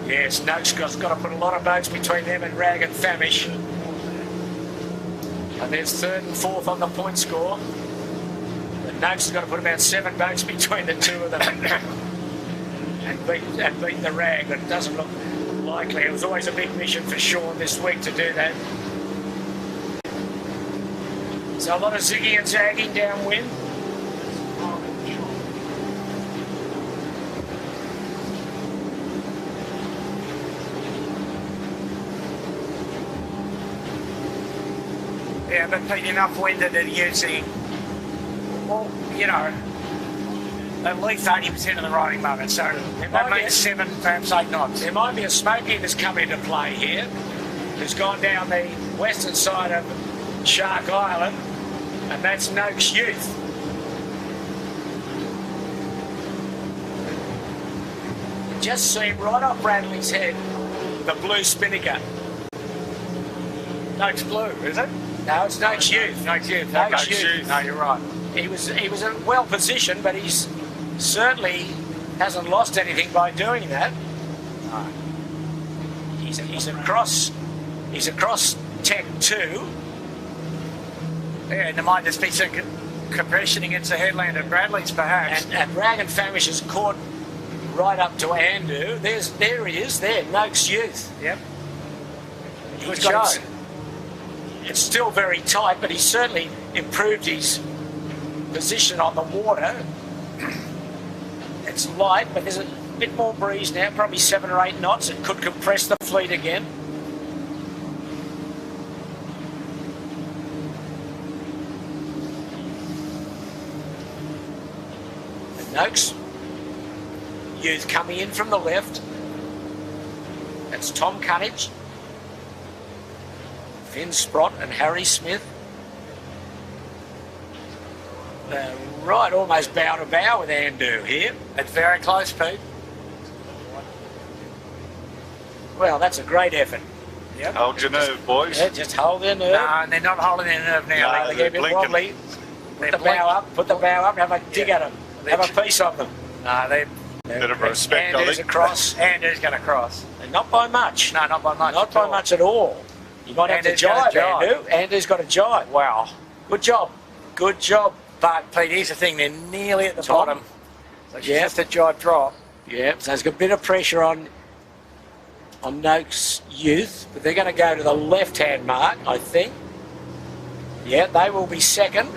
Yes, Noakes got to put a lot of boats between them and Rag and Famish. And there's 3rd and 4th on the point score. And Noakes has got to put about 7 boats between the 2 of them and beat the Rag, but it doesn't look likely. It was always a big mission for Sean this week to do that. So a lot of zigging and zagging downwind. Yeah, but Pete, enough wind that they're using, well, you know, at least 80% of the riding moment. So that means 7, perhaps 8 knots. There might be a smoky that's come into play here, who's gone down the western side of Shark Island, and that's Noakes Youth. Just seen right off Bradley's head the blue spinnaker. Noakes Blue, is it? No, it's Noakes Youth. Noakes Youth. Noakes Youth. No, you're right. He was well positioned, but he's certainly hasn't lost anything by doing that. No. He's across Tech 2. Yeah, and there might just be some compression against the headland at Bradley's, perhaps. And Rag and Famish has caught right up to Andu. There he is, Noakes Youth. Yep. He's got it's still very tight, but he's certainly improved his position on the water. It's light, but there's a bit more breeze now, probably 7 or 8 knots. It could compress the fleet again. And Noakes Youth coming in from the left. That's Tom Cunnage, Finn Sprott and Harry Smith. Right, almost bow to bow with Andu here. It's very close, Pete. Well, that's a great effort. Yep. Hold your nerve, boys. Yeah, just hold their nerve. No, they're not holding their nerve now. No, They get a bit blinking. wobbly. Put the bow up, have a dig at them. Have a piece of them. No, they're Bit of respect, I Andu's think. across. Andu's going to cross. And not by much. No, not by much. Not by much at all. You might have to Andu's got jibe, a jibe. Andu. Andu's got a jibe. Wow. Good job. Good job. But, Pete, here's the thing. They're nearly at the Tom. bottom. So she's Yeah. just a jibe drop. Yeah, so there's got a bit of pressure on Noakes Youth, but they're going to go to the left-hand mark, I think. Yeah, they will be second.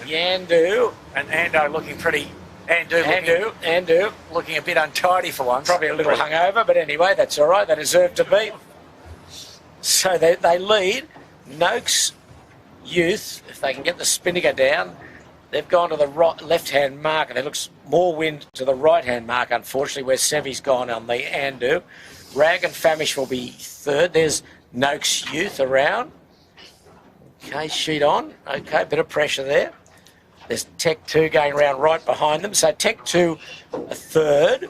Yandu, And Ando looking pretty... Andu, looking a bit untidy for once. probably a little hungover, but anyway, that's all right. They deserve to be. So they lead. Noakes Youth, if they can get the spinnaker down, they've gone to the right, left-hand mark, and there looks more wind to the right-hand mark, unfortunately, where Sevy's gone on the Andu. Rag and Famish will be third. There's Noakes Youth around. Okay, sheet on. Okay, bit of pressure there. There's Tech 2 going around right behind them. So Tech 2 a third.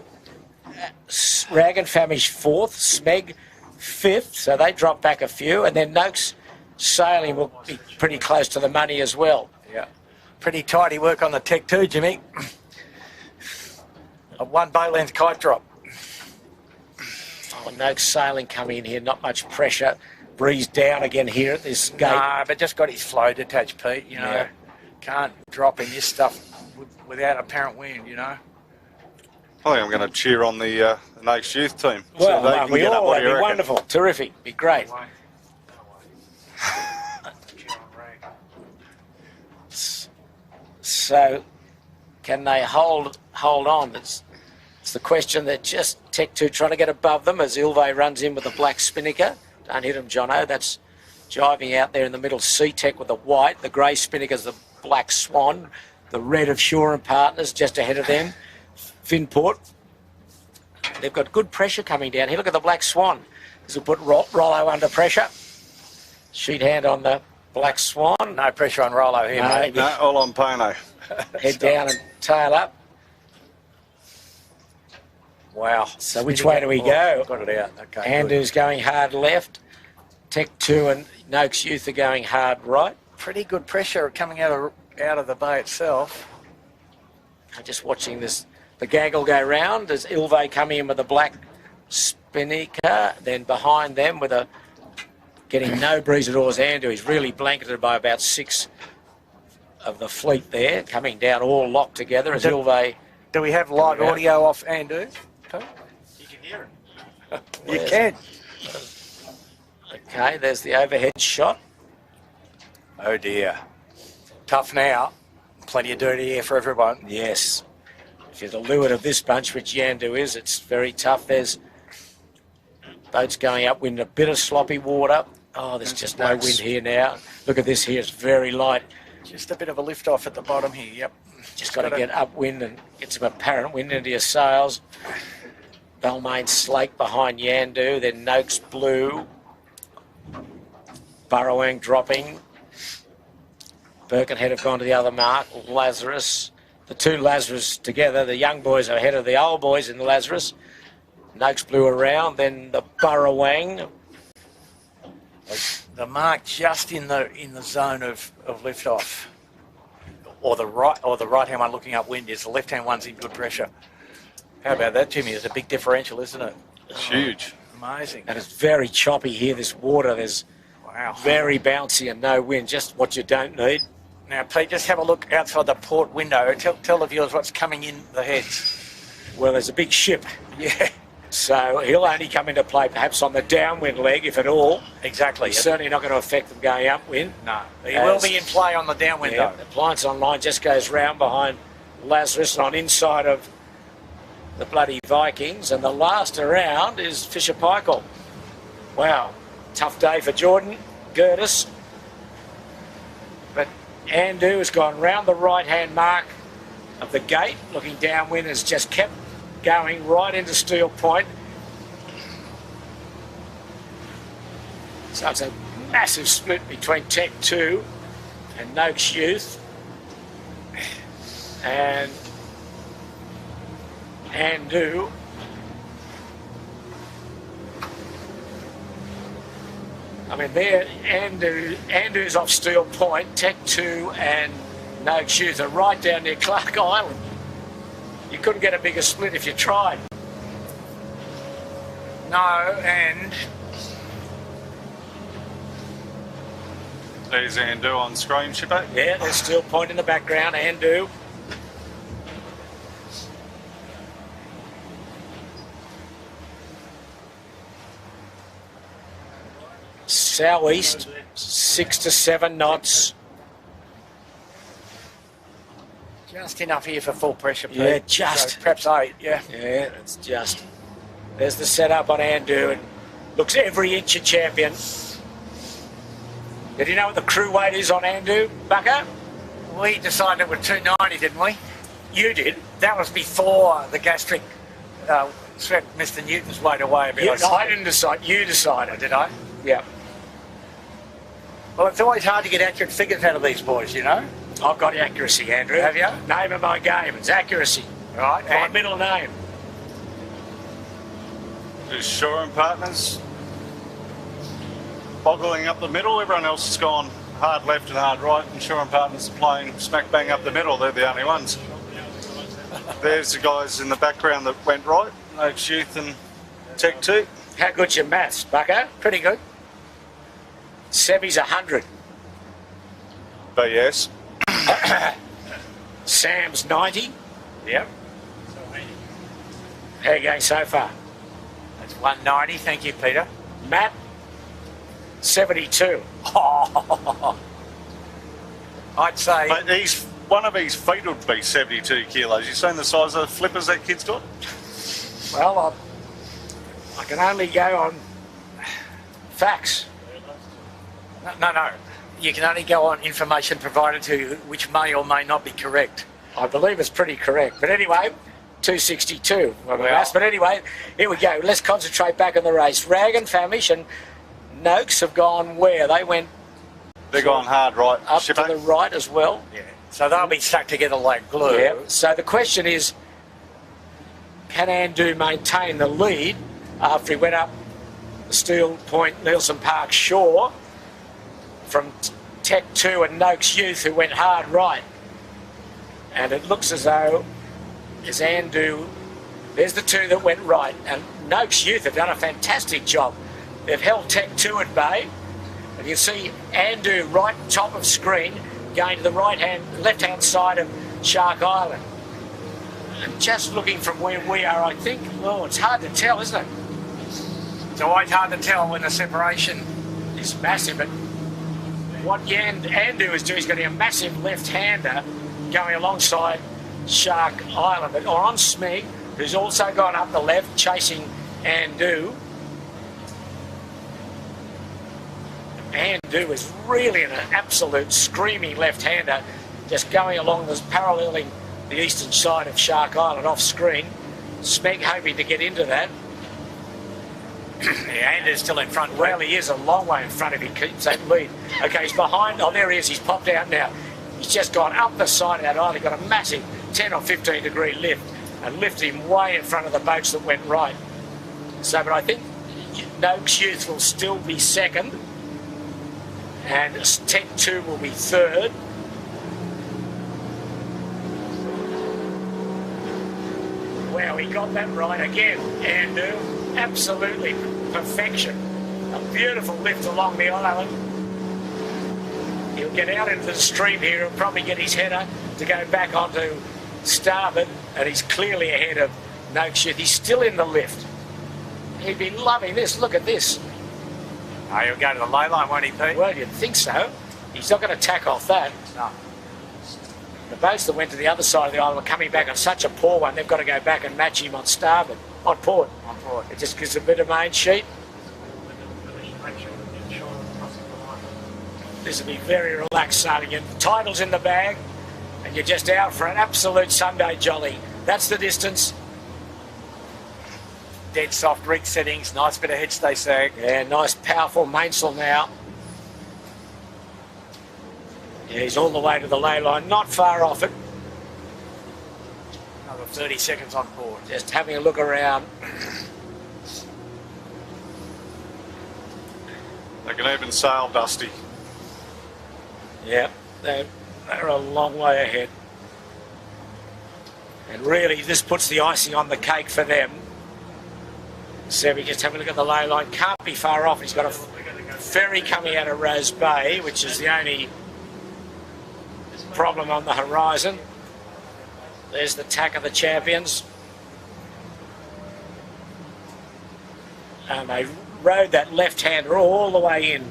Rag and Famish fourth. Smeg fifth. So they drop back a few. And then Noakes Sailing will be pretty close to the money as well. Yeah. Pretty tidy work on the Tech 2, Jimmy. A 1 boat length kite drop. Oh, Noakes Sailing coming in here. Not much pressure. Breeze down again here at this gate. Nah, but just got his flow detached, Pete. You know, Yeah. can't drop in this stuff without apparent wind, you know. I think I'm going to cheer on the Noakes Youth team. Well, they can we get up. all What would do be you reckon? wonderful. Terrific. Be great. So can they hold on? It's the question that just Tech 2 trying to get above them as Ilve runs in with the black spinnaker. Don't hit him, Jono. That's jiving out there in the middle. C-Tech with the white. The grey spinnaker's the black swan. The red of Shaw and Partners just ahead of them. Finport. They've got good pressure coming down here. Look at the black swan. This will put Rollo under pressure. Sheet hand on the black swan. No pressure on Rollo here, mate. No, all on Pano. Head down and tail up. Wow. So which way do we go? Got it out. Okay. Andu's going hard left. Tech 2 and Noakes Youth are going hard right. Pretty good pressure coming out of the bay itself. I'm just watching this. The gaggle go round. There's Ilve coming in with a black spinnaker. Then behind them with a getting no breeze at all is Andu. He's really blanketed by about 6 of the fleet there, coming down all locked together as Ilve. Do we have live audio off Andu? You can hear it. You can. Okay, there's the overhead shot. Oh dear. Tough now. Plenty of dirty here for everyone. Yes. If you're the leeward of this bunch, which Yandu is, it's very tough. There's boats going upwind, a bit of sloppy water. Oh, there's just no wind here now. Look at this here, it's very light. Just a bit of a lift off at the bottom here, yep. Just got to get upwind and get some apparent wind into your sails. Balmain Slate behind Yandu, then Noakes Blue. Burrowang dropping. Birkenhead have gone to the other mark. Lazarus. The two Lazarus together. The young boys are ahead of the old boys in the Lazarus. Noakes Blue around. Then the Burrowang. The mark just in the zone of liftoff. Or the right hand one looking upwind is the left hand one's in good pressure. How about that, Jimmy? There's a big differential, isn't it? It's huge. Amazing. And it's very choppy here, this water. There's very bouncy and no wind, just what you don't need. Now, Pete, just have a look outside the port window. Tell the viewers what's coming in the heads. Well, there's a big ship. Yeah. So he'll only come into play perhaps on the downwind leg, if at all. Exactly. He's certainly not going to affect them going upwind. No. He will be in play on the downwind, yeah, though. the Appliance Online just goes round behind Lazarus and on inside of the bloody Vikings. And the last around is Fisher Paykel. Wow. Tough day for Jordan Gertis. But Andu has gone round the right-hand mark of the gate, looking downwind, has just kept going right into Steel Point. So it's a massive split between Tech 2 and Noakes Youth. And Andu. I mean, there, Andu's off Steel Point, Tech 2 and Noakes Youth are right down near Clark Island. You couldn't get a bigger split if you tried. No, and There's Andu on screen, Shippo. Yeah, there's Steel Point in the background, Andu. Southeast, 6 to 7 knots. just enough here for full pressure, Pete. Yeah, just. So perhaps 8, yeah. Yeah, it's just. There's the setup on Andu and looks every inch a champion. Did you know what the crew weight is on Andu, Bucko? We decided it was 290, didn't we? You did. That was before the gastric swept Mr. Newton's weight away a bit. I didn't decide. You decided. Did I? Yeah. Well, it's always hard to get accurate figures out of these boys, you know. I've got accuracy, Andrew. Have you? Name of my game. It's accuracy. Right. My middle name. There's Shaw and Partners boggling up the middle. Everyone else has gone hard left and hard right, and Shaw and Partners are playing smack bang up the middle. They're the only ones. There's the guys in the background that went right. Noakes Youth and Tech 2. How good's your maths, Bucko? Pretty good. Sebi's 100. But yes, Sam's 90. Yep. How you going so far? That's 190. Thank you, Peter. Matt, 72. I'd say but he's one of his feet would be 72 kilos. You seen the size of the flippers that kid's got? Well, I can only go on facts. No. You can only go on information provided to you, which may or may not be correct. I believe it's pretty correct. But anyway, 262. But anyway, here we go. Let's concentrate back on the race. Rag and Famish and Noakes have gone where? They're going hard right. Up to the right as well. Yeah. So they'll be stuck together like glue. Yeah. So the question is, can Andu maintain the lead after he went up Steel Point, Nielsen Park Shore from Tech 2 and Noakes Youth, who went hard right? And it looks as though as Andu, there's the two that went right, and Noakes Youth have done a fantastic job. They've held Tech 2 at bay, and you see Andu right top of screen going to the left-hand side of Shark Island. And just looking from where we are, I think, it's hard to tell, isn't it? It's always hard to tell when the separation It's massive, but what Andu is doing is getting a massive left-hander going alongside Shark Island, but on Smeg, who's also gone up the left, chasing Andu. Andu is really an absolute screaming left-hander, just going along this, paralleling the eastern side of Shark Island off screen. Smeg hoping to get into that. Yeah, Andu's still in front. Well, he is a long way in front if he keeps that lead. Okay, he's behind. Oh, there he is. He's popped out now. He's just gone up the side of that island. Got a massive 10 or 15 degree lift and lifted him way in front of the boats that went right. So, but I think Noakes Youth will still be second, and Tech 2 will be third. Wow, he got that right again, Andu. Absolutely perfection. A beautiful lift along the island. He'll get out into the stream here. He'll probably get his header to go back onto starboard, and he's clearly ahead of Noakes Youth. He's still in the lift. He'd be loving this. Look at this. Oh, he'll go to the low line, won't he, Pete? Well, you'd think so. He's not going to tack off that. No. The boats that went to the other side of the island are coming back on such a poor one, they've got to go back and match him on starboard, on port. On port. It just gives a bit of main sheet. This will be very relaxed sailing. Your title's in the bag, and you're just out for an absolute Sunday jolly. That's the distance. Dead soft rig settings, nice bit of head stay sag. Yeah, nice powerful mainsail now. Yeah, he's all the way to the ley line, not far off it. Another 30 seconds on board. Just having a look around. They can even sail, Dusty. Yeah, they're a long way ahead. And really, this puts the icing on the cake for them. Sebby, just have a look at the ley line. Can't be far off. He's got a ferry coming out of Rose Bay, which is the only problem on the horizon. There's the tack of the champions. And they rode that left-hander all the way in.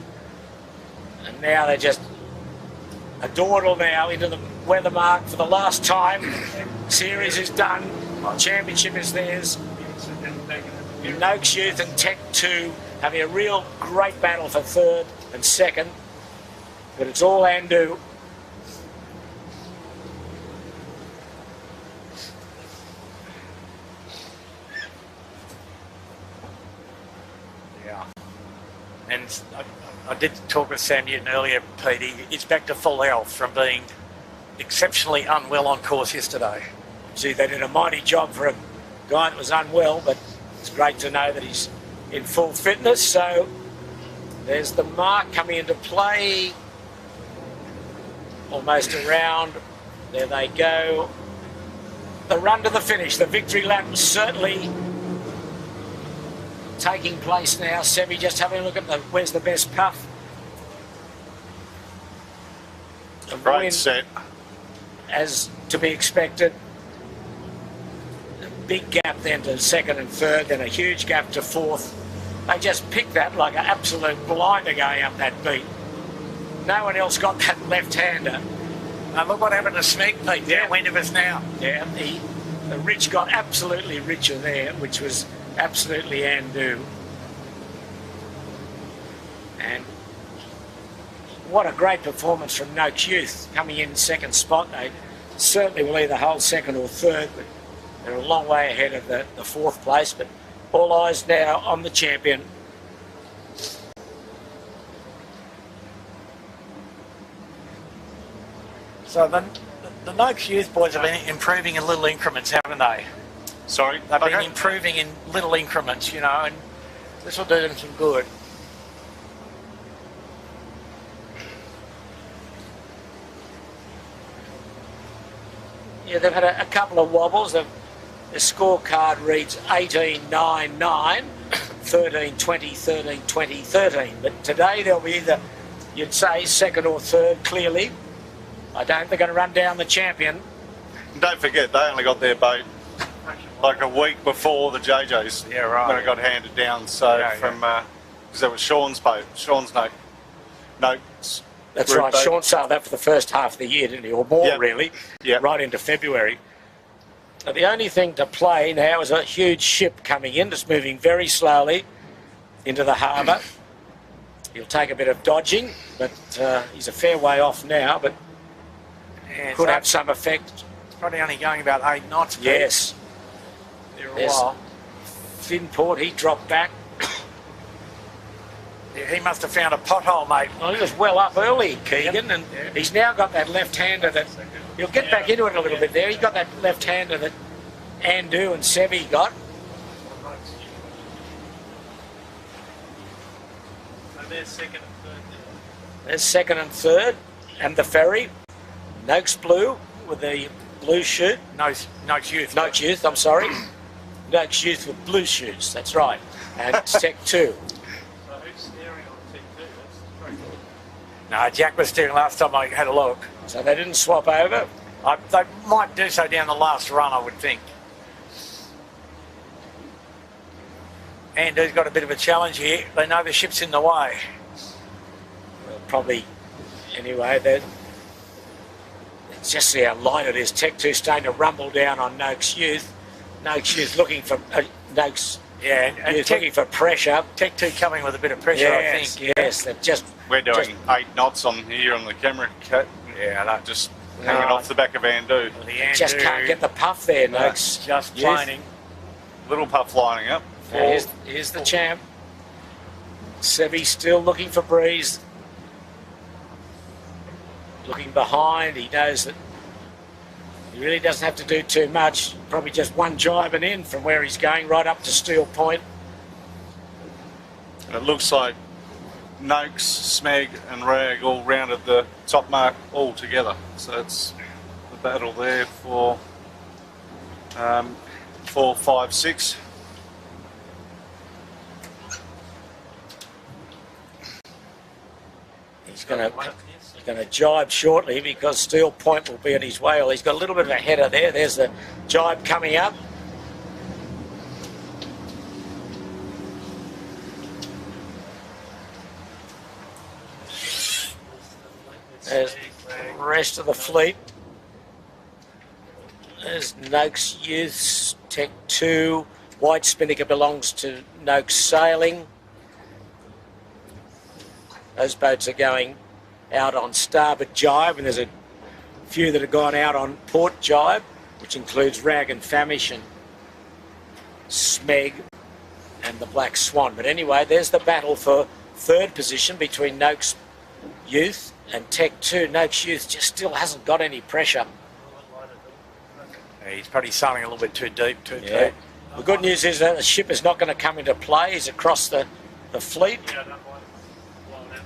And now they're just a dawdle now into the weather mark for the last time. Series is done. Championship is theirs. Noakes Youth and Tech 2 having a real great battle for third and second. But it's all Andu. Yeah. And I did talk with Sam Newton earlier, Pete. He's back to full health from being exceptionally unwell on course yesterday. Gee, they did a mighty job for a guy that was unwell, but it's great to know that he's in full fitness. So there's the mark coming into play. Almost around. There they go. The run to the finish. The victory lap certainly taking place now. Sebby just having a look at where's the best puff. A Great win, set. as to be expected. A big gap then to second and third, then a huge gap to fourth. They just picked that like an absolute blinder going up that beat. No one else got that left-hander. Now look what happened to Smeg, Pete, downwind of us now. Yeah, the rich got absolutely richer there, which was absolutely Andu. And what a great performance from Noakes Youth, coming in second spot. They certainly will either hold second or third, but they're a long way ahead of the fourth place. But all eyes now on the champion. So the Noakes Youth boys have been improving in little increments, haven't they? Sorry? They've been improving in little increments, you know, and this will do them some good. Yeah, they've had a couple of wobbles. The scorecard reads 18-9-9, 13-20, 13-20, 13. But today they'll be either, you'd say, second or third, clearly. I don't think they're going to run down the champion. Don't forget, they only got their boat like a week before the JJ's. Yeah, right. When it got handed down. So because that was Sean's boat, Sean's Noakes. That's right. Boat. Sean sailed that for the first half of the year, didn't he? Or more, really. Yeah. Right into February. Now, the only thing to play now is a huge ship coming in. It's moving very slowly into the harbour. He'll take a bit of dodging, but he's a fair way off now, but could have some effect. Probably only going about 8 knots. Pete. Yes. There a There's while. Finport, he dropped back. Yeah, he must have found a pothole, mate. Well, he was well up early, Keegan, and he's now got that left-hander that... He'll get back into it a little bit there. He got that left-hander that Andu and Sevi got. So there's second and third. There's second and third, and the ferry. Noakes Blue with the blue chute. Noakes Youth. Noakes Youth, I'm sorry. Noakes Youth with blue chutes, that's right. And Tech 2. So who's steering on Tech 2? That's very good. No, Jack was steering last time I had a look. So they didn't swap over. They might do so down the last run, I would think. Andu's got a bit of a challenge here. They know the ship's in the way. Well, probably, anyway, let's just see how light it is. Tech 2 starting to rumble down on Noakes Youth. Noakes Youth looking for... Noakes Youth looking for pressure. Tech 2 coming with a bit of pressure, Yes, I think. yes, they're just... We're doing 8 knots on here on the camera cut. Yeah, that Just hanging off the back of Andu. the Andu just can't get the puff there, Noakes. just Youth. planing. Little puff lining up. Here's the champ. Sevi still looking for breeze. Looking behind. He knows that he really doesn't have to do too much. Probably just one jibe and in from where he's going right up to Steel Point. And it looks like Noakes, Smeg and Rag all rounded the top mark all together. So it's the battle there for 4, 5, 6. He's going to jibe shortly because Steel Point will be at his whale. He's got a little bit of a header there. There's the jibe coming up. There's the rest of the fleet. There's Noakes Youth, Tech 2. White Spinnaker belongs to Noakes Sailing. Those boats are going out on starboard jibe, and there's a few that have gone out on port jibe, which includes Rag and Famish and Smeg and the Black Swan. But anyway, there's the battle for third position between Noakes Youth and Tech 2. Noakes Youth just still hasn't got any pressure. Yeah, he's probably sailing a little bit too deep, too Yeah. deep. The good news is that the ship is not going to come into play. He's across the fleet. Yeah, I don't mind blowing out.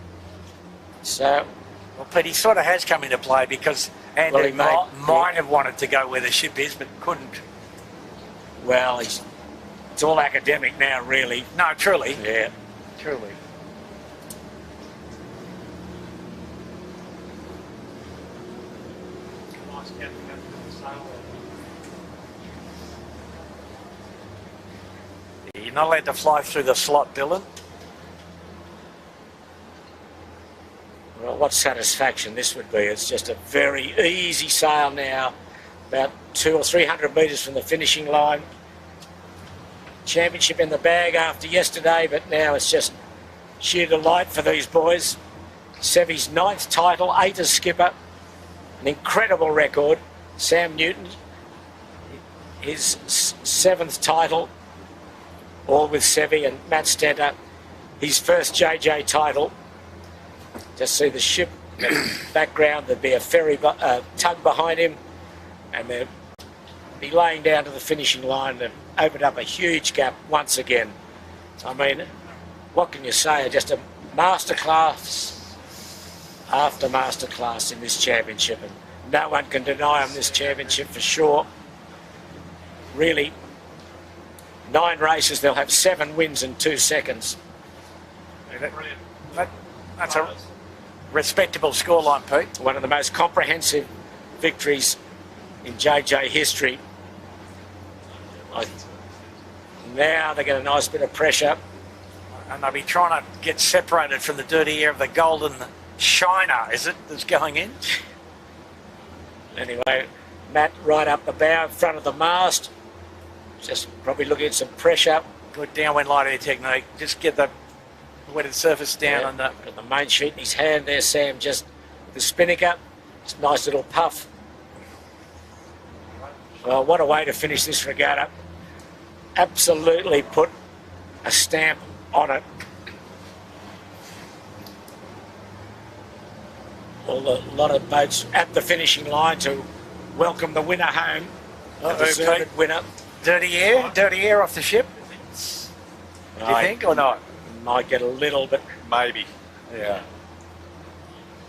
So, Well, Pete, he sort of has come into play because Andu Well, he might have wanted to go where the ship is, but couldn't. well, it's all academic now, really. No, truly. Yeah. Truly. Nice captain up to the sail. You're not allowed to fly through the slot, Dylan. Well, what satisfaction this would be. It's just a very easy sail now, about 200 or 300 metres from the finishing line. Championship in the bag after yesterday, but now it's just sheer delight for these boys. Sevy's 9th title, 8 as skipper, an incredible record. Sam Newton, his 7th title, all with Sevy, and Matt Stenter, his first JJ title. Just see the ship in the background. There'd be a ferry tug behind him, and they'd be laying down to the finishing line. They've opened up a huge gap once again. I mean, what can you say? Just a masterclass after masterclass in this championship, and no one can deny them this championship for sure. Really, 9 races, they'll have 7 wins in 2 seconds. That's a respectable scoreline, Pete. One of the most comprehensive victories in JJ history. Now they get a nice bit of pressure. And they'll be trying to get separated from the dirty air of the golden shiner, is it, that's going in? Anyway, Matt right up the bow in front of the mast. Just probably looking at some pressure. Good downwind light air technique. Just get the wetted surface down on the main sheet in his hand there, Sam, just the spinnaker. It's a nice little puff. Well, what a way to finish this regatta. Absolutely put a stamp on it. A lot of boats at the finishing line to welcome the winner home. The deserved winner. Dirty air off the ship. Do you think or not? Might get a little, but Maybe. Yeah.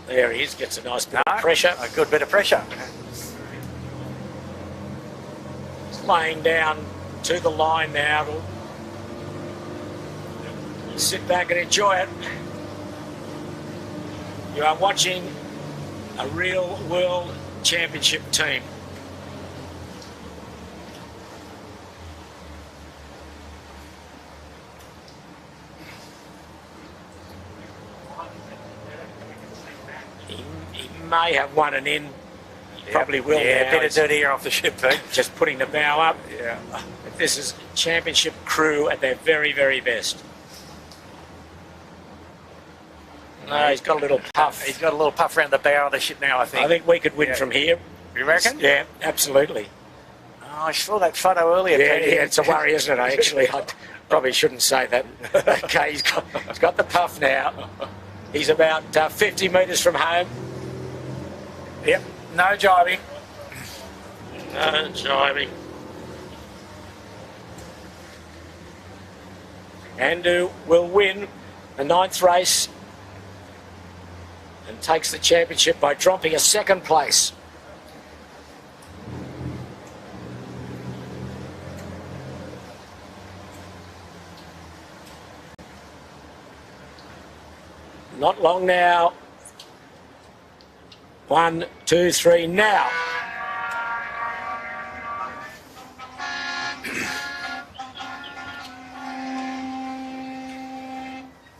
there he is. Gets a nice bit of pressure. A good bit of pressure. It's laying down to the line now. Sit back and enjoy it. You are watching a real world championship team. He may have won an in. Probably will. Yeah, now. a bit of dirty air off the ship, Pete. Just putting the bow up. Yeah. This is championship crew at their very, very best. No, he's got a little puff. He's got a little puff around the bow of the ship now, I think. I think we could win from here. You reckon? Yeah, absolutely. Oh, I saw that photo earlier. Yeah, Pete. it's a worry, isn't it? Actually, I probably shouldn't say that. Okay, he's got the puff now. He's about 50 metres from home. Yep, no jibing. No jibing. Andu will win the 9th race and takes the championship by dropping a 2nd place. Not long now. 1, 2, 3, now.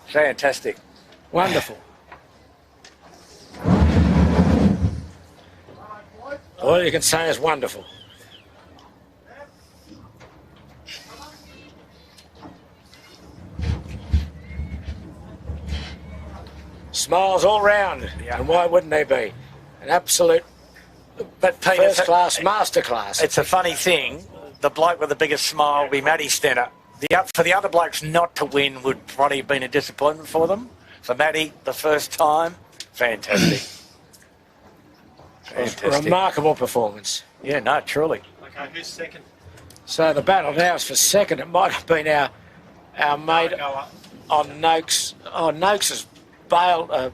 Fantastic. Wonderful. All you can say is wonderful. Smiles all round, and why wouldn't they be? An absolute first-class masterclass. It's a funny thing. The bloke with the biggest smile will be Matty Stenter. For the other blokes not to win would probably have been a disappointment for them. For Matty, the first time, fantastic. Fantastic. Remarkable performance. Yeah, no, truly. Okay, who's second? So the battle now is for second. It might have been our mate on Noakes. Oh, Noakes has bailed,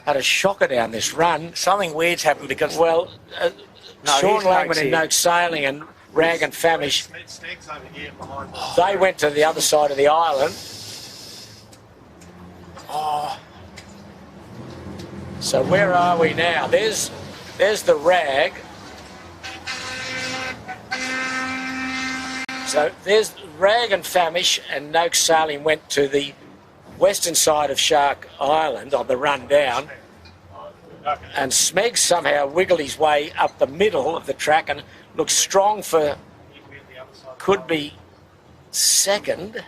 had a shocker down this run. Something weird's happened because... Well, Sean Langman in here. Noakes Sailing and Rag and Famish, Steg's over here behind us. they went to the other side of the island. Oh. So where are we now? There's the Rag. So there's Rag and Famish and Noakes Sailing went to the western side of Shark Island on the run down. And Smeg somehow wiggled his way up the middle of the track and looks strong for, could be second.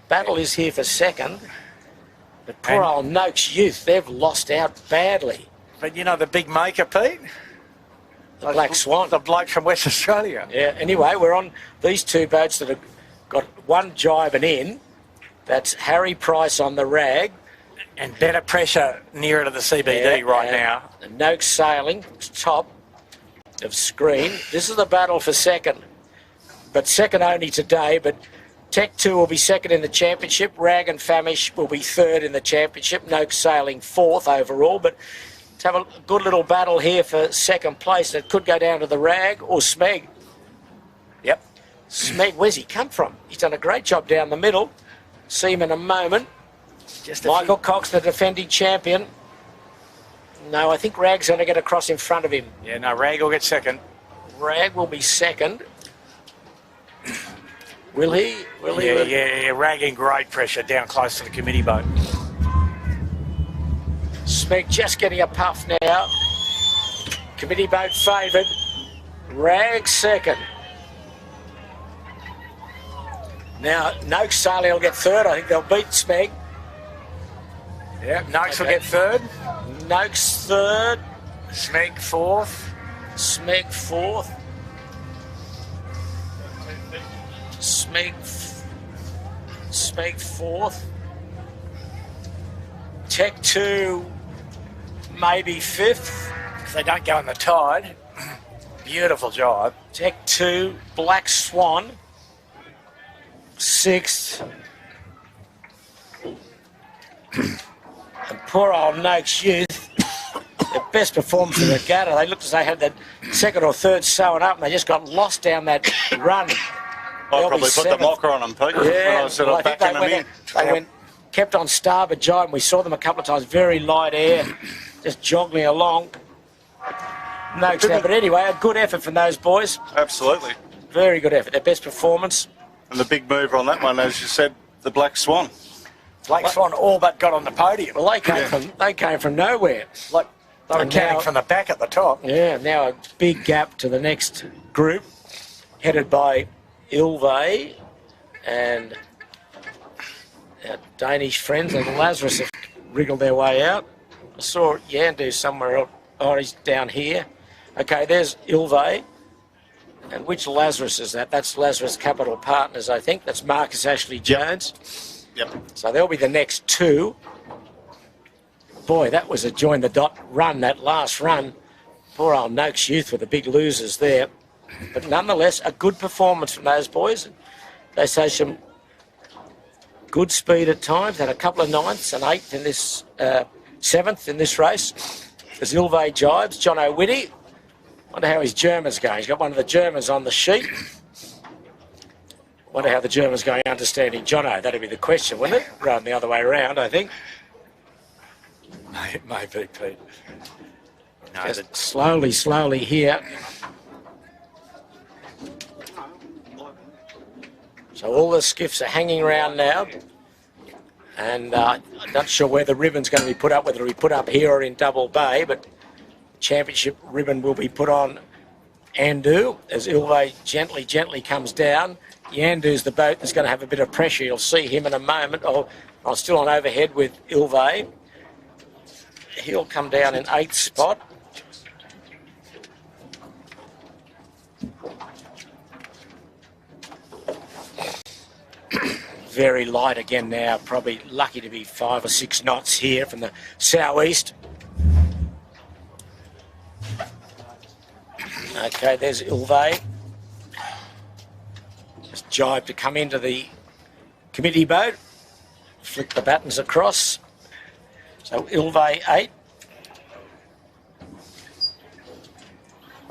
Battle is here for second. But poor old Noakes Youth, they've lost out badly. But you know the big maker, Pete? The Black Swan. The bloke from West Australia. Yeah, anyway, we're on these two boats that have got one jibing in. That's Harry Price on the rag. And better pressure nearer to the CBD now. And Noakes sailing, top of screen. This is the battle for second. But second only today, but Tech 2 will be second in the championship. Rag and Famish will be third in the championship. Noakes sailing fourth overall, but to have a good little battle here for second place. It could go down to the Rag or Smeg. Yep. Smeg, where's he come from? He's done a great job down the middle. See him in a moment. Just Michael Cox, the defending champion. No, I think Rag's going to get across in front of him. Yeah, no, Rag will get second. Rag will be second. Will he? Yeah, Rag in great pressure down close to the committee boat. Smeg just getting a puff now. Committee boat favoured. Rag second. Now, Noakes sailing will get third. I think they'll beat Smeg. Yeah, Noakes will get third. Noakes third. Smeg fourth. Smeg fourth. Smeg fourth. Tech 2 maybe fifth. If they don't go in the tide. Beautiful job. Tech 2, Black Swan, sixth. And poor old Noakes Youth, their best performance in the regatta. They looked as they had that second or third sewing up and they just got lost down that run. I probably put the mocker on them, Pete. Yeah, I was sort of backing them in. They kept on starboard jibe, and we saw them a couple of times, very light air, just joggling along. Noakes now, but anyway, a good effort from those boys. Absolutely. Very good effort, their best performance. And the big mover on that one, as you said, the Black Swan. Black Swan all but got on the podium. Well, they came from nowhere. Like they were And counting now- from the back at the top. Yeah, now a big gap to the next group, headed by Ilve and our Danish friends and Lazarus have wriggled their way out. I saw Yandu somewhere else. Oh, he's down here. Okay, there's Ilve. And which Lazarus is that? That's Lazarus Capital Partners, I think. That's Marcus Ashley Jones. Yep. So they'll be the next two. Boy, that was a join the dot run, that last run. Poor old Noakes Youth were the big losers there. But nonetheless, a good performance from those boys. They say some good speed at times. Had a couple of ninths and eighth in this, seventh in this race. There's Ilve jibes. John O'Witty. Wonder how his German's going. He's got one of the Germans on the sheet. Wonder how the German's going understanding Jono. That'd be the question, wouldn't it? Rather than the other way around, I think. Maybe, Pete. No, Just slowly here. So all the skiffs are hanging around now. And I'm not sure where the ribbon's going to be put up, whether it'll be put up here or in Double Bay, but the championship ribbon will be put on Andu as Ilve gently comes down. Yandu's the boat that's going to have a bit of pressure. You'll see him in a moment. I'm still on overhead with Ilve. He'll come down in 8th spot. Very light again now, probably lucky to be 5 or 6 knots here from the southeast. Okay, there's Ilve. Just jibe to come into the committee boat. Flick the battens across. So Ilve 8.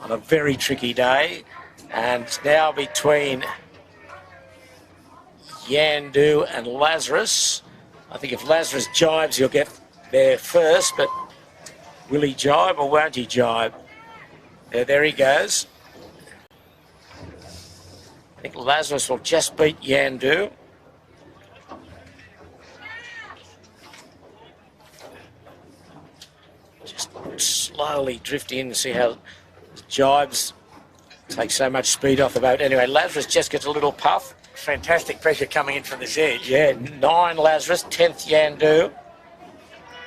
On a very tricky day. And it's now between Yandu and Lazarus. I think if Lazarus jibes, he'll get there first, but will he jibe or won't he jibe? There he goes. I think Lazarus will just beat Yandu. slowly drifting in. See how the jibes take so much speed off the boat. Anyway, Lazarus just gets a little puff. Fantastic pressure coming in from this edge. Yeah, 9 Lazarus, 10th Yandu.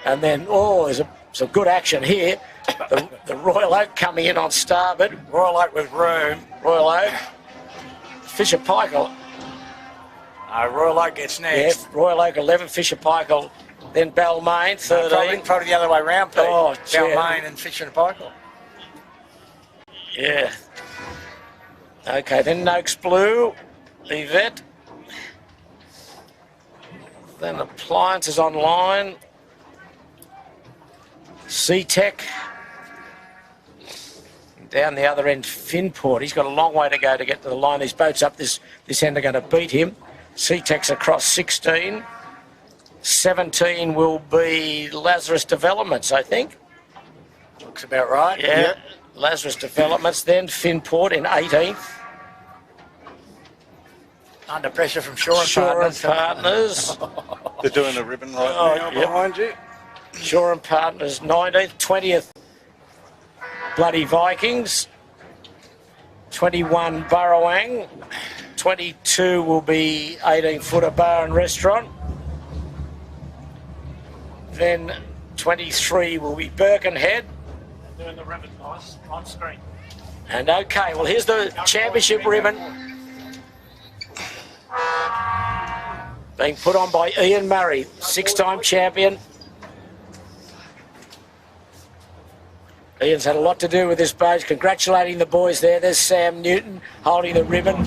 And then, there's some good action here. The Royal Oak coming in on starboard. Royal Oak with room. Royal Oak. Fisher Paykel. Royal Oak gets next. Yeah, Royal Oak 11, Fisher Paykel. Then Balmain, 13. Probably the other way round, Pete. Oh, Balmain and Fisher and Paykel. Yeah. Okay, then Noakes Blue, Yvette. Then Appliances Online. C-Tech. Down the other end, Finport. He's got a long way to go to get to the line. These boats up this end are going to beat him. C-Tech's across 16. 17 will be Lazarus Developments, I think. Looks about right. Yeah. Lazarus Developments, then Finport in 18th. Under pressure from Shore and Shore and Partners. Partners. They're doing the ribbon right now behind you. Shore and Partners 19th. 20th, Bloody Vikings. 21, Burrowang. 22 will be 18-footer Bar and Restaurant. Then 23 will be Birkenhead. They're doing the ribbon, guys, on screen. And okay, well, here's the championship ribbon being put on by Ian Murray, 6-time champion. Ian's had a lot to do with this boat. Congratulating the boys there. There's Sam Newton holding the ribbon.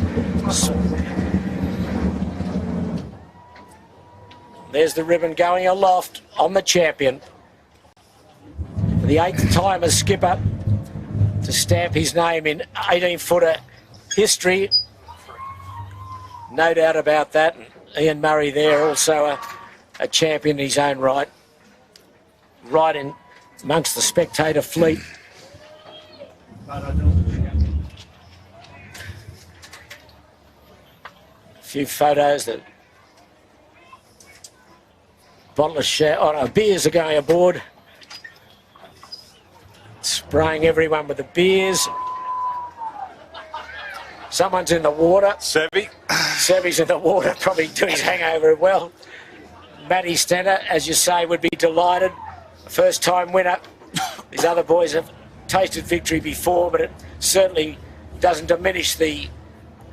There's the ribbon going aloft on the champion. For the 8th time as skipper to stamp his name in 18-footer history. No doubt about that. And Ian Murray there, also a champion in his own right. Right in amongst the spectator fleet. A few photos that bottle of beers are going aboard. Spraying everyone with the beers. Someone's in the water. Sevy's in the water, probably doing his hangover well. Matty Stenner, as you say, would be delighted. First time winner. These other boys have tasted victory before, but it certainly doesn't diminish the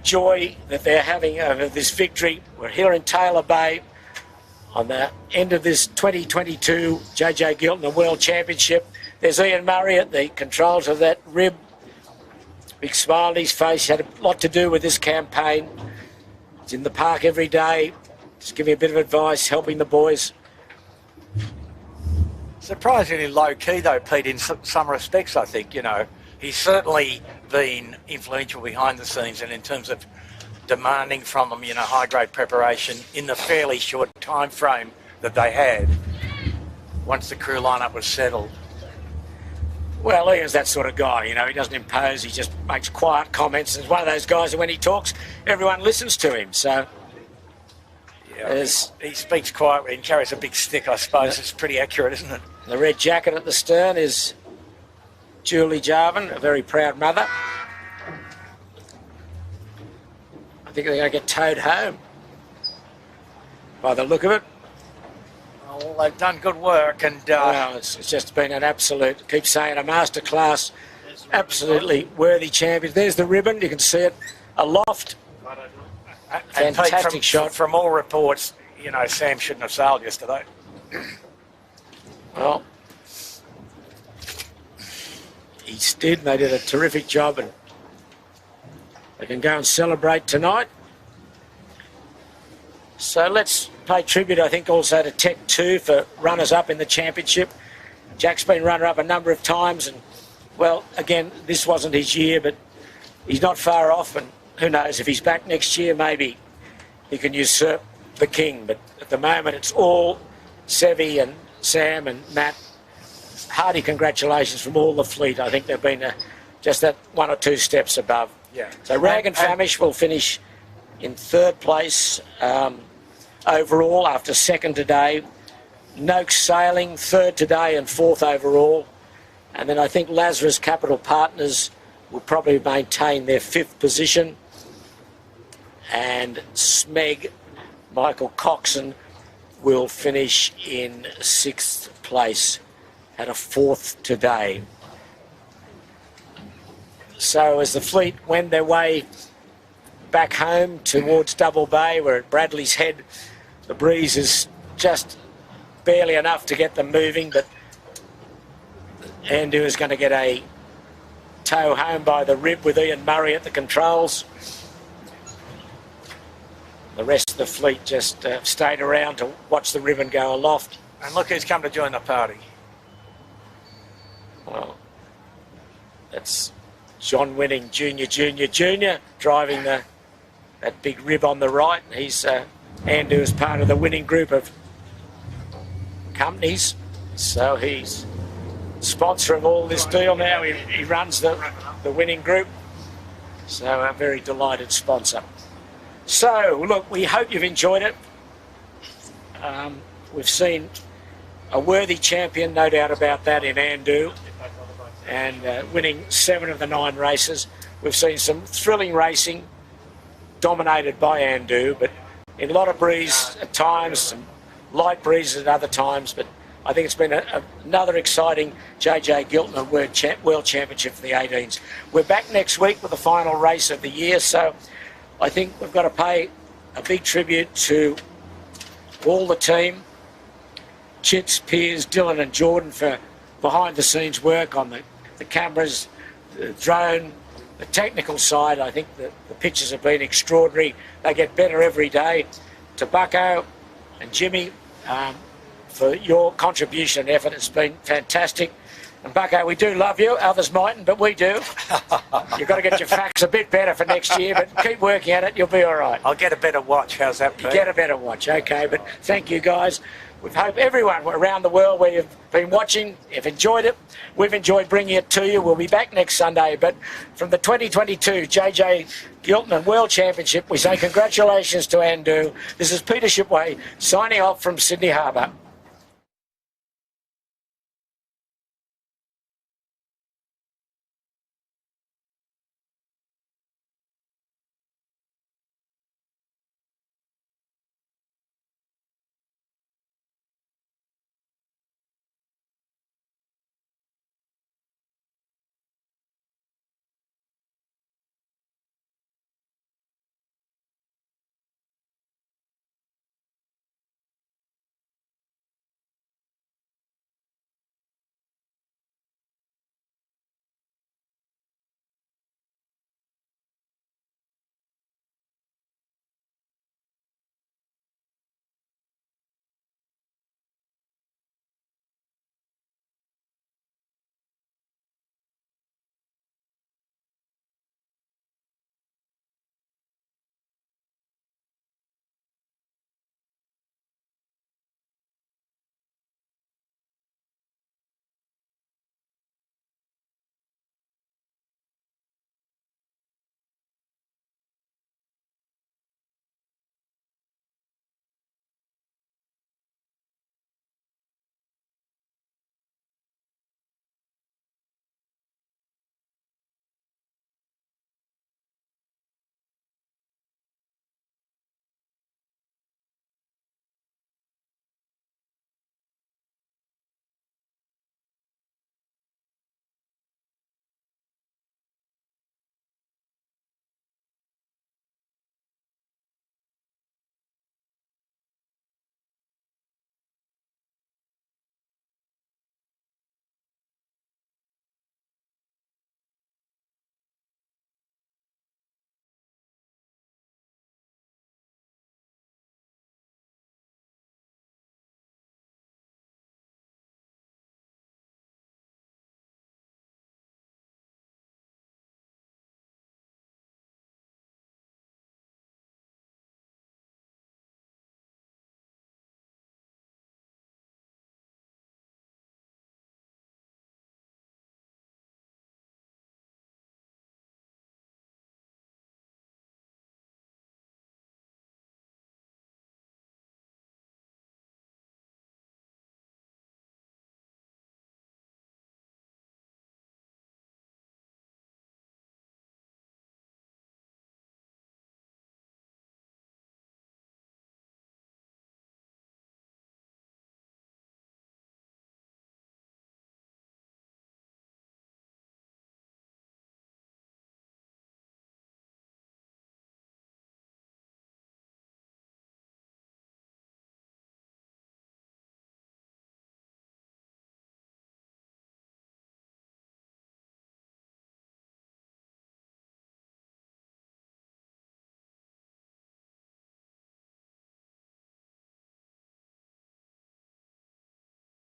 joy that they're having over this victory. We're here in Taylor Bay on the end of this 2022 JJ Giltinan World Championship. There's Ian Murray at the controls of that rib. Big smile on his face. Had a lot to do with this campaign. He's in the park every day, just giving a bit of advice, helping the boys. Surprisingly low key though, Pete, in some respects, I think. He's certainly been influential behind the scenes and in terms of demanding from them, high grade preparation in the fairly short time frame that they had once the crew lineup was settled. Well, Ian's that sort of guy, he doesn't impose, he just makes quiet comments. He's one of those guys that when he talks, everyone listens to him, so... Yeah, he speaks quietly and carries a big stick, I suppose. It's pretty accurate, isn't it? The red jacket at the stern is Julie Jarvin, a very proud mother. I think they're going to get towed home by the look of it. Well, they've done good work and... Well, it's just been an absolute, keep saying, a masterclass, absolutely worthy champion. There's the ribbon, you can see it aloft. And Fantastic Pete, shot. From all reports, Sam shouldn't have sailed yesterday. Well, he did, and they did a terrific job, and they can go and celebrate tonight. So let's pay tribute, I think, also to Tech 2 for runners-up in the championship. Jack's been runner-up a number of times, and, well, again, this wasn't his year, but he's not far off, and who knows, if he's back next year, maybe he can usurp the king. But at the moment, it's all Sevy and Sam and Matt. Hearty congratulations from all the fleet. I think they've been just that 1 or 2 steps above. Yeah. So Rag and Famish will finish in 3rd place overall after 2nd today. Noakes Sailing 3rd today and 4th overall. And then I think Lazarus Capital Partners will probably maintain their 5th position. And Smeg, Michael Coxon, will finish in 6th place, had a 4th today. So as the fleet wend their way back home towards Double Bay, we're at Bradley's Head. The breeze is just barely enough to get them moving, but Andu is going to get a tow home by the rib with Ian Murray at the controls. The rest of the fleet just stayed around to watch the ribbon go aloft. And look who's come to join the party. Well, that's John Winning Junior, driving that big rib on the right. He's Andu is part of the winning group of companies, so he's sponsoring all this deal now. He runs the winning group, so a very delighted sponsor. So look, we hope you've enjoyed it. We've seen a worthy champion, no doubt about that, in Andu, and winning 7 of the 9 races. We've seen some thrilling racing dominated by Andu, but in a lot of breeze at times, some light breezes at other times, but I think it's been another exciting JJ Giltinan World Championship for the 18s. We're back next week with the final race of the year, so I think we've got to pay a big tribute to all the team, Chits, Piers, Dylan and Jordan, for behind-the-scenes work on the cameras, the drone, the technical side. I think the pictures have been extraordinary. They get better every day. To Bucko and Jimmy, for your contribution and effort. It's been fantastic. And Bucko, we do love you. Others mightn't, but we do. You've got to get your facts a bit better for next year, but keep working at it. You'll be all right. I'll get a better watch. How's that, Pete? Get a better watch, okay. But thank you, guys. We hope everyone around the world where you've been watching, have enjoyed it. We've enjoyed bringing it to you. We'll be back next Sunday. But from the 2022 JJ Giltinan World Championship, we say congratulations to Andu. This is Peter Shipway signing off from Sydney Harbour.